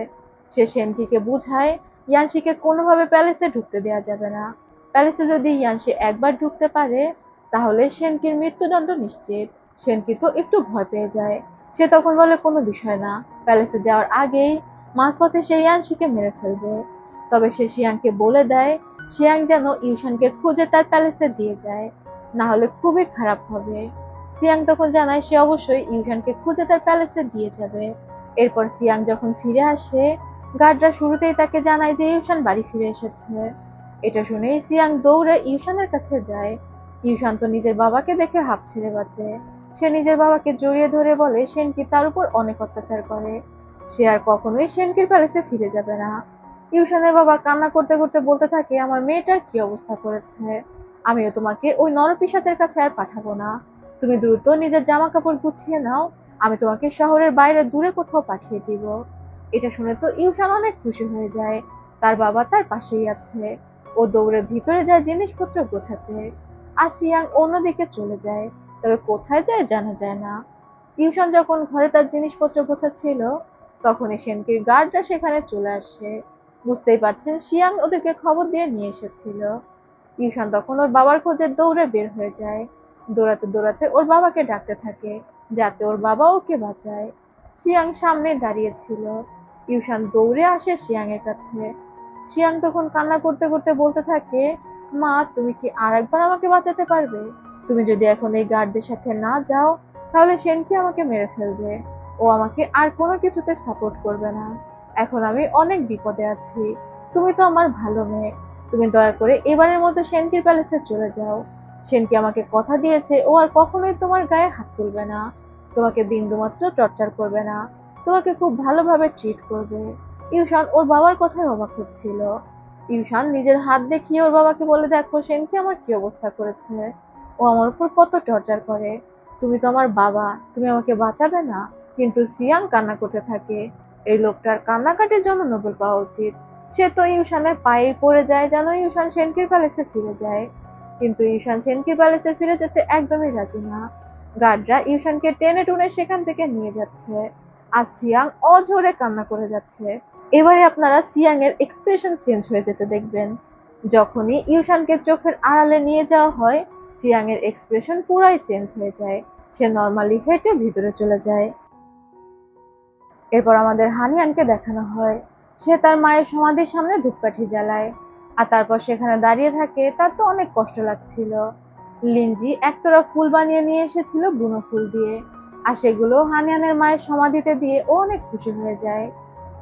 সে সেনকিকে বুঝায় ইয়ানশিকে কোনোভাবে প্যালেসে ঢুকতে দেওয়া যাবে না। প্যালেসে যদি ইয়ানশি একবার ঢুকতে পারে তাহলে সেনকির মৃত্যুদণ্ড নিশ্চিত। সেনকি তো একটু ভয় পেয়ে যায়। সে তখন বলে কোনো বিষয় না, প্যালেসে যাওয়ার আগেই মাঝপথে সে ইয়ানশিকে মেরে ফেলবে। তবে সে শিয়াংকে বলে দেয় শিয়াং যেন ইউশানকে খুঁজে তার প্যালেসে দিয়ে যায়, না হলে খুবই খারাপ হবে। সিয়াং তখন জানায় সে অবশ্যই ইউশানকে খুঁজে তার প্যালেসে দিয়ে যাবে। এরপর সিয়াং যখন ফিরে আসে, গার্ডরা শুরুতেই তাকে জানায় যে ইউশান বাড়ি ফিরে এসেছে। এটা শুনেই সিয়াং দৌড়ে ইউশানের কাছে যায়। ইউশান তো নিজের বাবাকে দেখে হাঁপ ছেড়ে বাঁচে। সে নিজের বাবাকে জড়িয়ে ধরে বলে সেনকি তার উপর অনেক অত্যাচার করে। সে আর কখনোই সেনকির প্যালেসে ফিরে যাবে না। ইউশানের বাবা কান্না করতে করতে বলতে থাকে আমার মেয়েটার কি অবস্থা করেছে, আমিও তোমাকে ওই নরপিশাচের কাছে আর পাঠাবো না। তুমি দ্রুত নিজের জামা কাপড় গুছিয়ে নাও, আমি তোমাকে শহরের বাইরে দূরে কোথাও পাঠিয়ে দিব। এটা শুনে তো ইউশান অনেক খুশি হয়ে যায়। তার বাবা তার পাশেই আছে। ও দৌড়ে ভিতরে যায় জিনিসপত্র গোছাতে। আর সিয়াং অন্যদিকে চলে যায়, তবে কোথায় যায় জানা যায় না। ইউশান যখন ঘরে তার জিনিসপত্র গোছাচ্ছিল তখনই সেনকির গার্ডরা সেখানে চলে আসে। বুঝতেই পারছেন শিয়াং ওদেরকে খবর দিয়ে নিয়ে এসেছিল। ইউশান তখন ওর বাবার খোঁজে দৌড়ে বের হয়ে যায়। দৌড়াতে দৌড়াতে ওর বাবাকে ডাকতে থাকে যাতে ওর বাবা ওকে বাঁচায়। শিয়াং সামনে দাঁড়িয়ে ছিল। ইউশান দৌড়ে আসে শিয়াং এর কাছে। শিয়াং তখন কান্না করতে করতে বলতে থাকে মা তুমি কি আর একবার আমাকে বাঁচাতে পারবে? তুমি যদি এখন এই গার্ডদের সাথে না যাও তাহলে সেনকি আমাকে মেরে ফেলবে। ও আমাকে আর কোনো কিছুতে সাপোর্ট করবে না। এখন আমি অনেক বিপদে আছি। তুমি তো আমার ভালো মেয়ে। তুমি দয়া করে এবারের মতো সেনকির প্যালেসে চলে যাও। সেনকি আমাকে কথা দিয়েছে ও আর কখনোই তোমার গায়ে হাত তুলবে না, তোমাকে বিন্দুমাত্র টর্চার করবে না, তোমাকে খুব ভালোভাবে ট্রিট করবে। ইউশান ওর বাবার কথায় অবাক হচ্ছিল। ইউশান নিজের হাত দেখিয়ে ওর বাবাকে বলে দেখো সেনকি আমার কি অবস্থা করেছে, ও আমার উপর কত টর্চার করে। তুমি তো আমার বাবা, তুমি আমাকে বাঁচাবে না? কিন্তু সিয়াং কান্না করতে থাকে। এই লোকটার কান্নাকাটির জন্য নোবেল পাওয়া উচিত। সে তো ইউশানের পায়ে পড়ে যায় যেন ইউশান সেনকির প্যালেসে ফিরে যায়। কিন্তু ইউশান সেনকির প্যালেসে ফিরে যেতে একদমই রাজি না। গার্ডরা ইউশানকে টেনে টুনে সেখান থেকে নিয়ে যাচ্ছে। আর সিয়াং অঝরে কান্না করে যাচ্ছে। এবারে আপনারা সিয়াং এর এক্সপ্রেশন চেঞ্জ হয়ে যেতে দেখবেন। যখনই ইউশানকে চোখের আড়ালে নিয়ে যাওয়া হয় সিয়াং এর এক্সপ্রেশন পুরাই চেঞ্জ হয়ে যায়। সে নর্মালি হেঁটে ভিতরে চলে যায়। এরপর আমাদের হানিয়ানকে দেখানো হয়। সে তার মায়ের সমাধির সামনে ধূপকাঠি জ্বালায়। আর তারপর সেখানে দাঁড়িয়ে থাকে। তার তো অনেক কষ্ট লাগছিল। লিনজি একতরা ফুল বানিয়ে নিয়ে এসেছিল বুনো ফুল দিয়ে। আর সেগুলো হানিয়ানের মায়ের সমাধিতে দিয়ে ও অনেক খুশি হয়ে যায়।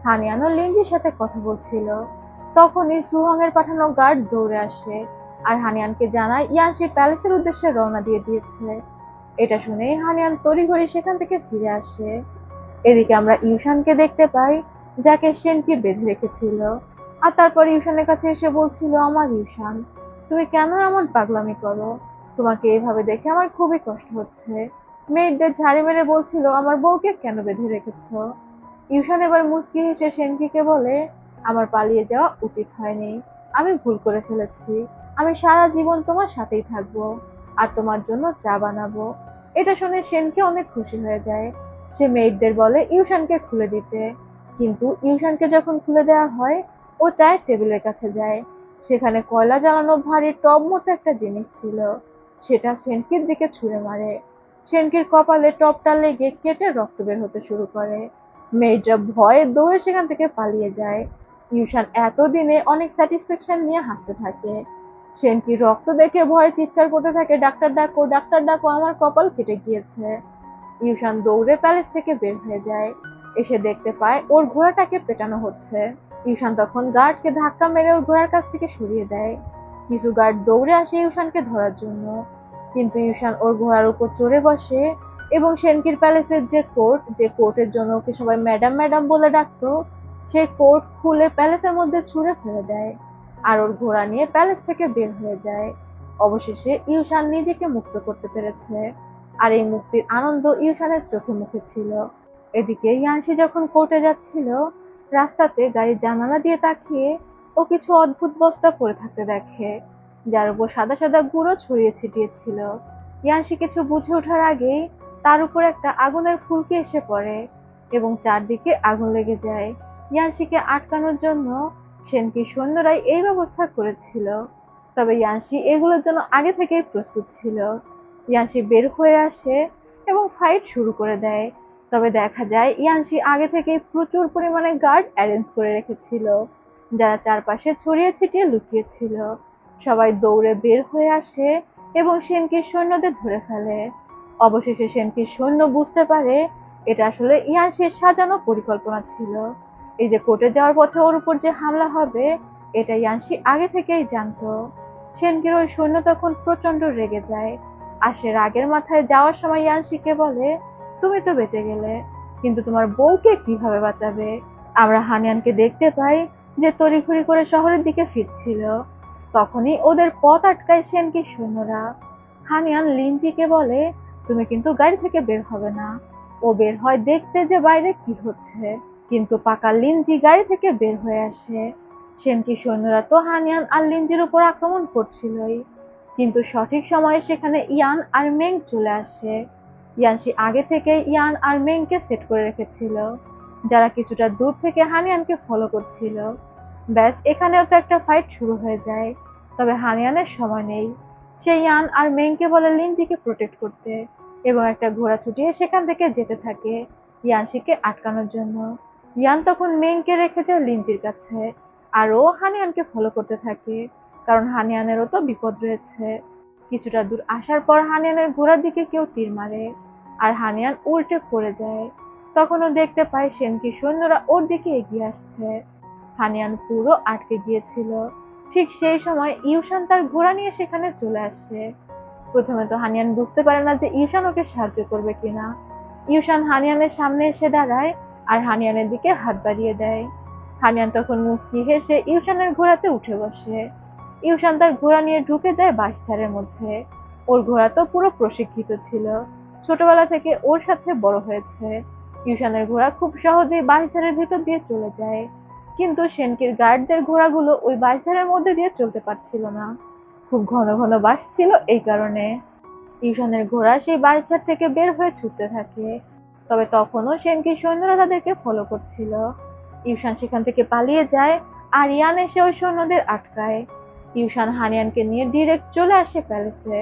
হানিয়ানও লিনজির সাথে কথা বলছিল। তখনই সুহং এর পাঠানো গার্ড দৌড়ে আসে আর হানিয়ানকে জানায় ইয়ানশি প্যালেসের উদ্দেশ্যে রওনা দিয়ে দিয়েছে। এটা শুনেই হানিয়ান তড়িঘড়ি সেখান থেকে ফিরে আসে। এদিকে আমরা ইউশানকে দেখতে পাই যাকে সেনকি বেঁধে রেখেছিল। আর তারপর ইউশানের কাছে এসে বলছিল আমার ইউশান, তুমি কেন এমন পাগলামি করো? তোমাকে এইভাবে দেখে আমার খুবই কষ্ট হচ্ছে। মেয়েদের ঝাড়ি মেরে বলছিল আমার বউকে কেন বেঁধে রেখেছো? ইউশান এবার মুচকি হেসে সেনকিকে বলে, আমার পালিয়ে যাওয়া উচিত হয়নি, আমি ভুল করে ফেলেছি। আমি সারা জীবন তোমার সাথেই থাকবো আর তোমার জন্য চা বানাবো। এটা শুনে সেনকি অনেক খুশি হয়ে যায়। সে মেয়েদের বলে ইউশানকে খুলে দিতে, কিন্তু ইউশানকে যখন খুলে দেওয়া হয়, ও চায়ের টেবিলের কাছে যায়। সেখানে কয়লা জ্বালানো ভারী টব মতো একটা জিনিস ছিল। সেটা সেনকির দিকে ছুঁড়ে মারে। সেনকির কপালে টবটা লেগে কেটে রক্ত বের হতে শুরু করে। মেয়েটা ভয়ে দৌড়ে সেখান থেকে পালিয়ে যায়। ইউশান এতদিনে অনেক স্যাটিসফ্যাকশন নিয়ে হাসতে থাকে। সেনকি রক্ত দেখে ভয়ে চিৎকার করতে থাকে, ডাক্তার ডাকো, ডাক্তার ডাকো, আমার কপাল কেটে গিয়েছে। ইউশান দৌড়ে প্যালেস থেকে বের হয়ে যায়। এসে দেখতে পায় ওর ঘোড়াটাকে পেটানো হচ্ছে। ইউশান তখন গার্ডকে ধাক্কা মেরে ওর ঘোড়ার কাছ থেকে সরিয়ে দেয়। কিছু গার্ড দৌড়ে আসে ইউশানকে ধরার জন্য, কিন্তু ইউশান ওর ঘোড়ার উপর চড়ে বসে এবং সেনকির প্যালেসের যে কোর্টের জন্য ওকে সবাই ম্যাডাম ম্যাডাম বলে ডাকতো, সেই কোর্ট খুলে প্যালেসের মধ্যে ছুঁড়ে ফেলে দেয় আর ওর ঘোড়া নিয়ে প্যালেস থেকে বের হয়ে যায়। অবশেষে ইউশান নিজেকে মুক্ত করতে পেরেছে, আর এই মুক্তির আনন্দ ইউশানের চোখে মুখে ছিল। এদিকে ইয়ানশি যখন কোর্টে যাচ্ছিল, রাস্তাতে গাড়ির জানালা দিয়ে তাকিয়ে ও কিছু অদ্ভুত বস্তা পড়ে থাকতে দেখে, যার উপর সাদা সাদা গুঁড়ো ছড়িয়ে ছিটিয়ে ছিল। ইয়ানশি কিছু বুঝে ওঠার আগেই তার উপর একটা আগুনের ফুলকি এসে পড়ে এবং চারদিকে আগুন লেগে যায়। ইয়ানশিকে আটকানোর জন্য সেনকি সৈন্যরাই এই ব্যবস্থা করেছিল, তবে ইয়ানশি এগুলোর জন্য আগে থেকেই প্রস্তুত ছিল। ইয়ানশি বের হয়ে আসে এবং ফাইট শুরু করে দেয়, তবে দেখা যায় ইয়ানশি আগে থেকেই প্রচুর পরিমাণে গার্ড অ্যারেঞ্জ করে রেখেছিল, যারা চারপাশে ছড়িয়ে ছিটিয়ে লুকিয়েছিল। সবাই দৌড়ে বের হয়ে আসে এবং সেনকির সৈন্যদের ধরে ফেলে। অবশেষে সেনকির সৈন্য বুঝতে পারে এটা আসলে ইয়ানশির সাজানো পরিকল্পনা ছিল। এই যে কোর্টে যাওয়ার পথে ওর উপর যে হামলা হবে, এটা ইয়ানশি আগে থেকেই জানতো। সেনকির ওই সৈন্য তখন প্রচন্ড রেগে যায়, আর সে রাগের মাথায় যাওয়ার সময় ইয়ানশিকে বলে, তুমি তো বেঁচে গেলে, কিন্তু তোমার বউকে কিভাবে বাঁচাবে? আমরা হানিয়ানকে দেখতে পাই যে তড়িঘড়ি করে শহরের দিকে ফিরছিল। তখনই ওদের পথ আটকায় সেনকির সৈন্যরা। হানিয়ান লিনজিকে বলে, তুমি কিন্তু গাড়ি থেকে বের হবে না। ও বের হয় দেখতে যে বাইরে কি হচ্ছে, কিন্তু পাকা লিনজি গাড়ি থেকে বের হয়ে আসে। সেনকি সৈন্যরা তো হানিয়ান আর লিনজির উপর আক্রমণ করছিলই, কিন্তু সঠিক সময়ে সেখানে ইয়ান আর মেং চলে আসে। ইয়ানশি আগে থেকে ইয়ান আর মেংকে সেট করে রেখেছিল, যারা কিছুটা দূর থেকে হানিয়ানকে ফলো করছিল। ব্যাস, এখানেও তো একটা ফাইট শুরু হয়ে যায়, তবে হানিয়ানের সময় নেই। সে ইয়ান আর মেংকে বলে লিনজিকে প্রোটেক্ট করতে এবং একটা ঘোড়া ছুটিয়ে সেখান থেকে যেতে থাকে ইয়ানশিকে আটকানোর জন্য। ইয়ান তখন মেংকে রেখে যায় লিনজির কাছে, আর ও হানিয়ানকে ফলো করতে থাকে, কারণ হানিয়ানেরও তো বিপদ রয়েছে। কিছুটা দূর আসার পর হানিয়ানের ঘোড়ার দিকে কেউ তীর মারে, আর হানিয়ান উল্টে পড়ে যায়। তখন ও দেখতে পায় সেনকি সৈন্যরা ওর দিকে এগিয়ে আসছে। হানিয়ান পুরো আটকে গিয়েছিল। ঠিক সেই সময় ইউশান তার ঘোড়া নিয়ে সেখানে চলে আসে। প্রথমে তো হানিয়ান বুঝতে পারে না যে ইউশান ওকে সাহায্য করবে কিনা। ইউশান হানিয়ানের সামনে এসে দাঁড়ায় আর হানিয়ানের দিকে হাত বাড়িয়ে দেয়। হানিয়ান তখন মুচকি হেসে ইউশানের ঘোড়াতে উঠে বসে। ইউশান তার ঘোড়া নিয়ে ঢুকে যায় বাঁশঝাড়ের মধ্যে। ওর ঘোড়া তো পুরো প্রশিক্ষিত ছিল, ছোটবেলা থেকে ওর সাথে বড় হয়েছে। ইউশানের ঘোড়া খুব সহজেই বাঁশঝাড়ের ভিতর দিয়ে চলে যায়, কিন্তু সেনকির গার্ডদের ঘোড়াগুলো ওই বাঁশঝাড়ের মধ্যে দিয়ে চলতে পারছিল না। খুব ঘন ঘন বাঁশ ছিল, এই কারণে ইউশানের ঘোড়া সেই বাঁশঝাড় থেকে বের হয়ে ছুটতে থাকে, তবে তখনও সেনকির সৈন্যরা তাদেরকে ফলো করছিল। ইউশান সেখান থেকে পালিয়ে যায়, আর ইয়ান এসে ওই সৈন্যদের আটকায়। ইউশান হানিয়ানকে নিয়ে ডিরেক্ট চলে আসে প্যালেসে।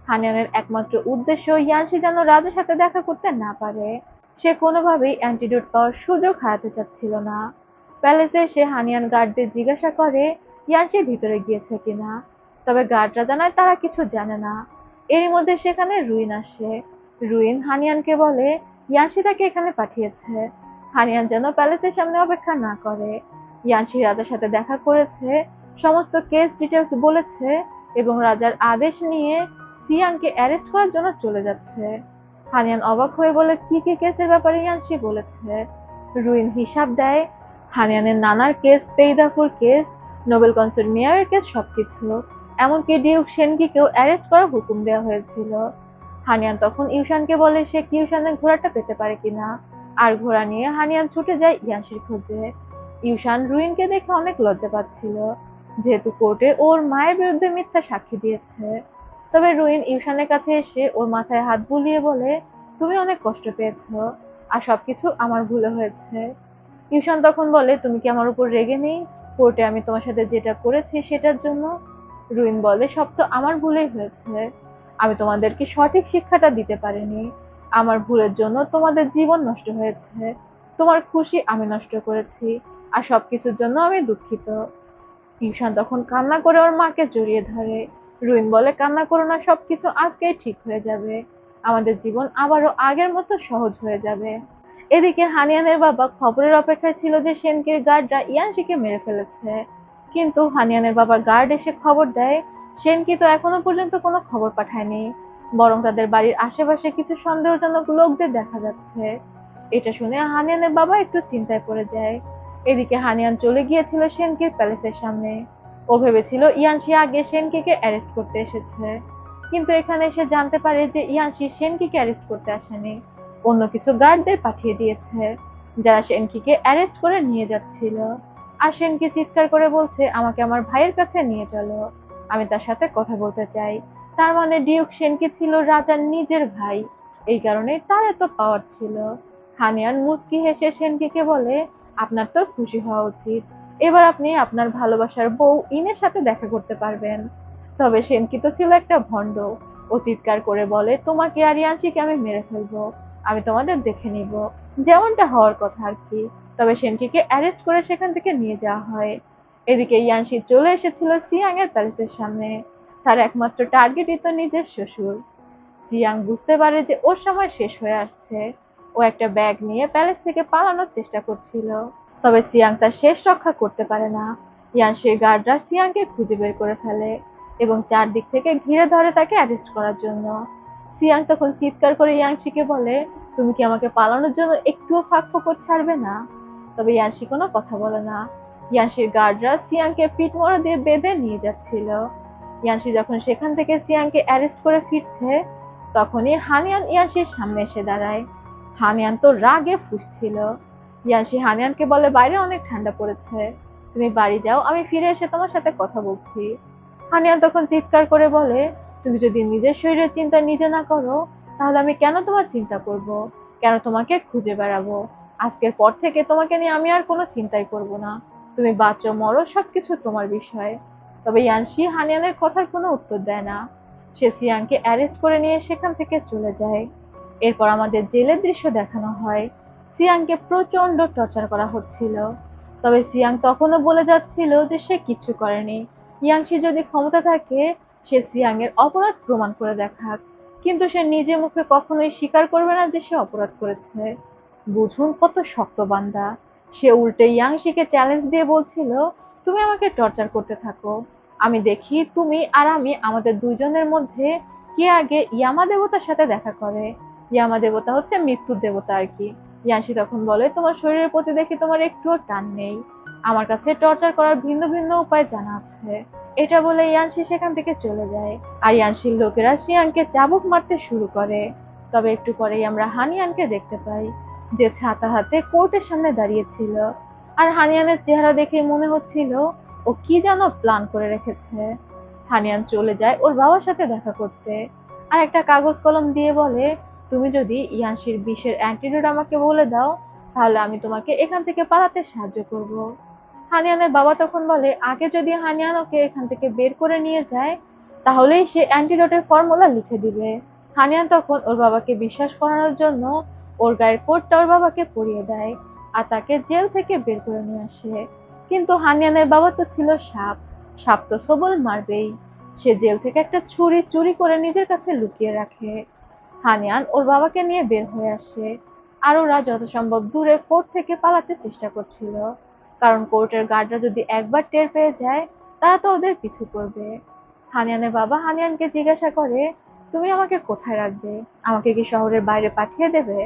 হানিয়ানের একমাত্র উদ্দেশ্য ইয়ানশি যেন রাজার সাথে দেখা করতে না পারে। সে কোনোভাবেই অ্যান্টিডোট পাওয়ার সুযোগ হারাতে চাচ্ছিল না। প্যালেসে সে হানিয়ান গার্ডদের জিজ্ঞাসা করে ইয়ানশি ভিতরে গিয়েছে কিনা, তবে গার্ডরা জানায় তারা কিছু জানে না। এরই মধ্যে সেখানে রুইন আসে। রুইন হানিয়ানকে বলে ইয়ানশি তাকে এখানে পাঠিয়েছে, হানিয়ান যেন প্যালেসের সামনে অপেক্ষা না করে। ইয়ানশি রাজার সাথে দেখা করেছে, সমস্ত কেস ডিটেলস বলেছে এবং রাজার আদেশ নিয়ে সিয়াংকে অ্যারেস্ট করার জন্য চলে যাচ্ছে। হানিয়ান অবাক হয়ে বলে, কি কি কেসের ব্যাপারে ইয়ানশি বলেছে? রুইন হিসাব দেয়, হানিয়ানের নানার কেস, পেইদাফুর কেস, নোবেল কনসর্ট মেয়রের কেস, সবকিছু, এমনকি ডিউক সেনকিকেও অ্যারেস্ট করার হুকুম দেওয়া হয়েছিল। হানিয়ান তখন ইউশানকে বলে সে কিউশানের ঘোড়াটা পেতে পারে কিনা। আর ঘোড়া নিয়ে হানিয়ান ছুটে যায় ইয়ানশির খোঁজে। ইউশান রুইনকে দেখে অনেক লজ্জা পাচ্ছিল, যেহেতু কোর্টে ওর মায়ের বিরুদ্ধে মিথ্যা সাক্ষী দিয়েছে। তবে রুইন ইউশানের কাছে এসে ওর মাথায় হাত বুলিয়ে বলে, তুমি অনেক কষ্ট পেয়েছো, আর সবকিছু আমার ভুলে হয়েছে। ইউশান তখন বলে, তুমি কি আমার উপর রেগে নেই? কোর্টে আমি তোমার সাথে যেটা করেছি সেটার জন্য? রুইন বলে, সব তো আমার ভুলেই হয়েছে। আমি তোমাদেরকে সঠিক শিক্ষাটা দিতে পারিনি। আমার ভুলের জন্য তোমাদের জীবন নষ্ট হয়েছে। তোমার খুশি আমি নষ্ট করেছি, আর সবকিছুর জন্য আমি দুঃখিত। ইউশান তখন কান্না করে ওর মাকে জড়িয়ে ধরে। রুইন বলে, কান্না করো না, সবকিছু আজকেই ঠিক হয়ে যাবে। আমাদের জীবন আবারও আগের মতো সহজ হয়ে যাবে। এদিকে হানিয়ানের বাবা খবরের অপেক্ষায় ছিল যে সেনকির গার্ডরা ইয়ানশিকে মেরে ফেলেছে। কিন্তু হানিয়ানের বাবার গার্ড এসে খবর দেয়, সেনকি তো এখনো পর্যন্ত কোনো খবর পাঠায়নি, বরং তাদের বাড়ির আশেপাশে কিছু সন্দেহজনক লোকদের দেখা যাচ্ছে। এটা শুনে হানিয়ানের বাবা একটু চিন্তায় পড়ে যায়। এদিকে হানিয়ান চলে গিয়েছিল সেনকির প্যালেসের সামনে। ও ভেবেছিল ইয়ানশি আগে সেনকিকে অ্যারেস্ট করতে এসেছে, কিন্তু এখানে এসে জানতে পারে যে ইয়ানশি সেনকিকে অ্যারেস্ট করতে আসেনি, অন্য কিছু গার্ডদের পাঠিয়ে দিয়েছে, যারা সেনকিকে অ্যারেস্ট করে নিয়ে যাচ্ছিল। আর সেনকি চিৎকার করে বলছে, আমাকে আমার ভাইয়ের কাছে নিয়ে চলো, আমি তার সাথে কথা বলতে চাই। তার মানে ডিউক সেনকি ছিল রাজার নিজের ভাই, এই কারণে তার এত পাওয়ার ছিল। হানিয়ান মুচকি হেসে সেনকিকে বলে, আপনার তো খুশি হওয়া উচিত, এবার আপনি আপনার ভালোবাসার বউ ইনের সাথে দেখা করতে পারবেন। তবে সেনকি তো ছিল একটা ভণ্ড। ও চিৎকার করে বলে, তোমাকে আর ইয়ানশিকে আমি মেরে ফেলবো, আমি তোমাদের দেখে নিব, যেমনটা হওয়ার কথা আর কি। তবে সেনকিকে অ্যারেস্ট করে সেখান থেকে নিয়ে যাওয়া হয়। এদিকে ইয়ানশি চলে এসেছিল সিয়াং এর প্যালেসের সামনে। তার একমাত্র টার্গেটই তো নিজের শ্বশুর। সিয়াং বুঝতে পারে যে ওর সময় শেষ হয়ে আসছে। ও একটা ব্যাগ নিয়ে প্যালেস থেকে পালানোর চেষ্টা করছিল, তবে সিয়াং তার শেষ রক্ষা করতে পারে না। ইয়ানশির গার্ডরা সিয়াংকে খুঁজে বের করে ফেলে এবং চারদিক থেকে ঘিরে ধরে তাকে অ্যারেস্ট করার জন্য। সিয়াং তখন চিৎকার করে ইয়ানশিকে বলে, তুমি কি আমাকে পালানোর জন্য একটুও ফাঁক ফোকর ছাড়বে না? তবে ইয়ানশি কোনো কথা বলে না। ইয়ানশির গার্ডরা সিয়াংকে পিঠমোড়া দিয়ে বেঁধে নিয়ে যাচ্ছিল। ইয়ানশি যখন সেখান থেকে সিয়াংকে অ্যারেস্ট করে ফিরছে, তখনই হানিয়ান ইয়ানশির সামনে এসে দাঁড়ায়। হানিয়ান তো রাগে ফুঁসছিল। ইয়ানশি হানিয়ানকে বলে, বাইরে অনেক ঠান্ডা পড়েছে, তুমি বাড়ি যাও, আমি ফিরে এসে তোমার সাথে কথা বলছি। হানিয়ান তখন চিৎকার করে বলে, তুমি যদি নিজের শরীরের চিন্তা নিজে না করো, তাহলে আমি কেন তোমার চিন্তা করব? কেন তোমাকে খুঁজে বেড়াবো? আজকের পর থেকে তোমাকে নিয়ে আমি আর কোনো চিন্তাই করব না। তুমি বাঁচো মরো সবকিছু তোমার বিষয়। তবে ইয়ানশি হানিয়ানের কথার কোনো উত্তর দেয় না। সে সিয়াংকে অ্যারেস্ট করে নিয়ে সেখান থেকে চলে যায়। এরপর আমাদের জেলের দৃশ্য দেখানো হয়। সিয়াংকে প্রচন্ড টর্চার করা হচ্ছিল, তবে সিয়াং তখনও বলে যাচ্ছিল যে সে কিচ্ছু করেনি। ইয়াংশি যদি ক্ষমতা থাকে, সে সিয়াং এর অপরাধ প্রমাণ করে দেখাক, কিন্তু সে নিজে মুখে কখনোই স্বীকার করবে না যে সে অপরাধ করেছে। বুঝুন কত শক্ত বান্দা। সে উল্টে ইয়াংশিকে চ্যালেঞ্জ দিয়ে বলছিল, তুমি আমাকে টর্চার করতে থাকো, আমি দেখি তুমি আর আমি আমাদের দুইজনের মধ্যে কে আগে ইয়ামা দেবতার সাথে দেখা করে। ইয়ামা দেবতা হচ্ছে মৃত্যুর দেবতা আর কি। ইয়াংশি তখন বলে, তোমার শরীরের প্রতি দেখি তোমার একটুও টান নেই, আমার কাছে টর্চার করার ভিন্ন ভিন্ন উপায় জানা আছে। এটা বলে ইয়ানশি সেখান থেকে চলে যায়, আর ইয়ানশির লোকেরা সিয়াংকে চাবুক মারতে শুরু করে। তবে একটু পরেই আমরা হানিয়ানকে দেখতে পাই, যে ছাতা হাতে কোর্টের সামনে দাঁড়িয়ে ছিল। আর হানিয়ানের চেহারা দেখে মনে হচ্ছিল ও কি যেন প্ল্যান করে রেখেছে। হানিয়ান চলে যায় ওর বাবার সাথে দেখা করতে, আর একটা কাগজ কলম দিয়ে বলে, তুমি যদি ইয়ানশির বিষের অ্যান্টিডোট আমাকে বলে দাও, তাহলে আমি তোমাকে এখান থেকে পালাতে সাহায্য করব। হানিয়ানের বাবা তখন বলে, আগে যদি হানিয়ান ওকে এখান থেকে বের করে নিয়ে যায়, তাহলেই সে অ্যান্টিডোটের ফর্মুলা লিখে দিবে। হানিয়ান তখন ওর বাবাকে বিশ্বাস করানোর জন্য ওর গায়ের কোটটা ওর বাবাকে পরিয়ে দেয়, আর তাকে জেল থেকে বের করে নিয়ে আসে। কিন্তু হানিয়ানের বাবা তো ছিল সাপ, সাপ তো সবল মারবেই। সে জেল থেকে একটা ছুরি চুরি করে নিজের কাছে লুকিয়ে রাখে। হানিয়ান ওর বাবাকে নিয়ে বের হয়ে আসে, আর ওরা যত সম্ভব দূরে কোর্ট থেকে পালাতে চেষ্টা করছিল, কারণ কোর্টের গার্ডরা যদি একবার টের পেয়ে যায়, তারা তো ওদের পিছু করবে। হানিয়ানের বাবা হানিয়ানকে জিজ্ঞাসা করে, তুমি আমাকে কোথায় রাখবে? আমাকে কি শহরের বাইরে পাঠিয়ে দেবে?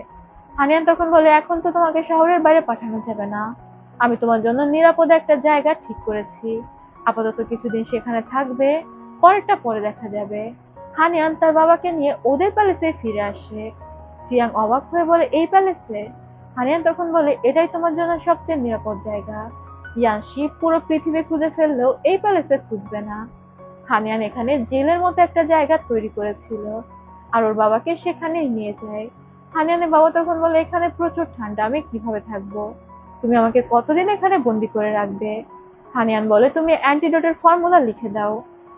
হানিয়ান তখন বলে, এখন তো তোমাকে শহরের বাইরে পাঠানো যাবে না, আমি তোমার জন্য নিরাপদে একটা জায়গা ঠিক করেছি, আপাতত কিছুদিন সেখানে থাকবে, পরেরটা পরে দেখা যাবে। হানিয়ান তার বাবাকে নিয়ে ওদের প্যালেসে ফিরে আসে। সিয়াং অবাক হয়ে বলে, এই প্যালেসে? হানিয়ান তখন বলে, এটাই তোমার জন্য সবচেয়ে নিরাপদ জায়গা। ইয়ানশি পুরো পৃথিবী খুঁজে ফেললেও এই প্যালেসে খুঁজবে না। হানিয়ান এখানে জেলের মতো একটা জায়গা তৈরি করেছিল, আর ওর বাবাকে সেখানেই নিয়ে যায়। হানিয়ানের বাবা তখন বলে, এখানে প্রচুর ঠান্ডা, আমি কিভাবে থাকবো? তুমি আমাকে কতদিন এখানে বন্দি করে রাখবে? হানিয়ান বলে, তুমি অ্যান্টিডোটের ফর্মুলা লিখে দাও।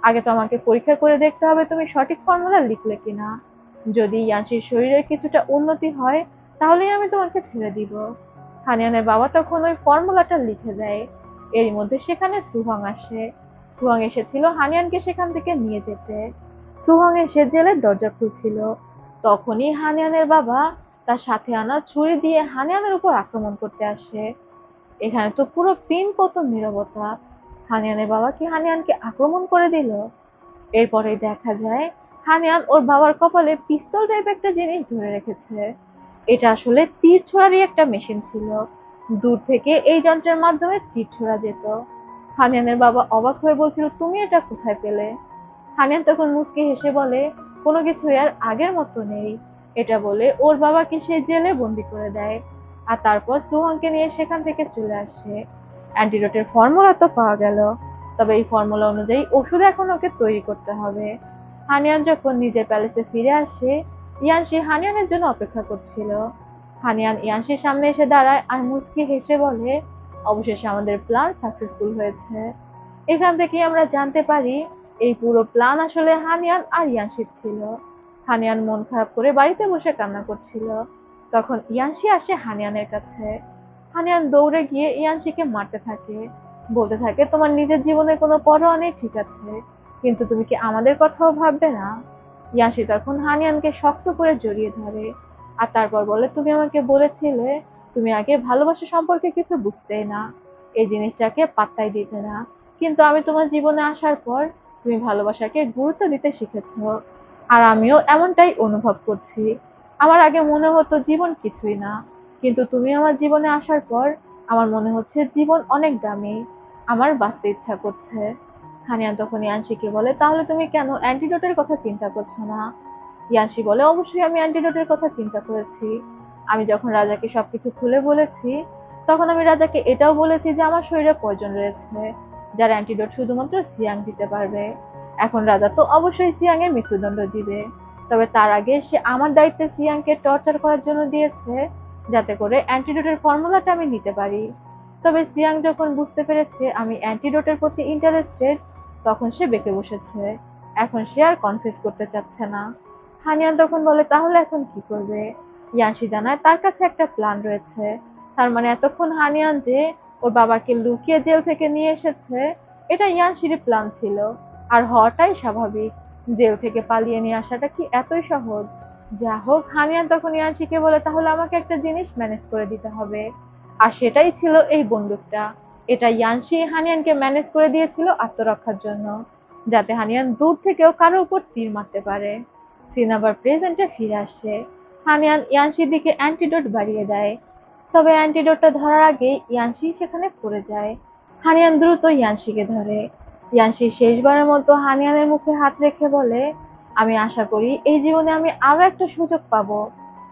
আগে তো আমাকে পরীক্ষা করে দেখতে হবে তুমি সঠিক ফর্মুলা লিখলে কিনা। যদি ইয়ানশির শরীরের কিছুটা উন্নতি হয়, তাহলেই আমি তোমাকে ছেড়ে দিব। হানিয়ানের বাবা তখন ওই ফর্মুলাটা লিখে দেয়। এরই মধ্যে সেখানে সুহং আসে। সুহং এসেছিল হানিয়ানকে সেখান থেকে নিয়ে যেতে। সুহং এসে জেলের দরজা খুলছিল, তখনই হানিয়ানের বাবা তার সাথে আনা ছুরি দিয়ে হানিয়ানের উপর আক্রমণ করতে আসে। এখানে তো পুরো পিনপতন নীরবতা। হানিয়ানের বাবা কি হানিয়ানকে আক্রমণ করে দিল? এরপরে দেখা যায় হানিয়ান ওর বাবার কপালে পিস্তল টাইপ একটা জিনিস ধরে রেখেছে। এটা আসলে তীর ছোড়ারই একটা মেশিন ছিল। দূর থেকে এই যন্ত্রের মাধ্যমে তীর ছোড়া যেত। হানিয়ানের বাবা অবাক হয়ে বলছিল, তুমি এটা কোথায় পেলে? হানিয়ান তখন মুচকি হেসে বলে, কোনো কিছু আর আগের মতো নেই। এটা বলে ওর বাবাকে সেই জেলে বন্দি করে দেয়। আর তারপর সুহানকে নিয়ে সেখান থেকে চলে আসে। অ্যান্টিডোটের ফর্মুলা তো পাওয়া গেল, তবে এই ফর্মুলা অনুযায়ী ওষুধ এখন ওকে তৈরি করতে হবে। হানিয়ান যখন নিজের প্যালেসে ফিরে আসে, ইয়ানশি হানিয়ানের জন্য অপেক্ষা করছিল। হানিয়ান ইয়ানশির সামনে এসে দাঁড়ায় আর মুচকি হেসে বলে, অবশেষে আমাদের প্ল্যান সাকসেসফুল হয়েছে। এখান থেকে আমরা জানতে পারি এই পুরো প্ল্যান আসলে হানিয়ান আর ইয়ানশির ছিল। হানিয়ান মন খারাপ করে বাড়িতে বসে কান্না করছিল। তখন ইয়ানশি আসে হানিয়ানের কাছে। হানিয়ান দৌড়ে গিয়ে ইয়ানশিকে মারতে থাকে, বলতে থাকে, তোমার নিজের জীবনের কোনো পরোয়া নেই ঠিক আছে, কিন্তু তুমি কি আমাদের কথাও ভাববে না? ইয়ানশি তখন হানিয়ানকে শক্ত করে জড়িয়ে ধরে, আর তারপর বলে, তুমি আমাকে বলেছিলে তুমি আগে ভালোবাসা সম্পর্কে কিছু বুঝতেই না, এই জিনিসটাকে পাত্তাই দিতে না, কিন্তু আমি তোমার জীবনে আসার পর তুমি ভালোবাসাকে গুরুত্ব দিতে শিখেছো। আর আমিও এমনটাই অনুভব করছি। আমার আগে মনে হতো জীবন কিছুই না, কিন্তু তুমি আমার জীবনে আসার পর আমার মনে হচ্ছে জীবন অনেক দামি। আমার বাঁচতে ইচ্ছা করছে। হানিয়ান তখন ইয়ানশিকে বলে, তাহলে তুমি কেন অ্যান্টিডোটের কথা চিন্তা করছো না? ইয়ানশি বলে, অবশ্যই আমি অ্যান্টিডোটের কথা চিন্তা করেছি। আমি যখন রাজাকে সবকিছু খুলে বলেছি, তখন আমি রাজাকে এটাও বলেছি যে আমার শরীরে পয়জন রয়েছে, যার অ্যান্টিডোট শুধুমাত্র সিয়াং দিতে পারবে। এখন রাজা তো অবশ্যই সিয়াং এর মৃত্যুদণ্ড দিবে, তবে তার আগে সে আমার দায়িত্বে সিয়াংকে টর্চার করার জন্য দিয়েছে, যাতে করে অ্যান্টিডোটের ফর্মুলাটা আমি নিতে পারি। তবে সিয়াং যখন বুঝতে পেরেছে আমি অ্যান্টিডোটের প্রতি ইন্টারেস্টেড, তখন সে বেঁকে বসেছে। এখন সে আর কনফেস করতে চাচ্ছে না। হানিয়ান তখন বলে, তাহলে এখন কি করবে? ইয়ানশি জানায় তার কাছে একটা প্ল্যান রয়েছে। তার মানে এতক্ষণ হানিয়ান যে ওর বাবাকে লুকিয়ে জেল থেকে নিয়ে এসেছে, এটা ইয়ানশিরই প্ল্যান ছিল। আর হওয়াটাই স্বাভাবিক। জেল থেকে পালিয়ে নিয়ে আসাটা কি এতই সহজ? যা হোক, হানিয়ান তখন ইয়ানশিকে বলে, তাহলে আমাকে একটা জিনিস ম্যানেজ করে দিতে হবে। আর সেটাই ছিল এই বন্দুকটা। এটা ইয়ানশি হানিয়ানকে ম্যানেজ করে দিয়েছিল আত্মরক্ষার জন্য, যাতে হানিয়ান দূর থেকেও কারো উপর তীর মারতে পারে। সিন আবার প্রেজেন্টে ফিরে আসে। হানিয়ান ইয়ানশির দিকে অ্যান্টিডোট বাড়িয়ে দেয়, তবে অ্যান্টিডোটটা ধরার আগেই ইয়ানশি সেখানে পড়ে যায়। হানিয়ান দ্রুত ইয়ানশিকে ধরে। ইয়ানশি শেষবারের মতো হানিয়ানের মুখে হাত রেখে বলে, আমি আশা করি এই জীবনে আমি আরো একটা সুযোগ পাবো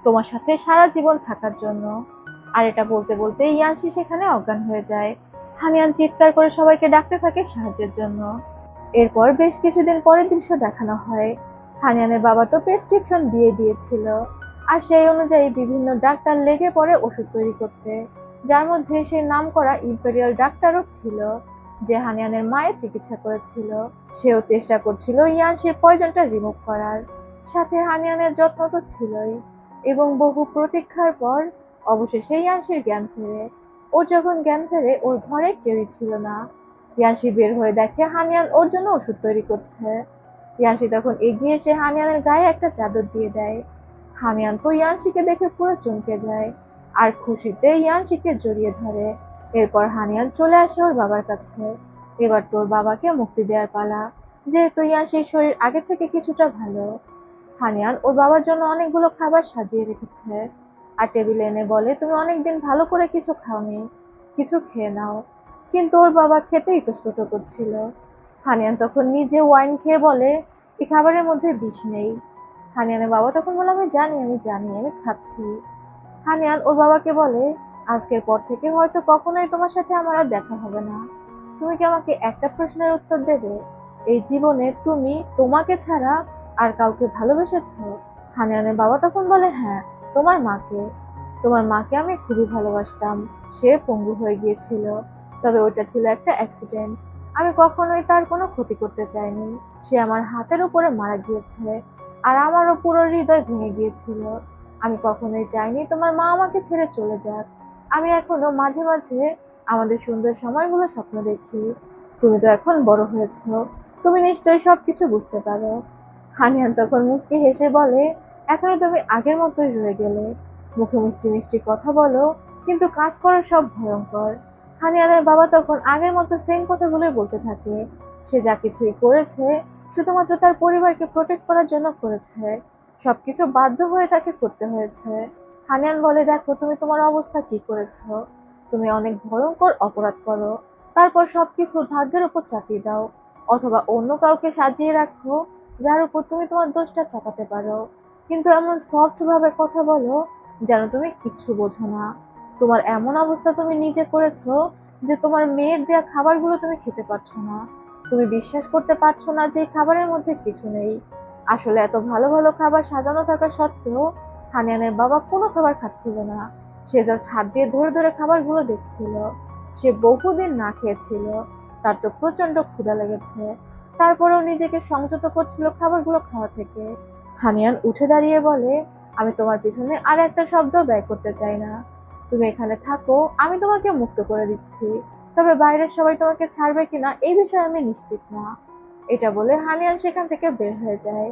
তোমার সাথে সারা জীবন থাকার জন্য। আর এটা বলতে বলতে ইয়ানশি সেখানে অজ্ঞান হয়ে যায়। হানিয়ান চিৎকার করে সবাইকে ডাকতে থাকে সাহায্যের জন্য। এরপর বেশ কিছুদিন পরের দৃশ্য দেখানো হয়। হানিয়ানের বাবা তো প্রেসক্রিপশন দিয়ে দিয়েছিল, আর সেই অনুযায়ী বিভিন্ন ডাক্তার লেগে পড়ে ওষুধ তৈরি করতে, যার মধ্যে সেই নামকরা ইম্পেরিয়াল ডাক্তারও ছিল, যে হানিয়ানের মায়ের চিকিৎসা করেছিল। সেও চেষ্টা করছিল ইয়ানশির পয়জনটা রিমুভ করার। সাথে হানিয়ানের যত্ন তো ছিলই। এবং বহু প্রতীক্ষার পর অবশেষে ইয়ানশির জ্ঞান ফেরে। ওর যখন জ্ঞান ফেরে, ওর ঘরে কেউই ছিল না। ইয়ানশি বের হয়ে দেখে হানিয়ান ওর জন্য ওষুধ তৈরি করছে। ইয়ানশি তখন এগিয়ে এসে হানিয়ানের গায়ে একটা চাদর দিয়ে দেয়। হানিয়ান তো ইয়ানশিকে দেখে পুরো চমকে যায়, আর খুশিতে ইয়ানশিকে জড়িয়ে ধরে। এরপর হানিয়ান চলে আসে ওর বাবার কাছে। এবার তোর বাবাকে মুক্তি দেওয়ার পালা, যেহেতু ইয়ানশির শরীর আগে থেকে কিছুটা ভালো। হানিয়ান ওর বাবার জন্য অনেকগুলো খাবার সাজিয়ে রেখেছে, আর টেবিলে এনে বলে, তুমি অনেকদিন ভালো করে কিছু খাওনি, কিছু খেয়ে নাও। কিন্তু ওর বাবা খেতে ইতস্তত করছিল। হানিয়ান তখন নিজে ওয়াইন খেয়ে বলে, এই খাবারের মধ্যে বিষ নেই। হানিয়ানের বাবা তখন বলে, আমি জানি আমি জানি, আমি খাচ্ছি। হানিয়ান ওর বাবাকে বলে, আজকের পর থেকে হয়তো কখনোই তোমার সাথে আমার আর দেখা হবে না। তুমি কি আমাকে একটা প্রশ্নের উত্তর দেবে? এই জীবনে তুমি তোমাকে ছাড়া আর কাউকে ভালোবেসেছো? হানিয়ানের বাবা তখন বলে, হ্যাঁ, তোমার মাকে। তোমার মাকে আমি খুবই ভালোবাসতাম। সে পঙ্গু হয়ে গিয়েছিল, তবে ওটা ছিল একটা অ্যাক্সিডেন্ট। আমি কখনোই তার কোনো ক্ষতি করতে চাইনি। সে আমার হাতের উপরে মারা গিয়েছে, আর আমারও পুরো হৃদয় ভেঙে গিয়েছিল। আমি কখনোই চাইনি তোমার মা আমাকে ছেড়ে চলে যাক। আমি এখনো মাঝে মাঝে আমাদের সুন্দর সময়গুলো স্বপ্ন দেখি। তুমি তো এখন বড় হয়েছো, তুমি নিশ্চয়ই সবকিছু বুঝতে পারো। হানিয়ান তখন মুচকি হেসে বলে, এখনো তুমি আগের মতোই রয়ে গেলে। মুখে মিষ্টি মিষ্টি কথা বলো, কিন্তু কাজ করো সব ভয়ঙ্কর। হানিয়ানের বাবা তখন আগের মতো সেম কথাগুলোই বলতে থাকে। সে যা কিছুই করেছে শুধুমাত্র তার পরিবারকে প্রোটেক্ট করার জন্য করেছে। সবকিছু বাধ্য হয়ে তাকে করতে হয়েছে। হানিয়ান বলে, দেখো তুমি তোমার অবস্থা কি করেছো। তুমি অনেক ভয়ঙ্কর অপরাধ করো, তারপর সবকিছু ভাগ্যের উপর চাপিয়ে দাও, অথবা অন্য কাউকে সাজিয়ে রাখো যার উপর তুমি তোমার দোষটা চাপাতে পারো। কিন্তু এমন সফট ভাবে কথা বলো যেন তুমি কিচ্ছু বোঝো না। তোমার এমন অবস্থা তুমি নিজে করেছো যে তোমার মেয়ের দেয়া খাবারগুলো তুমি খেতে পারছো না। তুমি বিশ্বাস করতে পারছো না যে এই খাবারের মধ্যে কিছু নেই। আসলে এত ভালো ভালো খাবার সাজানো থাকা সত্ত্বেও হানিয়ানের বাবা কোনো খাবার খাচ্ছিল না। সে জাস্ট হাত দিয়ে ধরে ধরে খাবারগুলো দেখছিল। সে বহুদিন না খেয়েছিল, তার তো প্রচন্ড ক্ষুধা লেগেছে। তারপরেও নিজেকে সংযত করছিল খাবারগুলো খাওয়া থেকে। হানিয়ান উঠে দাঁড়িয়ে বলে, আমি তোমার পিছনে আর একটা শব্দ ব্যয় করতে চাই না। তুমি এখানে থাকো, আমি তোমাকে মুক্ত করে দিচ্ছি। তবে বাইরের সবাই তোমাকে ছাড়বে কিনা এই বিষয়ে আমি নিশ্চিত না। এটা বলে হানিয়ান সেখান থেকে বের হয়ে যায়।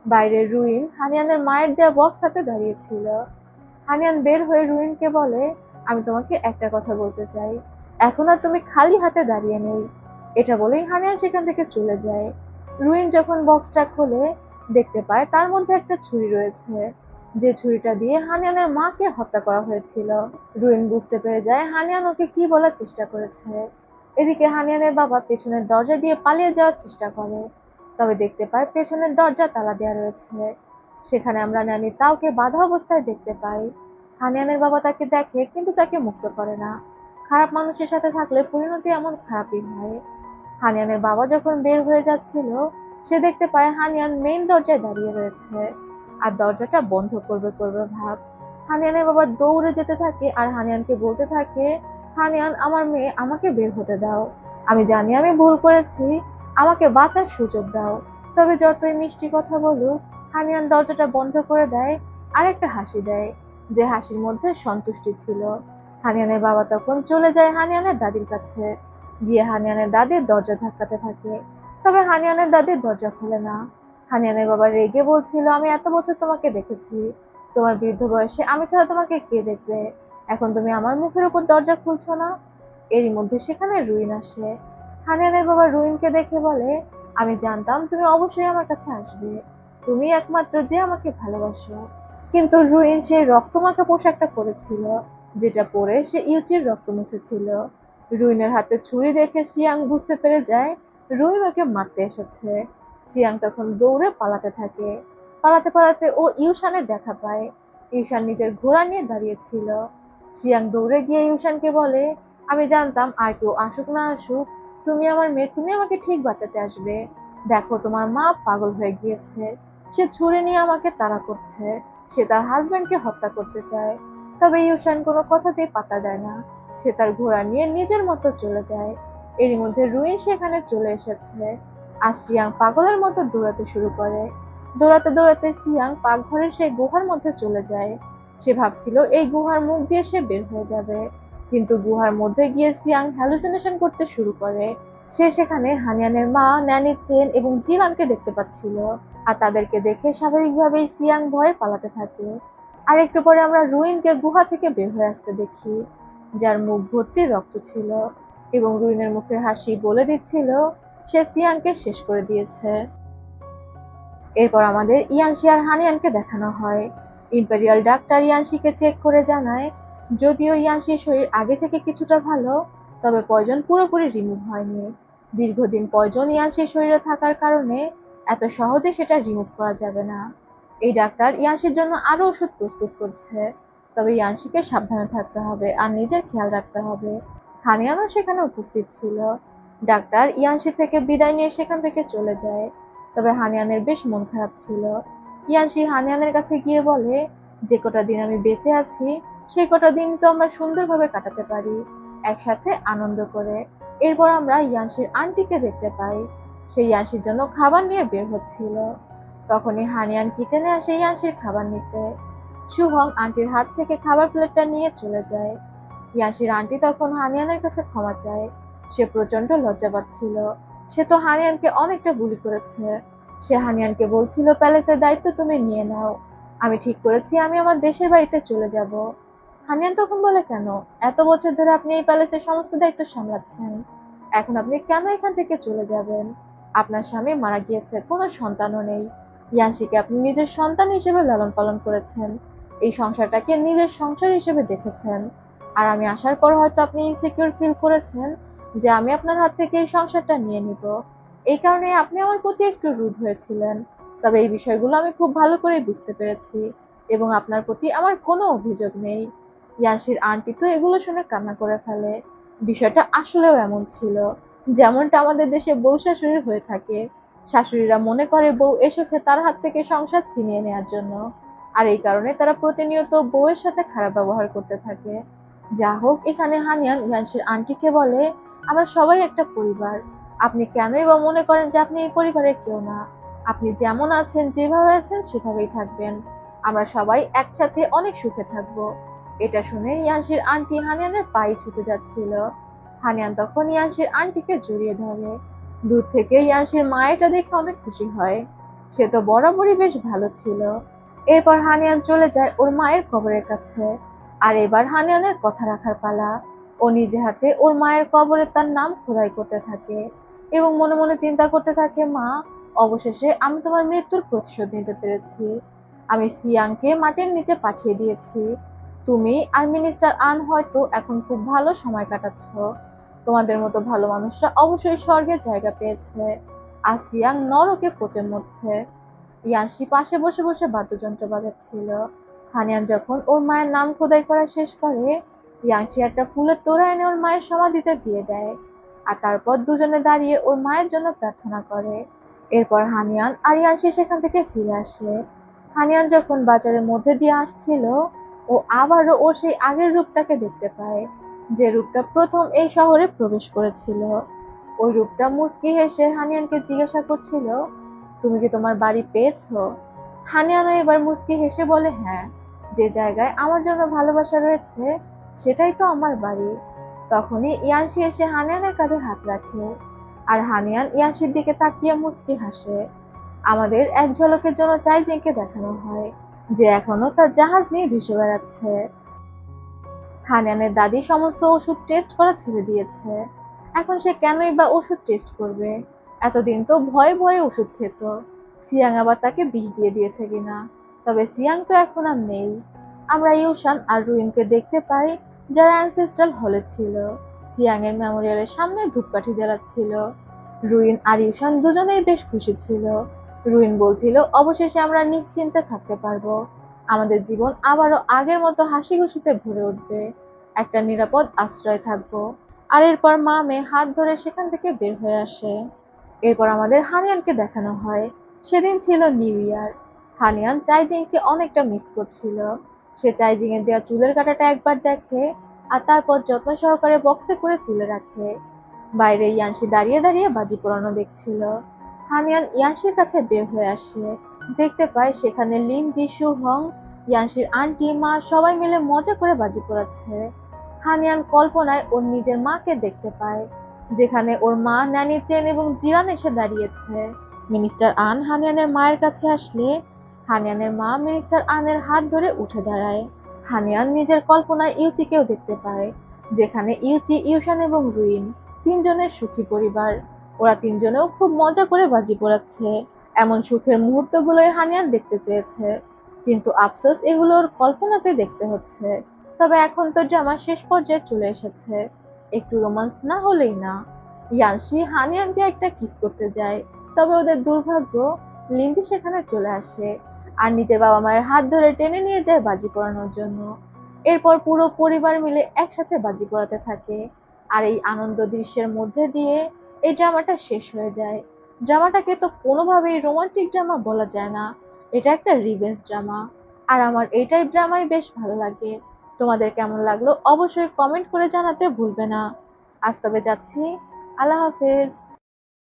বাইরে রুইন হানিয়ানের মায়ের দেয়া বক্স হাতে দাঁড়িয়েছিল। হানিয়ান বের হয়ে রুইনকে বলে, আমি তোমাকে একটা কথা বলতে চাই, এখন আর তুমি খালি হাতে দাঁড়িয়ে নেই। এটা বলেই হানিয়ান সেখান থেকে চলে যায়। রুইন যখন বক্সটা খোলে, দেখতে পায় তার মধ্যে একটা ছুরি রয়েছে, যে ছুরিটা দিয়ে হানিয়ানের মাকে হত্যা করা হয়েছিল। রুইন বুঝতে পেরে যায় হানিয়ান ওকে কি বলার চেষ্টা করেছে। এদিকে হানিয়ানের বাবা পেছনের দরজা দিয়ে পালিয়ে যাওয়ার চেষ্টা করে, তবে দেখতে পায় পেছনের দরজা তালা দেওয়া রয়েছে। সেখানে আমরা নানি তাওকে বাঁধা অবস্থায় দেখতে পাই। হানিয়ানের বাবা তাকে দেখে কিন্তু তাকে মুক্ত করে না। খারাপ মানুষের সাথে থাকলে পরিণতি এমন খারাপই হয়। হানিয়ানের বাবা যখন বের হয়ে যাচ্ছিল, সে দেখতে পায় হানিয়ান মেইন দরজায় দাঁড়িয়ে রয়েছে, আর দরজাটা বন্ধ করবে করবে ভাব। হানিয়ানের বাবা দৌড়ে যেতে থাকে আর হানিয়ানকে বলতে থাকে, হানিয়ান, আমার মেয়ে, আমাকে বের হতে দাও। আমি জানি আমি ভুল করেছি, আমাকে বাঁচার সুযোগ দাও। তবে যতই মিষ্টি কথা বলুক, হানিয়ান দরজাটা বন্ধ করে দেয় আর একটা হাসি দেয়, যে হাসির মধ্যে সন্তুষ্টি ছিল। হানিয়ানের বাবা তখন চলে যায় হানিয়ানের দাদির কাছে, গিয়ে হানিয়ানের দাদির দরজা ধাক্কাতে থাকে। তবে হানিয়ানের দাদির দরজা খোলে না। হানিয়ানের বাবা রেগে বলছিল, আমি এত বছর তোমাকে দেখেছি, তোমার বৃদ্ধ বয়সে আমি ছাড়া তোমাকে কে দেখবে? এখন তুমি আমার মুখের উপর দরজা খুলছো না? এরই মধ্যে সেখানে রুইন আসে। হানিয়ানের বাবা রুইনকে দেখে বলে, আমি জানতাম তুমি অবশ্যই আমার কাছে আসবে, তুমি একমাত্র যে আমাকে ভালোবাসো। কিন্তু রুইন সেই রক্তমাখা পোশাকটা পরেছিল, যেটা পরে সে ইউচির রক্ত মুছেছিল। রুইনের হাতে ছুরি দেখে শিয়াং বুঝতে পেরে যায় রুইন ওকে মারতে এসেছে। শিয়াং তখন দৌড়ে পালাতে থাকে। পালাতে পালাতে ও ইউশানের দেখা পায়। ইউশান নিজের ঘোড়া নিয়ে দাঁড়িয়েছিল। শিয়াং দৌড়ে গিয়ে ইউশানকে বলে, আমি জানতাম আর কেউ আসুক না আসুক, তুমি আমার মেয়ে, তুমি আমাকে ঠিক বাঁচাতে আসবে। দেখো তোমার মা পাগল হয়ে গিয়েছে, সে ছুরি নিয়ে আমাকে তাড়া করছে, সে তার হাজবেন্ডকে হত্যা করতে চায়। তবে ইউশান কোনো কথাতেই পাত্তা দেয় না, সে তার ঘোড়া নিয়ে নিজের মতো চলে যায়। এরই মধ্যে রুইন সেখানে চলে এসেছে, আর শিয়াং পাগলের মতো দৌড়াতে শুরু করে। দৌড়াতে দৌড়াতে শিয়াং পাকঘরের সেই গুহার মধ্যে চলে যায়। সে ভাবছিল এই গুহার মুখ দিয়ে সে বের হয়ে যাবে, কিন্তু গুহার মধ্যে গিয়ে শিয়াং হ্যালুসিনেশন করতে শুরু করে। সে সেখানে হানিয়ানের মা, ন্যানি চেন এবং জিলানকে দেখতে পাচ্ছিল, আর তাদেরকে দেখে স্বাভাবিকভাবেই শিয়াং ভয়ে পালাতে থাকে। আর একটু পরে আমরা রুইনকে গুহা থেকে বের হয়ে আসতে দেখি, যার মুখ ভর্তি রক্ত ছিল, এবং রুইনের মুখের হাসি বলে দিচ্ছিল সে সিয়াংকে শেষ করে দিয়েছে। এরপর আমাদের ইয়ানশি আর হানিয়ানকে দেখানো হয়। ইম্পেরিয়াল ডাক্তার ইয়ানশিকে চেক করে জানায়, যদিও ইয়ানশির শরীর আগে থেকে কিছুটা ভালো, তবে পয়জন পুরোপুরি রিমুভ হয়নি। দীর্ঘদিন পয়জন ইয়ানশির শরীরে থাকার কারণে এত সহজে সেটা রিমুভ করা যাবে না। এই ডাক্তার ইয়ানশির জন্য আরো ওষুধ প্রস্তুত করছে, তবে ইয়ানশিকে সাবধানে থাকতে হবে আর নিজের খেয়াল রাখতে হবে। হানিয়ানও সেখানে উপস্থিত ছিল। ডাক্তার ইয়ানশি থেকে বিদায় নিয়ে সেখান থেকে চলে যায়। তবে হানিয়ানের বেশ মন খারাপ ছিল। ইয়ানশি হানিয়ানের কাছে গিয়ে বলে, যে কটা দিন আমি বেঁচে আছি সেই কটা দিন তো আমরা সুন্দরভাবে কাটাতে পারি, একসাথে আনন্দ করে। এরপর আমরা ইয়ানশির আন্টিকে দেখতে পাই, সে ইয়ানশির জন্য খাবার নিয়ে বের হচ্ছিল। তখনই হানিয়ান কিচেনে আসে ইয়ানশির খাবার নিতে। শুভম আন্টির হাত থেকে খাবার প্লেটটা নিয়ে চলে যায়। ইয়ানশির আন্টি তখন হানিয়ানের কাছে ক্ষমা চায়। সে প্রচন্ড লজ্জা পাচ্ছিল। সে তো হানিয়ানকে অনেকটা বুলি করেছে। সে হানিয়ানকে বলছিল, প্যালেসের দায়িত্ব তুমি নিয়ে নাও, আমি ঠিক করেছি আমি আমার দেশের বাড়িতে চলে যাব। হানিয়ান তখন বলে, কেন? এত বছর ধরে আপনি এই প্যালেসের সমস্ত দায়িত্ব সামলাচ্ছেন, এখন আপনি কেন এখান থেকে চলে যাবেন? আপনার স্বামী মারা গিয়েছে, কোনো সন্তানও নেই। ইয়ানশিকে আপনি নিজের সন্তান হিসেবে লালন পালন করেছেন, এই সংসারটাকে নিজের সংসার হিসেবে দেখেছেন। আর আমি আসার পর হয়তো আপনি ইনসিকিউর ফিল করেছেন যে আমি আপনার হাত থেকে এই সংসারটা নিয়ে নিব। এই কারণে আপনি আমার প্রতি একটু রুড হয়েছিলেন। তবে এই বিষয়গুলো আমি খুব ভালো করে বুঝতে পেরেছি এবং আপনার প্রতি আমার কোনো অভিযোগ নেই। ইয়ানশির আন্টি তো এগুলো শুনে কান্না করে ফেলে। বিষয়টা আসলেও এমন ছিল, যেমনটা আমাদের দেশে বউ শাশুড়ি হয়ে থাকে। শাশুড়িরা মনে করে বউ এসেছে তার হাত থেকে সংসার ছিনিয়ে নেওয়ার জন্য, আর এই কারণে তারা প্রতিনিয়ত বউয়ের সাথে খারাপ ব্যবহার করতে থাকে। যা হোক, এখানে হানিয়ান ইয়ানশির আন্টিকে বলে, আমরা সবাই একটা পরিবার, আপনি কেনই বা মনে করেন যে আপনি এই পরিবারের কেউ না? আপনি যেমন আছেন, যেভাবে আছেন সেভাবেই থাকবেন, আমরা সবাই একসাথে অনেক সুখে থাকবো। এটা শুনে ইয়ানশির আন্টি হানিয়ানের পায়ে ছুতে যাচ্ছিল। হানিয়ান তখন ইয়ানশির আন্টিকে জড়িয়ে ধরে। দূর থেকে ইয়ানশির মা এটা দেখে অনেক খুশি হয়, সে তো বরাবরই বেশ ভালো ছিল। এরপর হানিয়ান চলে যায় ওর মায়ের কবরের কাছে। আর এবার হানিয়ানের কথা রাখার পালা। ও নিজে হাতে ওর মায়ের কবরে তার নাম খোদাই করতে থাকে এবং মনে মনে চিন্তা করতে থাকে, মা, অবশেষে আমি তোমার মৃত্যুর প্রতিশোধ নিতে পেরেছি। আমি সিয়াংকে মাটির নিচে পাঠিয়ে দিয়েছি। তুমি আর মিনিস্টার আন হয়তো এখন খুব ভালো সময় কাটাচ্ছ। তোমাদের মতো ভালো মানুষরা অবশ্যই স্বর্গে জায়গা পেয়েছে, আর সিয়াং নরকে পচে মরছে। ইয়ানশি পাশে বসে বসে বাদ্যযন্ত্র বাজাচ্ছিল। হানিয়ান যখন ওর মায়ের নাম খোদাই করা শেষ করে, ইয়াংশি একটা ফুলের তোড়া এনে ওর মায়ের সমাধিতে দিয়ে দেয়, আর তারপর দুজনে দাঁড়িয়ে ওর মায়ের জন্য প্রার্থনা করে। এরপর হানিয়ান আর ইয়ানশি সেখান থেকে ফিরে আসে। হানিয়ান যখন বাজারের মধ্যে দিয়ে আসছিল, ও আবারও ও সেই আগের রূপটাকে দেখতে পায়, যে রূপটা প্রথম এই শহরে প্রবেশ করেছিল। ওই রূপটা মুচকি হেসে হানিয়ানকে জিজ্ঞাসা করছিল, তুমি কি তোমার বাড়ি পেয়েছো? হানিয়ানও এবার মুচকি হেসে বলে, হ্যাঁ, যে জায়গায় আমার জন্য ভালোবাসা রয়েছে সেটাই তো আমার বাড়ি। তখনই ইয়ানশি এসে হানিয়ানের কাঁধে হাত রাখে, আর হানিয়ান ইয়ানশির দিকে তাকিয়ে মুচকি হাসে। আমাদের এক ঝলকের জন্য চাইজিংকে দেখানো হয়, যে এখনো তার জাহাজ নিয়ে ভেসে বেড়াচ্ছে। হানিয়ানের দাদি সমস্ত ওষুধ টেস্ট করা ছেড়ে দিয়েছে। এখন সে কেনই বা ওষুধ টেস্ট করবে? এতদিন তো ভয়ে ভয়ে ওষুধ খেত। সিয়াং আবার তাকে বিষ দিয়ে দিয়েছে কিনা। তবে সিয়াং তো এখন আর নেই। আমরা ইউশান আর রুইনকে দেখতে পাই, যারা অ্যানসেস্ট্রাল হলে ছিল। সিয়াং এর মেমোরিয়ালের সামনে ধূপকাঠি জ্বালাচ্ছিল। রুইন আর ইউশান দুজনেই বেশ খুশি ছিল। রুইন বলছিল, অবশেষে আমরা নিশ্চিন্তে থাকতে পারবো, আমাদের জীবন আবারও আগের মতো হাসি খুশিতে ভরে উঠবে, একটা নিরাপদ আশ্রয় থাকবো। আর এরপর মা মেয়ে হাত ধরে সেখান থেকে বের হয়ে আসে। এরপর আমাদের হানিয়ানকে দেখানো হয়। সেদিন ছিল নিউ ইয়ার। হানিয়ান চাইজিংকে অনেকটা মিস করছিল। সে চাইজিং এর দেওয়া চুলের কাঁটাটা একবার দেখে, আর তারপর যত্ন সহকারে বক্সে করে তুলে রাখে। বাইরে ইয়ানশি দাঁড়িয়ে দাঁড়িয়ে বাজি পোড়ানো দেখছিল। হানিয়ান ইয়ানশির কাছে বের হয়ে আসে, দেখতে পায় সেখানে লিন জি সু হং, ইয়ানশির আন্টি, মা সবাই মিলে মজা করে বাজি পোড়াচ্ছে। হানিয়ান কল্পনায় ওর নিজের মাকে দেখতে পায়, যেখানে ওর মা, ন্যানি চেন এবং জিরান এসে দাঁড়িয়েছে। মিনিস্টার আন হানিয়ানের মায়ের কাছে আসলে হানিয়ানের মা মিনিস্টার আনের হাত ধরে উঠে দাঁড়ায়। হানিয়ান নিজের কল্পনায় ইউচিকেও দেখতে পায়, যেখানে ইউচি, ইউশান এবং রুইন তিনজনের সুখী পরিবার। ওরা তিনজনেও খুব মজা করে বাজি পোড়াচ্ছে। এমন সুখের মুহূর্তগুলোই হানিয়ান দেখতে চেয়েছে, কিন্তু আফসোস এগুলো ওর কল্পনাতে দেখতে হচ্ছে। তবে এখন তো ড্রামা শেষ পর্যায়ে চলে এসেছে, একটু রোমান্স না হলেই না। ইয়ানশি হানিয়ানকে একটা কিস করতে যায়, তবে ওদের দুর্ভাগ্য, লিনজি সেখানে চলে আসে আর নিজের বাবা মায়ের হাত ধরে টেনে নিয়ে যায় বাজি পোড়ানোর জন্য। এরপর পুরো পরিবার মিলে একসাথে বাজি পোড়াতে থাকে। আর এই আনন্দ দৃশ্যের মধ্যে দিয়ে এই ড্রামাটা শেষ হয়ে যায়। ড্রামাটাকে তো কোনোভাবেই রোমান্টিক ড্রামা বলা যায় না, এটা একটা রিভেঞ্জ ড্রামা। আর আমার এই টাইপ ড্রামাই বেশ ভালো লাগে। তোমাদের কেমন লাগলো অবশ্যই কমেন্ট করে জানাতে ভুলবে না। আজ তবে যাচ্ছি, আল্লাহ হাফেজ।